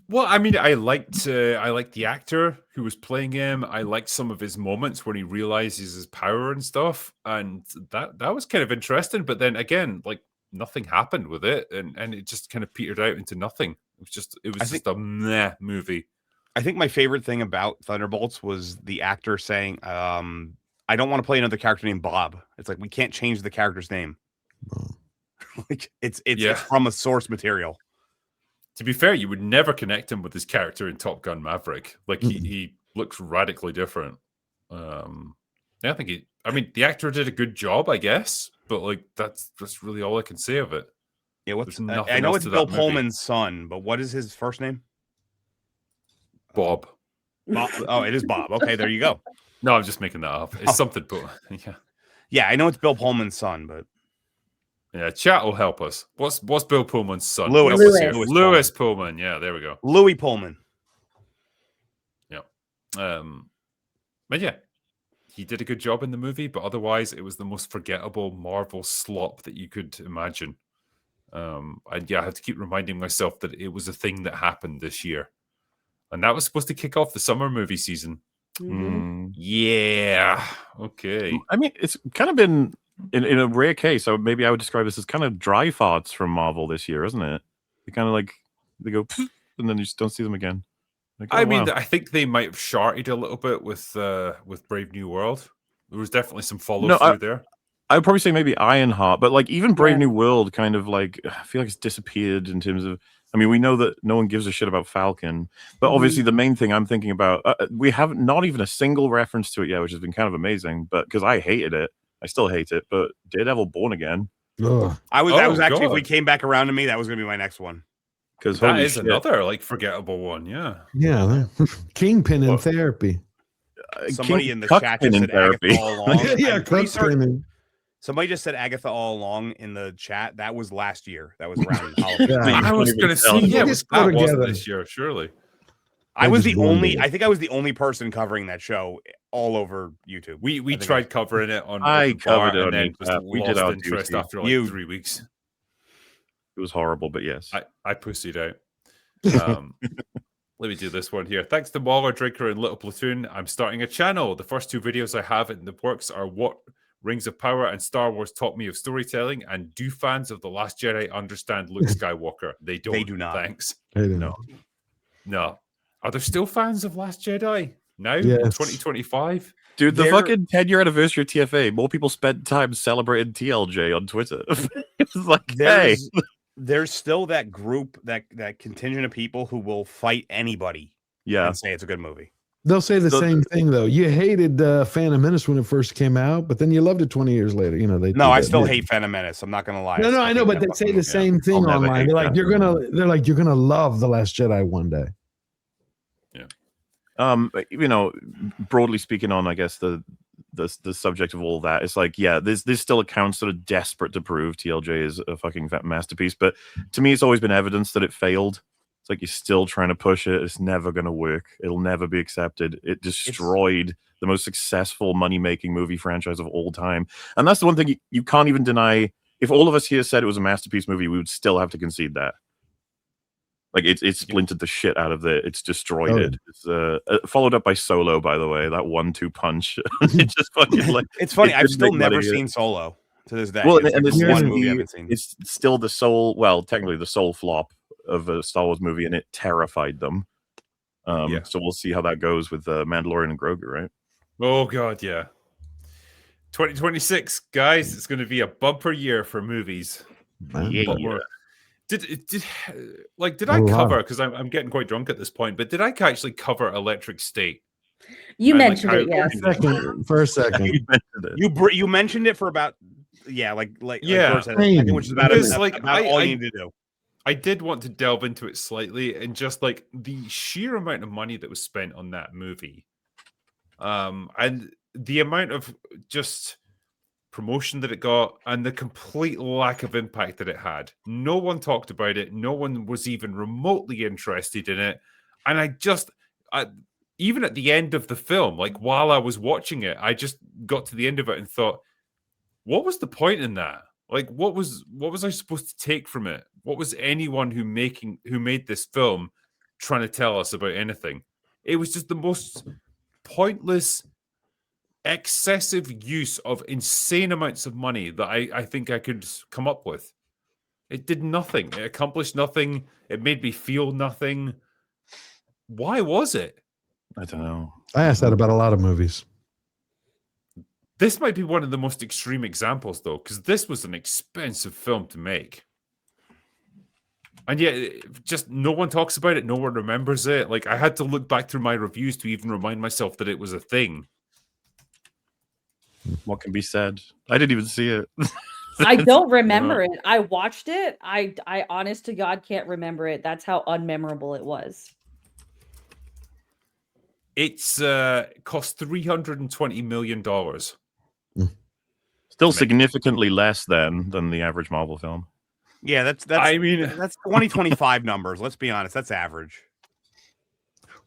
Well, I mean, I liked the actor who was playing him. I liked some of his moments when he realizes his power and stuff, and that was kind of interesting. But then again, like nothing happened with it, and it just kind of petered out into nothing. It was just a meh movie. I think my favorite thing about Thunderbolts was the actor saying, "I don't want to play another character named Bob." It's like we can't change the character's name. Like it's from a source material. To be fair, you would never connect him with his character in Top Gun Maverick. Like he looks radically different. Yeah, I think I mean, the actor did a good job, I guess, but like that's really all I can say of it. Yeah, There's nothing I know else it's to Bill that movie. Pullman's son, but what is his first name? Bob. Bob. Oh, it is Bob. Okay, there you go. No, I'm just making that up. It's something, but yeah. Yeah, I know it's Bill Pullman's son, but Yeah, chat will help us. What's Bill Pullman's son? Louis. Help us here. Louis Louis Pullman. Yeah, there we go. Louis Pullman. Yeah. But yeah, he did a good job in the movie, but otherwise it was the most forgettable Marvel slop that you could imagine. And yeah, I have to keep reminding myself that it was a thing that happened this year. And that was supposed to kick off the summer movie season. Yeah. Okay. I mean, it's kind of been in a rare case. So maybe I would describe this as kind of dry farts from Marvel this year, isn't it? They kind of like they go and then you just don't see them again. Like, I mean, I think they might have sharted a little bit with Brave New World. There was definitely some follow through there. I would probably say maybe Ironheart, but like even Brave New World kind of like I feel like it's disappeared in terms of. I mean, we know that no one gives a shit about Falcon, but obviously the main thing I'm thinking about, we have not even a single reference to it yet, which has been kind of amazing. But because I hated it, I still hate it. But Daredevil Born Again, that was actually if we came back around to me, that was going to be my next one. Because that is another like forgettable one. Yeah, Kingpin in therapy. Somebody in the chat just said Agatha all along. Yeah, somebody just said Agatha all along in the chat. That was last year. That was around holiday. I was going to say, that wasn't this year, surely. I think I was the only person covering that show all over YouTube. We tried covering it on I covered it and then we lost did our interest duty. after like 3 weeks. It was horrible, but yes. I pussied out. Let me do this one here. Thanks to MauLer, Drinker, and Little Platoon, I'm starting a channel. The first 2 videos I have in the works are What Rings of Power and Star Wars Taught Me of Storytelling, and do fans of The Last Jedi understand Luke Skywalker? They don't. They do not. Thanks. They do not. No. Are there still fans of Last Jedi now? Yes. 2025? Dude, the fucking 10-year anniversary of TFA, more people spent time celebrating TLJ on Twitter. It's like, hey. There's still that group, that contingent of people who will fight anybody and say it's a good movie. They'll say the same thing though. You hated Phantom Menace when it first came out, but then you loved it 20 years later. You know, I still hate Phantom Menace. I'm not gonna lie. No, I know, but they say the same thing online. They're like, you're gonna love The Last Jedi one day. Yeah. You know, broadly speaking, on I guess the subject of all that, it's like, yeah, there's still accounts that are desperate to prove TLJ is a fucking masterpiece, but to me, it's always been evidence that it failed. It's like you're still trying to push it. It's never going to work. It'll never be accepted. It destroyed the most successful money-making movie franchise of all time. And that's the one thing you can't even deny. If all of us here said it was a masterpiece movie, we would still have to concede that. Like, it's splintered the shit out of it. It's destroyed it. It's followed up by Solo, by the way. That 1-2 punch. It just fucking like... It's funny. I've still never seen Solo to this day. Well, it's and this one movie I haven't seen. It's still the sole... Well, technically the sole flop of a Star Wars movie, and it terrified them. So we'll see how that goes with Mandalorian and Grogu, right? Oh god, yeah. 2026, guys, it's going to be a bumper year for movies. Did I cover, because I'm getting quite drunk at this point, but did I actually cover Electric State? You mentioned it, yes. For a second. You mentioned it for about which is about all you need to do. I did want to delve into it slightly, and just like the sheer amount of money that was spent on that movie, and the amount of just promotion that it got, and the complete lack of impact that it had. No one talked about it. No one was even remotely interested in it. And even at the end of the film, like while I was watching it, I just got to the end of it and thought, what was the point in that? Like, what was I supposed to take from it? What was anyone who made this film trying to tell us about anything? It was just the most pointless, excessive use of insane amounts of money that I think I could come up with. It did nothing. It accomplished nothing. It made me feel nothing. Why was it? I don't know. I asked that about a lot of movies. This might be one of the most extreme examples, though, because this was an expensive film to make. And yet, just no one talks about it. No one remembers it. Like, I had to look back through my reviews to even remind myself that it was a thing. What can be said? I didn't even see it. I don't remember it. I watched it. I honest to God can't remember it. That's how unmemorable it was. It's cost $320 million. Still significantly less than the average Marvel film. Yeah, that's I mean, that's 2025 numbers. Let's be honest, that's average.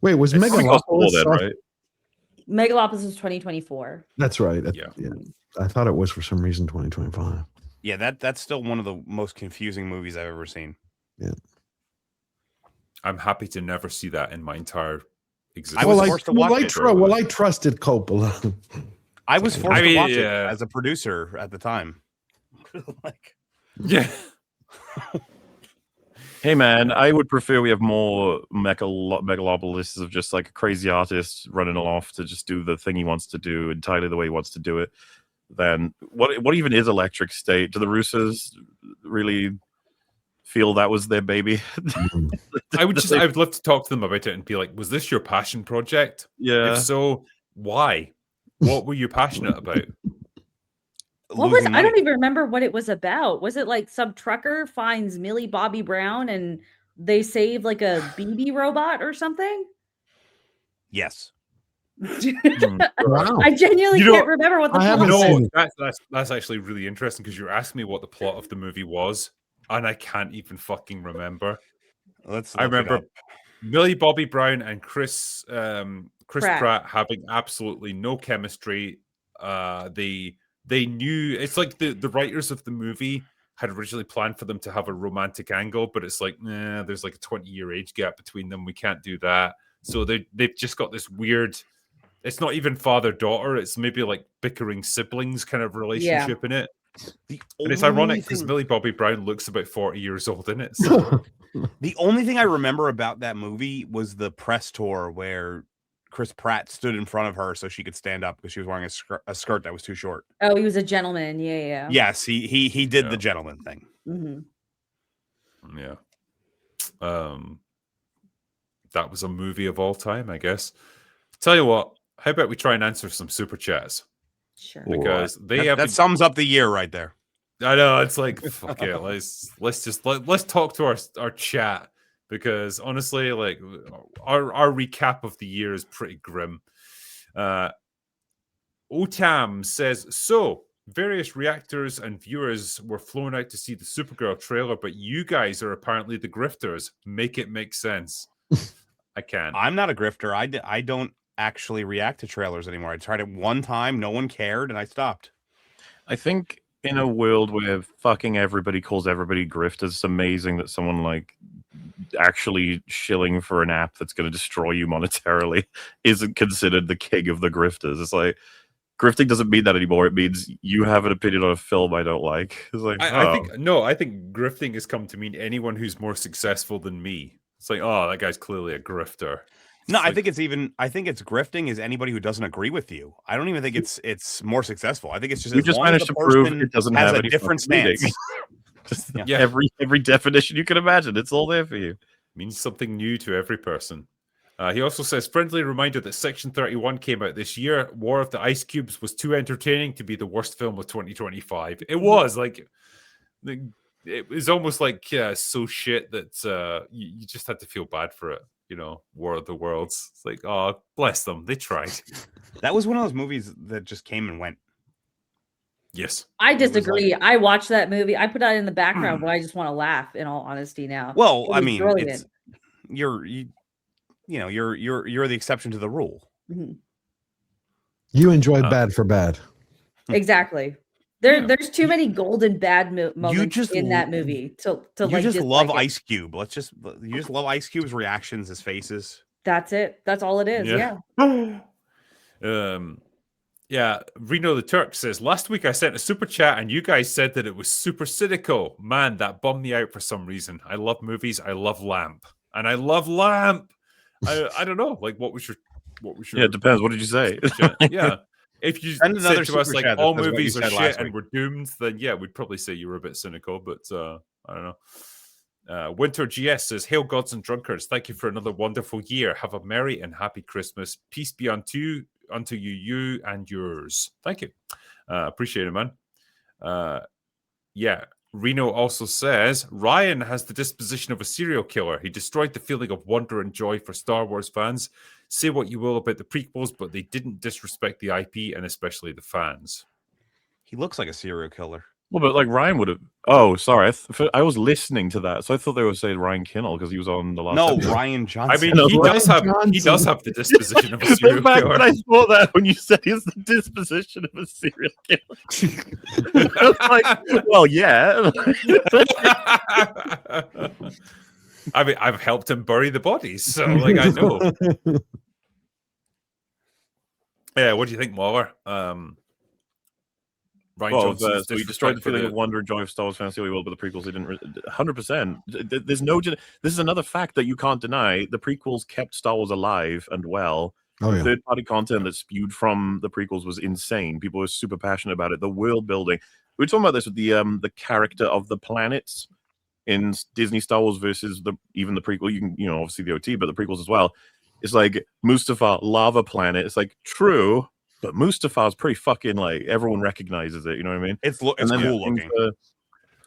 Wait, was It's probably cost more Megalopolis then, soft- right? Megalopolis is 2024. That's right. Yeah. I thought it was for some reason 2025. Yeah, that's still one of the most confusing movies I've ever seen. Yeah. I'm happy to never see that in my entire existence. I was forced to watch it. I trusted Coppola. I was forced to watch it yeah. as a producer at the time. Like, Yeah. Hey man, I would prefer we have more megalopolises of just like a crazy artist running off to just do the thing he wants to do entirely the way he wants to do it. Then what even is Electric State? Do the Russos really feel that was their baby? I would love to talk to them about it and be like, was this your passion project? Yeah. If so, why? What were you passionate about? What was I don't even remember what it was about. Was it like some trucker finds Millie Bobby Brown and they save like a BB robot or something? Yes. Wow. I genuinely can't remember what the plot was. That's actually really interesting because you're asking me what the plot of the movie was, and I can't even fucking remember. I remember Millie Bobby Brown and Chris Pratt having absolutely no chemistry. They knew it's like the writers of the movie had originally planned for them to have a romantic angle, but it's like, nah, there's like a 20-year age gap between them. We can't do that. So they've just got this weird, it's not even father-daughter, it's maybe like bickering siblings kind of relationship in it. And it's ironic because Millie Bobby Brown looks about 40 years old in it. So. The only thing I remember about that movie was the press tour where Chris Pratt stood in front of her so she could stand up because she was wearing a skirt that was too short. Oh, he was a gentleman. Yeah. Yes, he did the gentleman thing. Mm-hmm. Yeah. That was a movie of all time, I guess. Tell you what, how about we try and answer some super chats? Sure. Because that sums up the year right there. I know, it's like, fuck it, let's talk to our chat, because honestly, like our recap of the year is pretty grim. Otam says, so various reactors and viewers were flown out to see the Supergirl trailer, but you guys are apparently the grifters. Make it make sense. I can't. I'm not a grifter. I don't actually react to trailers anymore. I tried it one time, no one cared, and I stopped. I think in a world where fucking everybody calls everybody grifters, it's amazing that someone like actually shilling for an app that's going to destroy you monetarily isn't considered the king of the grifters. It's like, grifting doesn't mean that anymore. It means you have an opinion on a film I don't like. It's like, I think grifting has come to mean anyone who's more successful than me. It's like, oh, that guy's clearly a grifter. No, I think it's grifting is anybody who doesn't agree with you. I don't even think it's more successful. I think it's just you just managed to prove it doesn't have a any different stance. Just every definition you can imagine, it's all there for you. Means something new to every person. He also says, friendly reminder that Section 31 came out this year. War of the Ice Cubes was too entertaining to be the worst film of 2025. It was like, it was almost like so shit that you just had to feel bad for it. You know, War of the Worlds. It's like, oh, bless them. They tried. That was one of those movies that just came and went. Yes. I disagree. I watched that movie. I put that in the background, but I just want to laugh, in all honesty now. Well, I mean, you're the exception to the rule. Mm-hmm. You enjoy bad for bad. Exactly. There's too many golden bad moments in that movie to you like just love it. Ice Cube. You just love Ice Cube's reactions, his faces. That's it. That's all it is. Yeah. Yeah. Reno the Turk says, last week I sent a super chat and you guys said that it was super cynical. Man, that bummed me out for some reason. I love movies. I love Lamp. And I love Lamp. I don't know. Like, what was your Yeah, it depends. What did you say? Yeah. If you said to us like all movies are shit and we're doomed, then yeah, we'd probably say you were a bit cynical, but I don't know. Winter GS says, hail gods and drunkards, thank you for another wonderful year. Have a merry and happy Christmas. Peace be unto unto you and yours. Thank you. Appreciate it, man. Yeah. Reno also says, Ryan has the disposition of a serial killer. He destroyed the feeling of wonder and joy for Star Wars fans. Say what you will about the prequels, but they didn't disrespect the IP and especially the fans. He looks like a serial killer. Well, but like Ryan would have. Oh, sorry. I was listening to that, so I thought they were saying Ryan Kinnell because he was on the last. No, episode. Ryan Johnson. I mean, he does have the disposition of a serial The fact killer. that I thought that when you said he's the disposition of a serial killer. I was like, well, yeah. I mean, I've helped him bury the bodies, so like I know. Yeah, what do you think, MauLer? Ryan Johnson's so he destroyed the feeling of wonder and joy of Star Wars fans. But the prequels, they didn't. 100%. There's no. This is another fact that you can't deny. The prequels kept Star Wars alive and well. Oh, yeah. Third-party content that spewed from the prequels was insane. People were super passionate about it. The world building. We were talking about this with the character of the planets in Disney Star Wars versus even the prequel. You can obviously the OT, but the prequels as well. It's like Mustafar, lava planet. It's like true. But Mustafar's pretty fucking like everyone recognizes it. You know what I mean? It's cool looking.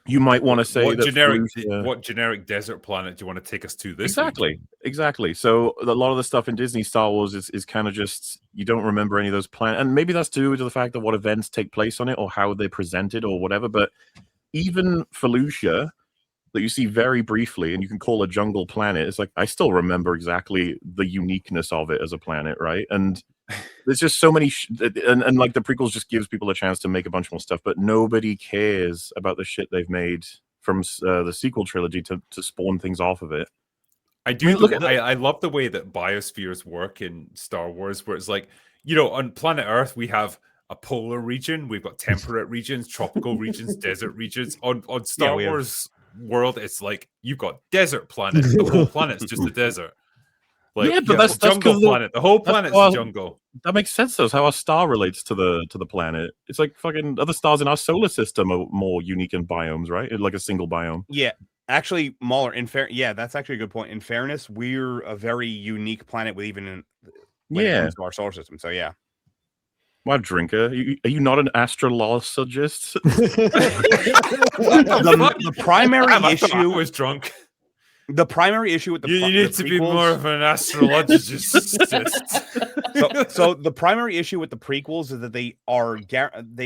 You might want to say what generic desert planet do you want to take us to this? Exactly. So a lot of the stuff in Disney Star Wars is kind of just you don't remember any of those planets, and maybe that's due to the fact of what events take place on it or how they're presented or whatever. But even Felucia, that you see very briefly, and you can call a jungle planet, it's like I still remember exactly the uniqueness of it as a planet, right? And there's just so many, and like the prequels just gives people a chance to make a bunch more stuff, but nobody cares about the shit they've made from the sequel trilogy to spawn things off of it. I love the way that biospheres work in Star Wars, where it's like, on planet Earth, we have a polar region, we've got temperate regions, tropical regions, desert regions. On Star Wars world, it's like you've got desert planet. The whole planet's just a desert. Like, yeah, but that's jungle planet. The whole planet's a jungle. That makes sense. Though, how our star relates to the planet. It's like fucking other stars in our solar system are more unique in biomes, right? Like a single biome. Yeah, actually, MauLer. That's actually a good point. In fairness, we're a very unique planet when it comes to our solar system. So yeah. Wow, drinker, are you not an astrologist? the primary issue I was drunk. The primary issue with you need to be more of an astrologist. so the primary issue with the prequels is that they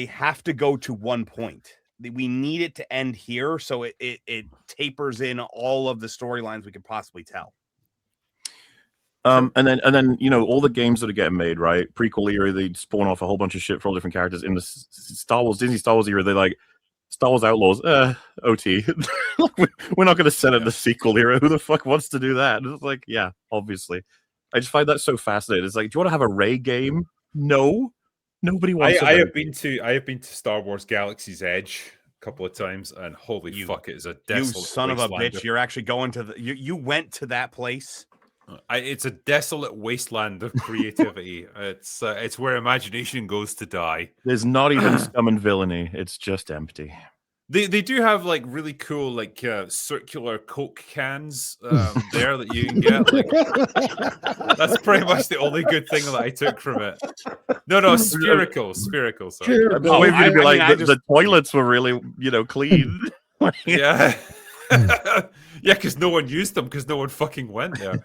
have to go to one point. We need it to end here, so it tapers in all of the storylines we could possibly tell. And then all the games that are getting made, right? Prequel era, they spawn off a whole bunch of shit for all different characters. In the Disney Star Wars era, they're like Star Wars Outlaws, OT. We're not going to send it the sequel era. Who the fuck wants to do that? And it's like, yeah, obviously. I just find that so fascinating. It's like, do you want to have a Rey game? No, nobody wants. I have been to Star Wars Galaxy's Edge a couple of times, and holy fuck, it is a desolate. You son of a bitch! You're actually going to you went to that place. It's a desolate wasteland of creativity. It's where imagination goes to die. There's not even scum and villainy. It's just empty. They do have like really cool like circular Coke cans there that you can get. Like, that's pretty much the only good thing that I took from it. No, spherical. Sorry. The toilets were really clean. Yeah. Yeah, because no one used them because no one fucking went there.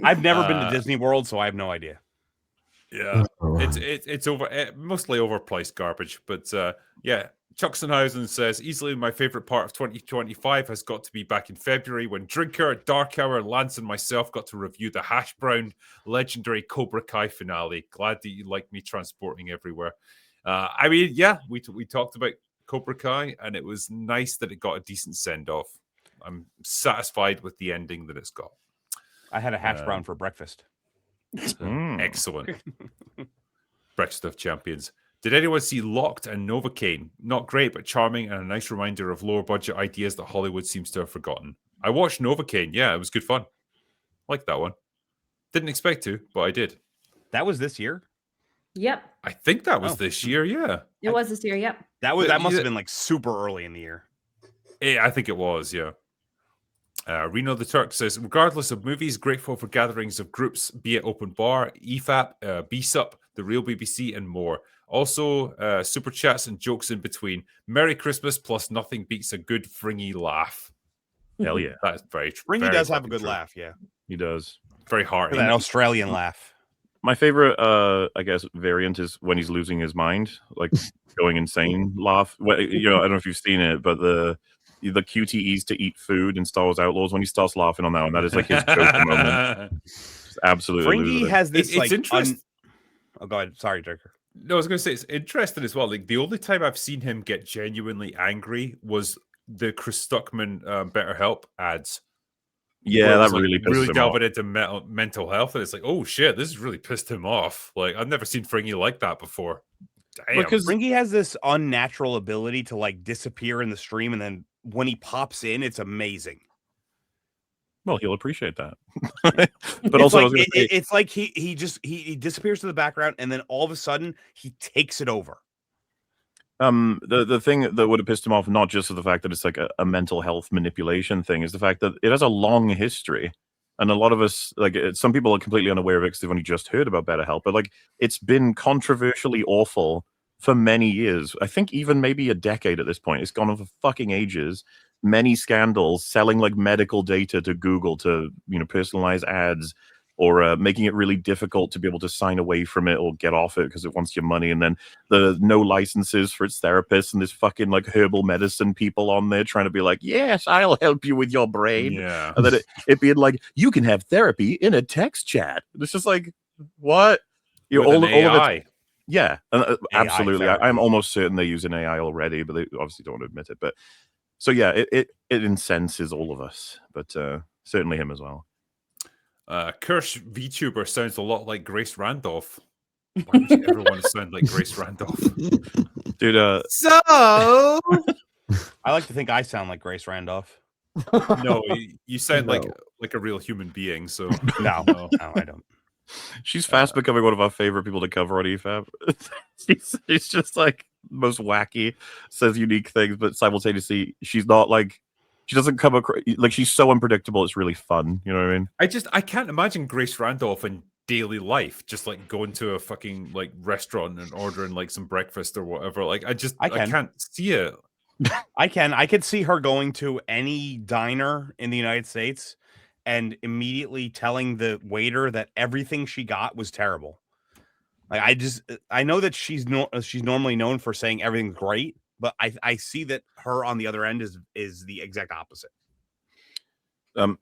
I've never been to Disney World, so I have no idea. Yeah, it's mostly overpriced garbage, but yeah. Chucksenhausen says easily my favorite part of 2025 has got to be back in February when Drinker, DarkHour, Lance, and myself got to review the Hash Brown legendary Cobra Kai finale. Glad that you like me transporting everywhere. I mean, yeah, we talked about Cobra Kai, and it was nice that it got a decent send off. I'm satisfied with the ending that it's got. I had a hash brown for breakfast. Excellent. Breakfast of Champions. Did anyone see Locked and Novocaine? Not great, but charming and a nice reminder of lower budget ideas that Hollywood seems to have forgotten. I watched Novocaine. Yeah, it was good fun. Liked that one. Didn't expect to, but I did. That was this year? Yep. I think that was this year, yeah. It was this year, yep. That must have been like super early in the year. I think it was, yeah. Reno the Turk says, regardless of movies, grateful for gatherings of groups, be it Open Bar, EFAP, BSUP, The Real BBC, and more. Also, super chats and jokes in between. Merry Christmas, plus nothing beats a good fringy laugh. Hell yeah. That's very true. Fringy does have a good laugh, yeah. He does. Very hard. That Australian laugh. My favorite, I guess, variant is when he's losing his mind, like going insane laugh. Well, you know, I don't know if you've seen it, but the QTEs to eat food in Star Wars Outlaws, when he starts laughing on that one, that is like his Joker moment. It's absolutely. Fringy has this it's interesting. Oh, go ahead. Sorry, Joker. No, I was going to say it's interesting as well. Like the only time I've seen him get genuinely angry was the Chris Stuckman BetterHelp ads. Yeah, that really really delved into mental health, and it's like, oh shit, this has really pissed him off. Like I've never seen Fringy like that before. Damn. Because Fringy has this unnatural ability to like disappear in the stream, and then when he pops in, it's amazing. Well, he'll appreciate that. But also, it's like he disappears to the background, and then all of a sudden he takes it over. The thing that would have pissed him off, not just the fact that it's like a mental health manipulation thing, is the fact that it has a long history. And a lot of us, like some people are completely unaware of it because they've only just heard about BetterHelp, but like it's been controversially awful for many years. I think even maybe a decade at this point. It's gone on for fucking ages. Many scandals selling like medical data to Google to, you know, personalize ads, or making it really difficult to be able to sign away from it or get off it because it wants your money. And then the no licenses for its therapists and this fucking like herbal medicine people on there trying to be like, yes, I'll help you with your brain. Yeah. And then it being like, you can have therapy in a text chat. It's just like, what? You know, all of it. Yeah, absolutely. I'm almost certain they're using AI already, but they obviously don't want to admit it. But so yeah, it incenses all of us, but certainly him as well. Kirsch VTuber sounds a lot like Grace Randolph. Why would you ever want to sound like Grace Randolph? Dude, so I like to think I sound like Grace Randolph. No, you sound like a real human being, so no, I don't. She's fast becoming one of our favorite people to cover on EFAB. she's just like most wacky, says unique things, but simultaneously she's not like, she doesn't come across like, she's so unpredictable. It's really fun. You know what I mean? I can't imagine Grace Randolph in daily life, just like going to a fucking like restaurant and ordering like some breakfast or whatever. Like I can't see it. I could see her going to any diner in the United States and immediately telling the waiter that everything she got was terrible. Like I know that she's normally known for saying everything's great, but I see that her on the other end is the exact opposite. So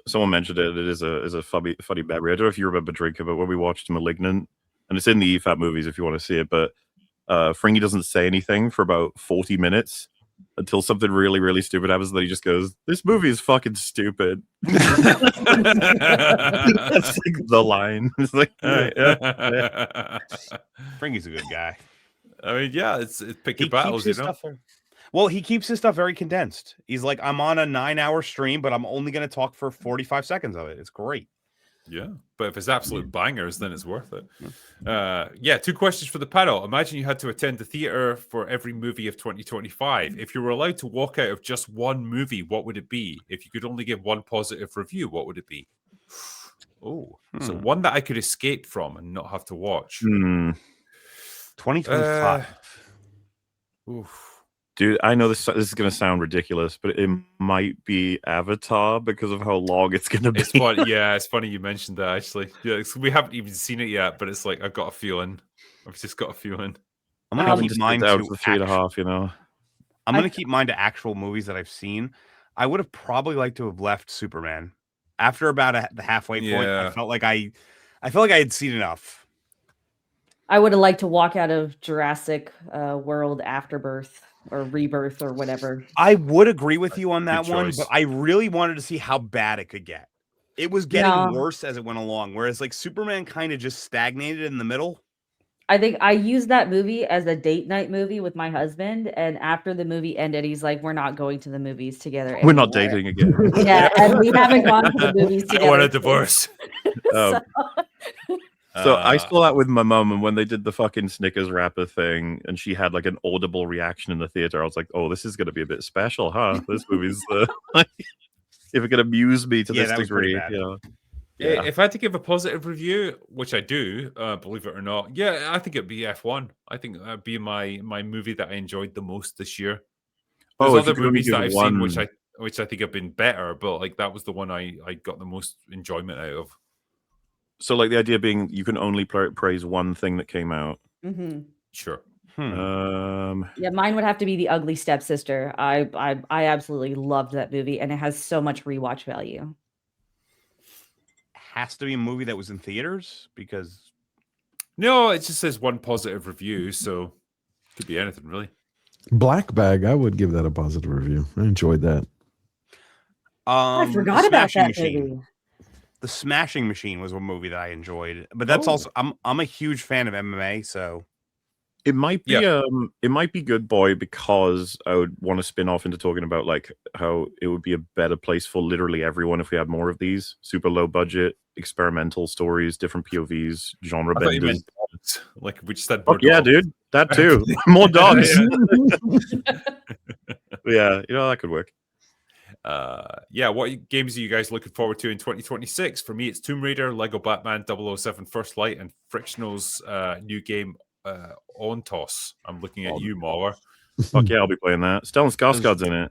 someone mentioned it. It is a funny memory. I don't know if you remember, Drinker, but when we watched *Malignant*, and it's in the EFAP movies if you want to see it, but Fringy doesn't say anything for about 40 minutes until something really, really stupid happens. And then he just goes, "This movie is fucking stupid." That's like the line. It's like, yeah. Fringy's a good guy. I mean, yeah, it's pick your battles, you know. Well, he keeps his stuff very condensed. He's like, I'm on a 9-hour stream, but I'm only going to talk for 45 seconds of it. It's great. Yeah, but if it's absolute bangers, then it's worth it. Yeah, 2 questions for the panel. Imagine you had to attend the theater for every movie of 2025. If you were allowed to walk out of just one movie, what would it be? If you could only give one positive review, what would it be? Oh, so one that I could escape from and not have to watch. 2025. Dude, I know this is going to sound ridiculous, but it might be Avatar because of how long it's going to be. It's funny, yeah, it's funny you mentioned that, actually. Yeah, we haven't even seen it yet, but it's like, I've got a feeling. I've just got a feeling. I'm going to keep mine to 3.5, you know. I'm going to keep mine to actual movies that I've seen. I would have probably liked to have left Superman. After about the halfway point, I felt like I had seen enough. I would have liked to walk out of Jurassic World Afterbirth or Rebirth or whatever. I would agree with you on that one, but I really wanted to see how bad it could get. It was getting worse as it went along, whereas like Superman kind of just stagnated in the middle. I think I used that movie as a date night movie with my husband, and after the movie ended, he's like, "We're not going to the movies together anymore." We're not dating again. Yeah, and we haven't gone to the movies together. I want a divorce. So I saw that with my mum, and when they did the fucking Snickers wrapper thing, and she had like an audible reaction in the theater, I was like, "Oh, this is going to be a bit special, huh? This movie's if it could amuse me to Yeah, this that was pretty degree, bad. you know. Yeah. If I had to give a positive review, which I do, believe it or not, yeah, I think it'd be F1. I think that'd be my movie that I enjoyed the most this year. There's Oh, if you other could only movies give that I've seen one, which I think have been better, but like that was the one I got the most enjoyment out of. so like the idea being you can only praise one thing that came out. Hmm. Sure. Yeah, mine would have to be The Ugly Stepsister. I absolutely loved that movie, and it has so much rewatch value. Has to be a movie that was in theaters because No, it just says one positive review, so could be anything really. Black Bag, I would give that a positive review. I enjoyed that. I The forgot about Smashing that Machine. movie. The Smashing Machine was a movie that I enjoyed, but that's also I'm a huge fan of MMA, so it might be it might be Good Boy because I would want to spin off into talking about like how it would be a better place for literally everyone if we had more of these super low budget experimental stories, different POVs, genre I thought you benders. meant dogs. Like we just had Oh, more yeah, dogs. dude, that too. More dogs. Yeah, you know that could work. Yeah, what games are you guys looking forward to in 2026? For me, it's Tomb Raider, Lego Batman 007 First Light, and Frictional's new game, On Toss. I'm looking at you, MauLer. Fuck yeah, I'll be playing that. Stellan Skarsgård's in it.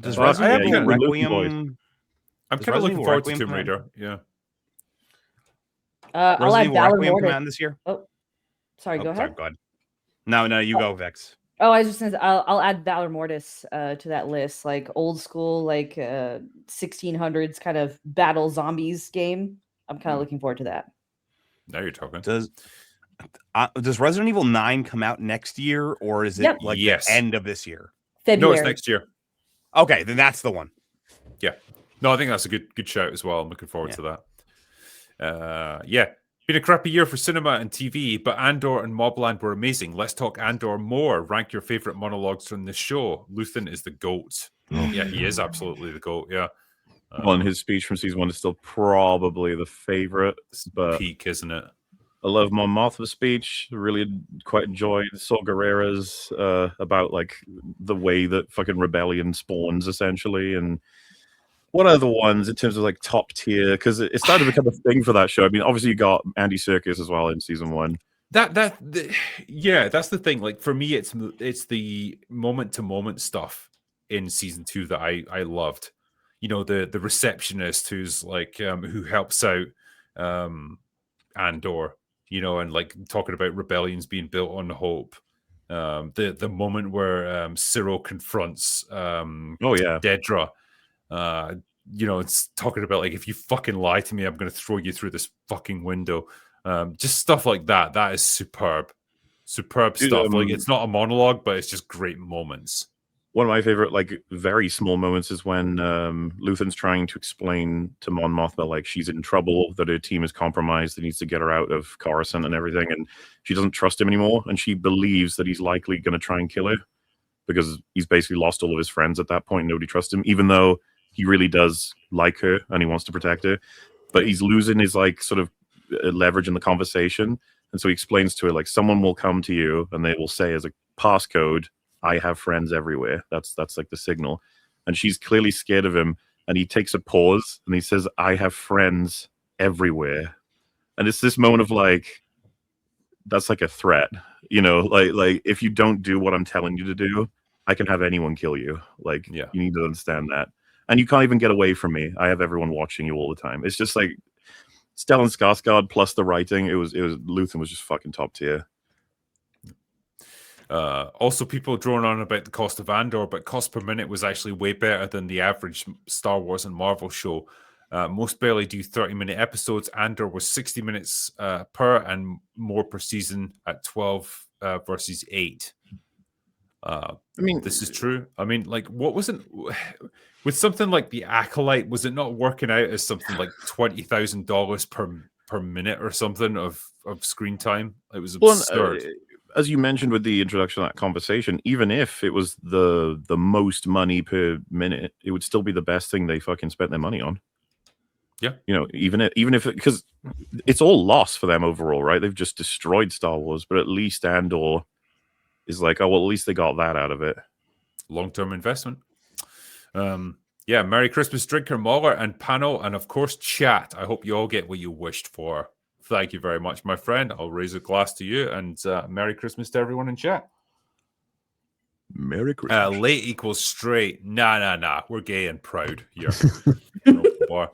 does Fuck Resident yeah, Evil you got the Luke boys. Requiem I'm Does kind of Resident looking Evil forward to Requiem Tomb come out? Raider. Yeah. I'll Resident add Evil Valor Requiem come out Mortis. this year? Oh, sorry, go ahead. Go ahead. No, you go, Vex. Oh, I was just gonna. I'll add Valor Mortis to that list, like old school, like 1600s kind of battle zombies game. I'm kind of looking forward to that. Now you're talking. Does Resident Evil 9 come out next year, or is it Yep. like Yes. the end of this year? February. No, it's next year. Okay, then that's the one. Yeah. No, I think that's a good shout as well. I'm looking forward to that. Yeah. Been a crappy year for cinema and TV, but Andor and Mobland were amazing. Let's talk Andor more. Rank your favorite monologues from this show. Luthen is the GOAT. Yeah, he is absolutely the GOAT. Yeah. Well, and his speech from season 1 is still probably the favorite, but peak, isn't it? I love Mon Mothma's speech. Really quite enjoyed Saw Gerrera's about like the way that fucking rebellion spawns essentially, and what are the ones in terms of like top tier? Because it started to become a thing for that show. I mean, obviously you got Andy Serkis as well in season 1. Yeah, that's the thing. Like for me, it's the moment to moment stuff in season 2 that I loved. You know, the receptionist who's like who helps out Andor. You know, and like talking about rebellions being built on hope. The moment where Cyril confronts Dedra. You know, it's talking about like, if you fucking lie to me, I'm going to throw you through this fucking window. Just stuff like that. That is superb stuff. Like, it's not a monologue, but it's just great moments. One of my favorite, like, very small moments is when Luthen's trying to explain to Mon Mothma, like, she's in trouble, that her team is compromised, that needs to get her out of Coruscant and everything, and she doesn't trust him anymore, and she believes that he's likely going to try and kill her because he's basically lost all of his friends at that point. Nobody trusts him, even though he really does like her and he wants to protect her, but he's losing his like sort of leverage in the conversation. And so he explains to her, like, someone will come to you and they will say as a passcode, I have friends everywhere. That's like the signal. And she's clearly scared of him. And he takes a pause and he says, I have friends everywhere. And it's this moment of like, that's like a threat, you know, like if you don't do what I'm telling you to do, I can have anyone kill you. Like, you need to understand that. And you can't even get away from me. I have everyone watching you all the time. It's just like Stellan Skarsgård plus the writing. It was Luthen was just fucking top tier. Also, people drone on about the cost of Andor, but cost per minute was actually way better than the average Star Wars and Marvel show. Most barely do 30-minute episodes. Andor was 60 minutes per and more per season at 12 versus 8. I mean, this is true. I mean, like, what wasn't with something like The Acolyte? Was it not working out as something like $20,000 per minute or something of screen time? It was absurd. As you mentioned with the introduction of that conversation, even if it was the most money per minute, it would still be the best thing they fucking spent their money on. Yeah, you know, even if because it's all loss for them overall, right? They've just destroyed Star Wars, but at least Andor is like, oh well, at least they got that out of it. Long-term investment. Yeah, Merry Christmas, Drinker, MauLer, and panel, and of course, chat. I hope you all get what you wished for. Thank you very much, my friend. I'll raise a glass to you, and Merry Christmas to everyone in chat. Merry Christmas. Late equals straight. Nah. We're gay and proud here. Bar.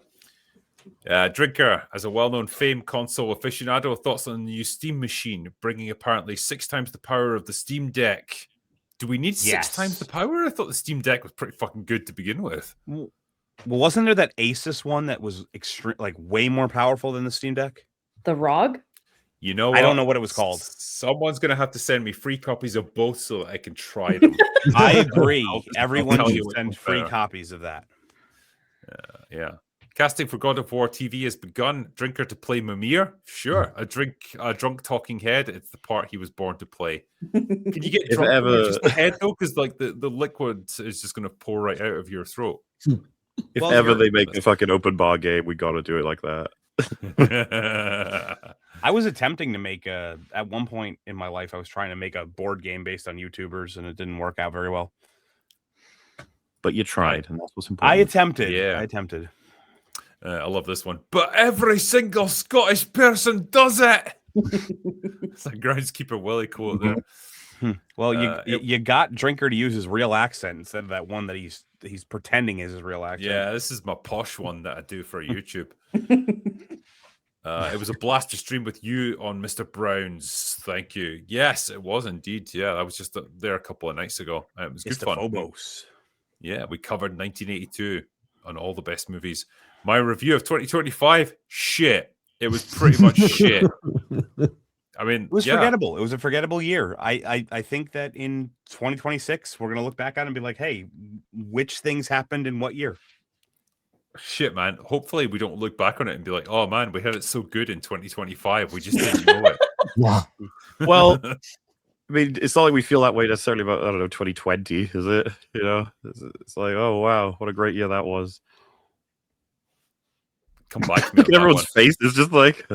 Drinker, as a well-known famed console aficionado, thoughts on the new Steam machine, bringing apparently 6 times the power of the Steam Deck. Do we need 6 times the power? I thought the Steam Deck was pretty fucking good to begin with. Well, wasn't there that Asus one that was way more powerful than the Steam Deck? The ROG? You know what? I don't know what it was called. Someone's going to have to send me free copies of both so that I can try them. I agree. Everyone tell you should which send one's free better. copies of that. Yeah. Casting for God of War TV has begun. Drinker to play Mimir? Sure. A drunk talking head. It's the part he was born to play. Can you get drunk when you're just the head though? Because like the liquid is just going to pour right out of your throat. If ever they make a fucking open bar game, we got to do it like that. I was attempting to make at one point in my life, I was trying to make a board game based on YouTubers, and it didn't work out very well. But you tried, and that's what's important. I attempted. Yeah. I attempted. I love this one. But every single Scottish person does it. It's a groundskeeper Willie quote there. Well, you got Drinker to use his real accent instead of that one that he's pretending is his real accent. Yeah, this is my posh one that I do for YouTube. It was a blast to stream with you on Mr. Brown's. Thank you. Yes, it was indeed. Yeah, I was just there a couple of nights ago. It was good fun. Phobos. Yeah, we covered 1982 on all the best movies. My review of 2025, shit. It was pretty much shit. I mean, it was forgettable. It was a forgettable year. I think that in 2026, we're going to look back on it and be like, hey, which things happened in what year? Shit, man. Hopefully we don't look back on it and be like, oh, man, we had it so good in 2025. We just didn't know it. Yeah. Well, I mean, it's not like we feel that way necessarily about, I don't know, 2020, is it? You know, it's like, oh, wow, what a great year that was. Come back to me. Everyone's face is just like,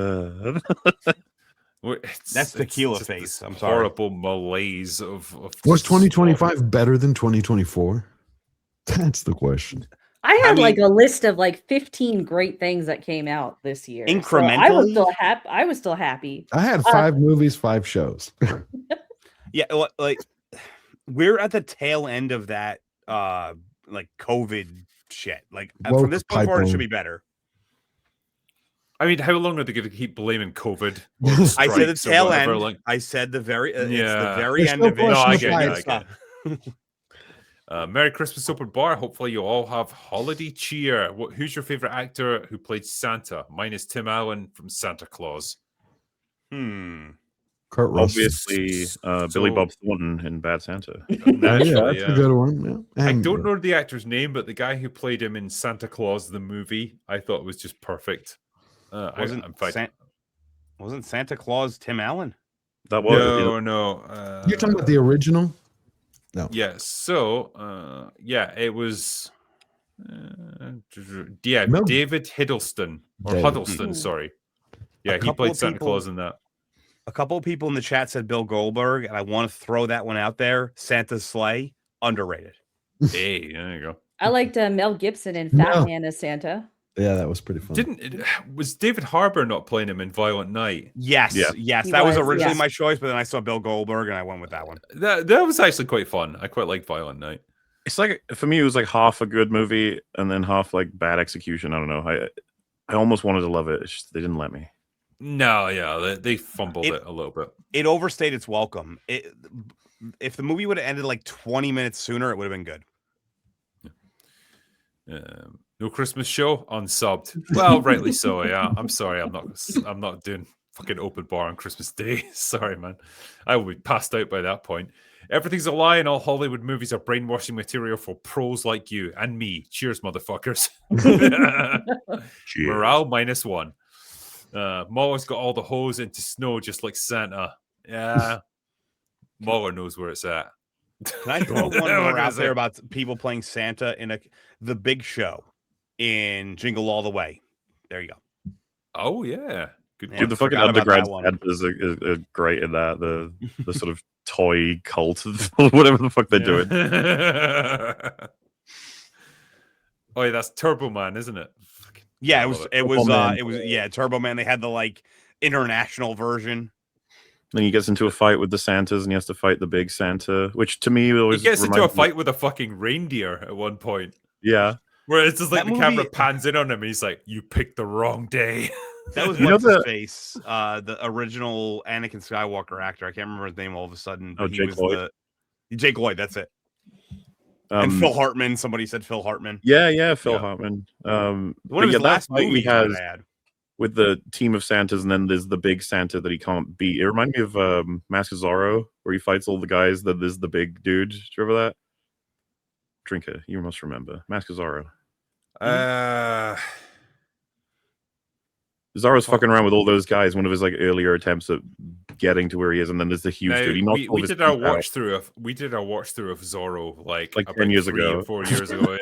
That's tequila face. I'm sorry. Horrible malaise of Was 2025 better than 2024? That's the question. I had like a list of like 15 great things that came out this year. Incrementally? So I was still happy. I had 5 movies, 5 shows. Yeah, like we're at the tail end of that like COVID shit. Like from this point forward, it should be better. I mean, how long are they going to keep blaming COVID? I said the tail end. Like, I said the very it's the very end of it. No, I get it. Merry Christmas, Open Bar. Hopefully you all have holiday cheer. Who's your favorite actor who played Santa? Mine is Tim Allen from Santa Claus. Kurt Russell. Obviously, Billy Bob Thornton in Bad Santa. That's a good one. Yeah. I don't know the actor's name, but the guy who played him in Santa Claus, the movie, I thought was just perfect. Wasn't Santa Claus Tim Allen? That was no. You're talking about the original? No. Yeah. So, it was. David Hiddleston or Huddleston. Sorry. Yeah, he played Santa Claus in that. A couple of people in the chat said Bill Goldberg, and I want to throw that one out there. Santa's Sleigh, underrated. Hey, there you go. I liked Mel Gibson in Fat Man as Santa. Yeah, that was pretty fun. Was David Harbour not playing him in Violent Night? Yes. That was originally my choice, but then I saw Bill Goldberg and I went with that one. That was actually quite fun. I quite liked Violent Night. It's like, for me, it was like half a good movie and then half like bad execution. I don't know. I almost wanted to love it. It's just, they didn't let me. No, yeah, they fumbled it a little bit. It overstayed its welcome. If the movie would have ended like 20 minutes sooner, it would have been good. No Christmas show unsubbed. Well, rightly so. Yeah, I'm sorry. I'm not doing fucking Open Bar on Christmas Day. Sorry, man. I will be passed out by that point. Everything's a lie, and all Hollywood movies are brainwashing material for pros like you and me. Cheers, motherfuckers. Cheers. Morale -1. MauLer's got all the hose into snow just like Santa. Yeah, MauLer knows where it's at. Can I throw one more out there about people playing Santa in The Big Show in Jingle All the Way? There you go. Oh yeah, good. Dude, the fucking underground Santas are great in that. The sort of toy cult, whatever the fuck they're doing. Oh, yeah, that's Turbo Man, isn't it? Fucking- Yeah, I it love was. it. It was. Man. It was. Yeah, Turbo Man. They had the like international version. Then he gets into a fight with the Santas, and he has to fight the big Santa, which to me He always gets into a reminds me. fight with a fucking reindeer at one point. Yeah, Where it's just like That the camera movie- pans in on him and he's like, "You picked the wrong day." That was You know what's his the- face. The original Anakin Skywalker actor. I can't remember his name all of a sudden. Oh, But he Jake was Lloyd? Jake Lloyd. That's it. And Phil Hartman. Somebody said Phil Hartman. Yeah, Phil Yeah. Hartman. One But of his yeah, that last fight he movies. has Might I add. with the team of Santas, and then there's the big Santa that he can't beat. It reminded me of Mask of Zorro, where he fights all the guys. That is the big dude. Do you remember that? Drinker, you must remember Mask of Zorro. Zorro's fucking around with all those guys. One of his like earlier attempts at getting to where he is, and then there's the huge now, Uh, dude. He knocks all we his did our teeth out. watch through of Zorro like 10 about years 3 ago. or 4 years ago.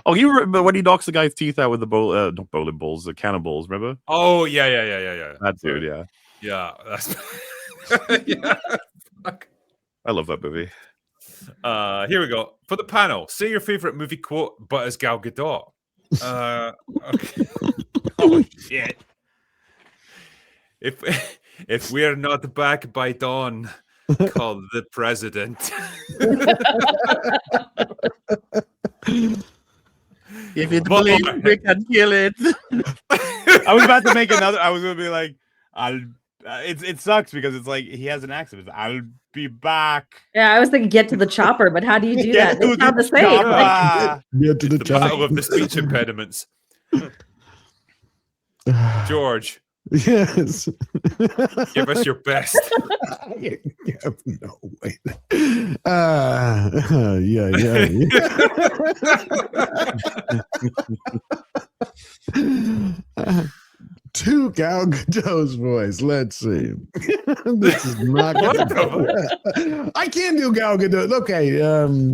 Oh, you remember when he knocks the guy's teeth out with the not bowling balls, the cannonballs? Remember Oh yeah. that dude? Sorry. Yeah, Yeah, that's yeah. Fuck. I love that movie. Here we go. For the panel, say your favorite movie quote, but as Gal Gadot. Okay. Oh shit! If we're not back by dawn, call the president. If it But- bleeds, we can kill it. I was about to make another. I was gonna be like, I'll. It sucks because it's like he has an accent. It's, I'll be back. Yeah, I was thinking get to the chopper, but how do you do Get that? They to sound the the same. Like, chopper. Get to the The battle top. of the speech impediments. George, Yes. give us your best. No way. Yeah. To Gal Gadot's voice. Let's see. This is not gonna I can't do Gal Gadot. Okay.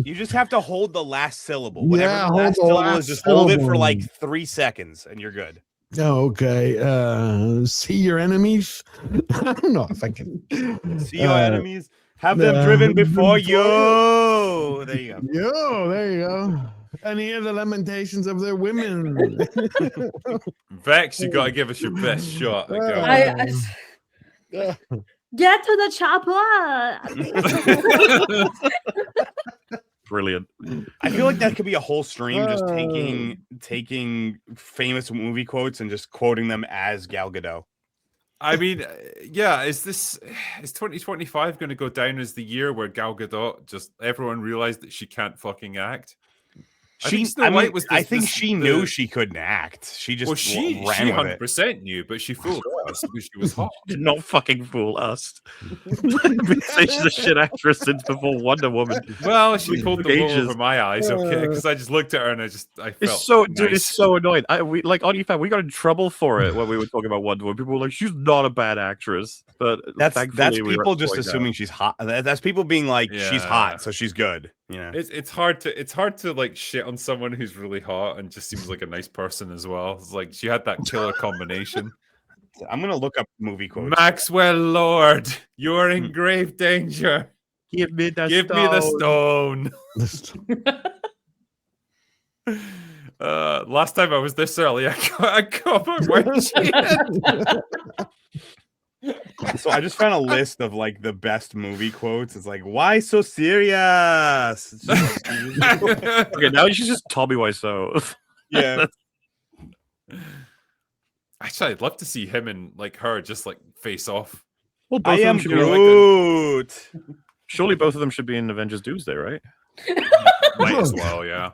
You just have to hold the last syllable. Whatever Yeah, the hold last the syllable last is, just hold it for syllable. like 3 seconds, and you're good. Okay. See your enemies. I don't know if I can. See your enemies. Have them driven before you. There you go. Yo, there you go. And hear the lamentations of their women. Vex, you got to give us your best shot. Go. get to the chopper. Brilliant. I feel like that could be a whole stream, just taking famous movie quotes and just quoting them as Gal Gadot. I mean, yeah, is 2025 going to go down as the year where Gal Gadot just everyone realized that she can't fucking act? I think Snow White was. I think she knew she couldn't act. She just she ran with it. 100% knew, but she fooled us because she was hot. Did not fucking fool us. Been saying she's a shit actress since before Wonder Woman. Well, she pulled the wool Ages. over my eyes, okay? Because I just looked at her and I felt It's so, nice. dude. It's so annoying. We like OnlyFans. We got in trouble for it when we were talking about Wonder Woman. People were like, "She's not a bad actress," but That's thankfully we people were just going down. assuming she's hot. That's people being like, she's Yeah. hot, so she's good. You know. It's hard to like shit on someone who's really hot and just seems like a nice person as well. It's like she had that killer combination. I'm gonna look up movie quotes. Maxwell Lord, you're in grave danger. Give me the Give me the stone. Last time I was this early, I got my wedgie. So I just found a list of like the best movie quotes. It's like, why so serious? It's just- Okay, now she's just Tommy Wiseau. yeah. Actually, I'd love to see him and like her just like face off. Well, I both of them am should be like Groot. surely both of them should be in Avengers Doomsday, right? Might as well, yeah.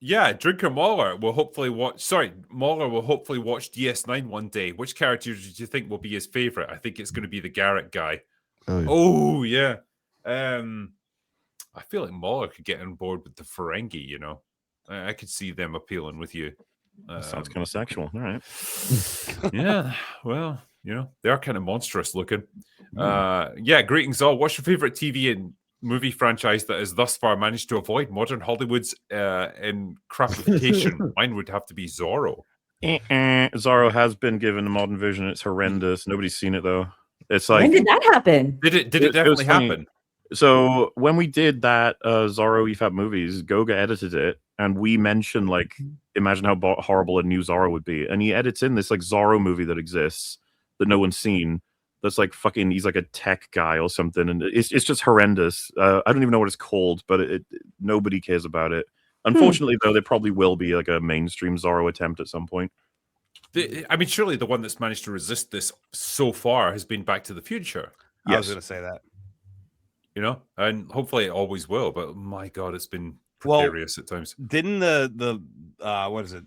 Yeah, Drinker MauLer will hopefully watch. Sorry, MauLer will hopefully watch DS9 one day. Which character do you think will be his favorite? I think it's going to be the Garrett guy. Oh, Oh yeah. yeah. I feel like MauLer could get on board with the Ferengi. You know, I could see them appealing with you. That sounds kind of sexual. All right. Yeah. Well, you know, they are kind of monstrous looking. Yeah. Greetings all. What's your favorite TV and movie franchise that has thus far managed to avoid modern Hollywood's crapification? Mine would have to be Zorro. Zorro has been given a modern vision. It's horrendous. Nobody's seen it though. It's like When did that happen? Did it It was definitely funny. happen? So when we did that Zorro EFAP movies, Goga edited it, and we mention like, imagine how horrible a new Zorro would be, and he edits in this like Zorro movie that exists that no one's seen. That's like fucking. He's like a tech guy or something, and it's just horrendous. I don't even know what it's called, but nobody cares about it. Unfortunately, though, there probably will be like a mainstream Zorro attempt at some point. I mean, surely the one that's managed to resist this so far has been Back to the Future. I was going to say that. You know, and hopefully it always will. But my God, it's been precarious at times. Didn't the what is it?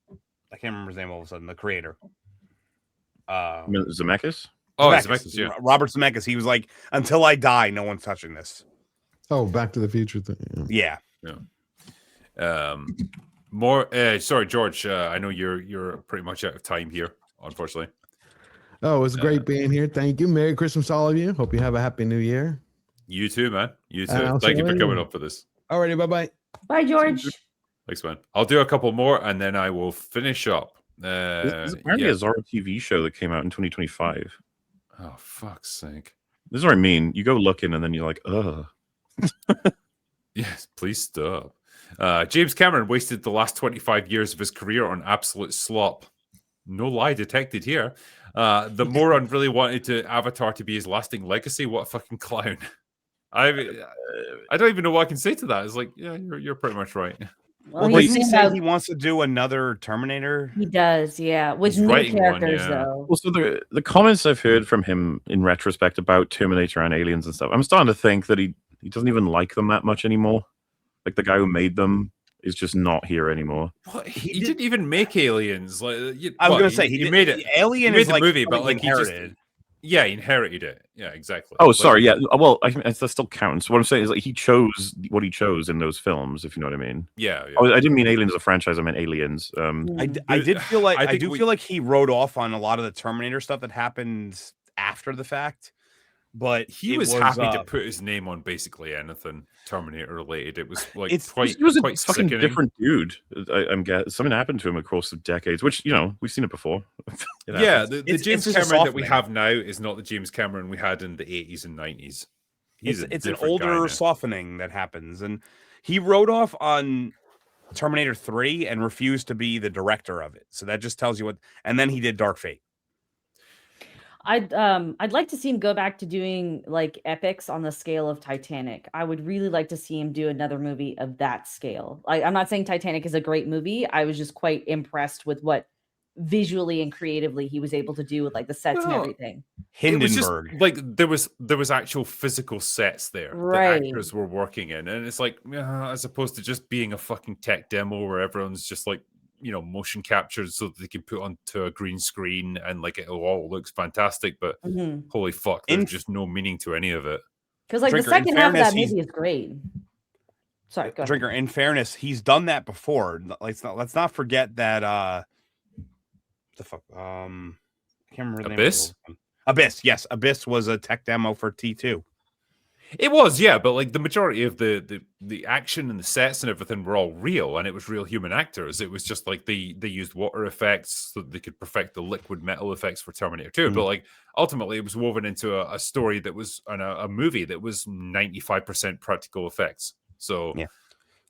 I can't remember his name all of a sudden. The creator, Zemeckis. Oh, Zemeckis, yeah. Robert Zemeckis. He was like, "Until I die, no one's touching this." Oh, Back to the Future thing. Yeah. More. Sorry, George. I know you're pretty much out of time here, unfortunately. Oh, it was great being here. Thank you. Merry Christmas to all of you. Hope you have a happy New Year. You too, man. You too. I'll Thank see you for you coming later. up for this. Alrighty, bye-bye. Bye, George. Thanks, man. I'll do a couple more and then I will finish up. There's apparently a Zorro TV show that came out in 2025. Oh, fuck's sake. This is what I mean. You go looking and then you're like, ugh. Yes, please stop. James Cameron wasted the last 25 years of his career on absolute slop. No lie detected here. The moron really wanted Avatar to be his lasting legacy. What a fucking clown. I don't even know what I can say to that. It's like, yeah, you're pretty much right. Well, Did he's he saying say about- he wants to do another Terminator? he does, yeah, with He's new writing one, characters yeah. though. Well, so the comments I've heard from him in retrospect about Terminator and Aliens and stuff, I'm starting to think that he doesn't even like them that much anymore. Like the guy who made them is just not here anymore. What? He didn't even make Aliens. Like, I was going to say he made it. Alien He made is the like movie, but something like he just inherited. he inherited it. Yeah, exactly. Oh, Like, sorry. Yeah. Well, that still counts. What I'm saying is like he chose what he chose in those films, if you know what I mean. Yeah. Oh, I didn't mean Aliens as a franchise. I meant Aliens. I did feel like I I think do feel like he wrote off on a lot of the Terminator stuff that happened after the fact. But He it was happy to put his name on basically anything Terminator related. It was like quite he was a quite fucking sickening. different dude. I'm guessing something happened to him across the decades, which we've seen it before. It Yeah, happens. the It's James just a Cameron that we softening. have now is not the James Cameron we had in the 80s and 90s. He's it's an different guy older now. softening that happens, and he wrote off on Terminator 3 and refused to be the director of it. So that just tells you what. And then he did Dark Fate. I'd like to see him go back to doing like epics on the scale of Titanic. I would really like to see him do another movie of that scale. Like, I'm not saying Titanic is a great movie. I was just quite impressed with what visually and creatively he was able to do with like the sets and Well, everything. It was just, Hindenburg. like there was actual physical sets there Right. that actors were working in, and it's like as opposed to just being a fucking tech demo where everyone's just like motion captured so that they can put onto a green screen and like it all looks fantastic, but holy fuck, there's just no meaning to any of it. Because like Drinker, the in second half of fairness, that movie is great. Sorry, go ahead. Drinker, in fairness, he's done that before. Let's not forget that the fuck I can't remember the name of Abyss? the one. Abyss, yes. Abyss was a tech demo for T2. It was, yeah, but like the majority of the action and the sets and everything were all real, and it was real human actors. It was just like they used water effects so that they could perfect the liquid metal effects for Terminator 2. But like ultimately, it was woven into a story that was a movie that was 95% practical effects. So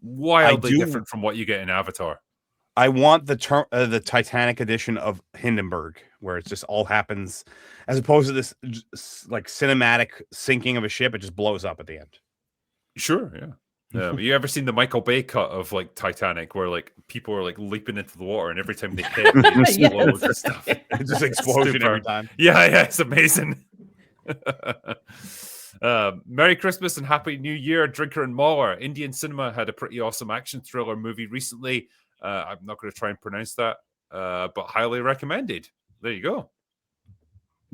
wildly different from what you get in Avatar. I want the Titanic edition of Hindenburg, where it just all happens, as opposed to this like cinematic sinking of a ship. It just blows up at the end. Sure, yeah. You ever seen the Michael Bay cut of like Titanic, where like people are like leaping into the water, and every time they hit, they explode and stuff. It's just explosion Super. every time. Yeah, it's amazing. Merry Christmas and Happy New Year, Drinker and MauLer. Indian cinema had a pretty awesome action thriller movie recently. I'm not going to try and pronounce that, but highly recommended. There you go.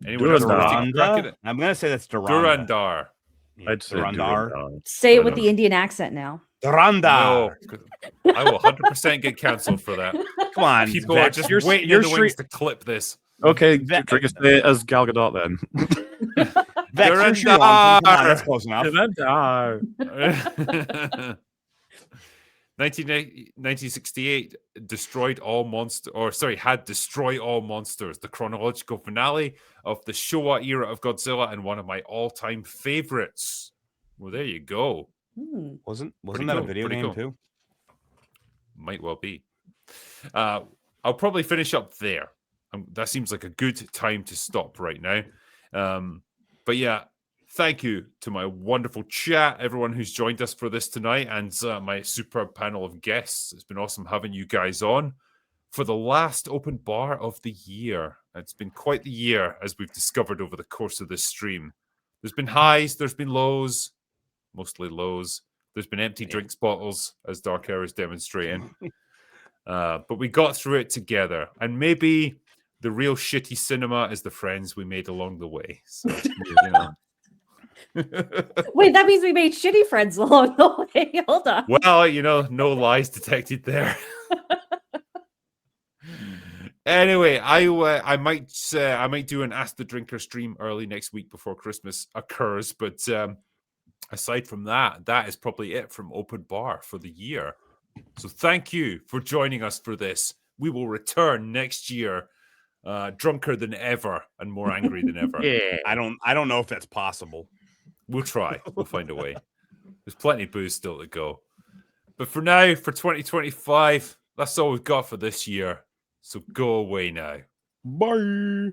Anyone else want to take a crack at it? I'm going to say that's Duranda. Durandar. I'd say Durandar. Durandar. Say it with the Indian accent now. Durandar. No, I will 100% get cancelled for that. Come on, People Vex, are just you're- waiting you're in the wings to clip this. Okay, Trigger, say it as Gal Gadot then. Vex, you're Sri Lankan. Come on, that's close enough. Durandar. 1968 had destroyed all monsters, the chronological finale of the Showa era of Godzilla and one of my all-time favorites. Well, there you go. Wasn't Pretty that cool, a video pretty game cool. too? Might well be. I'll probably finish up there. That seems like a good time to stop right now. But yeah, thank you to my wonderful chat, everyone who's joined us for this tonight, and my superb panel of guests. It's been awesome having you guys on for the last open bar of the year. It's been quite the year, as we've discovered over the course of this stream. There's been highs, there's been lows, mostly lows. There's been empty drinks bottles, as DarkHour is demonstrating. But we got through it together. And maybe the real shitty cinema is the friends we made along the way. So, you know. Wait, that means we made shitty friends along the way. Hold on. Well, you know, no lies detected there. Anyway, I might do an Ask the Drinker stream early next week before Christmas occurs. But aside from that, that is probably it from Open Bar for the year. So thank you for joining us for this. We will return next year, drunker than ever and more angry than ever. Yeah. I don't know if that's possible. We'll try. We'll find a way. There's plenty of booze still to go. But for now, for 2025, that's all we've got for this year. So go away now. Bye.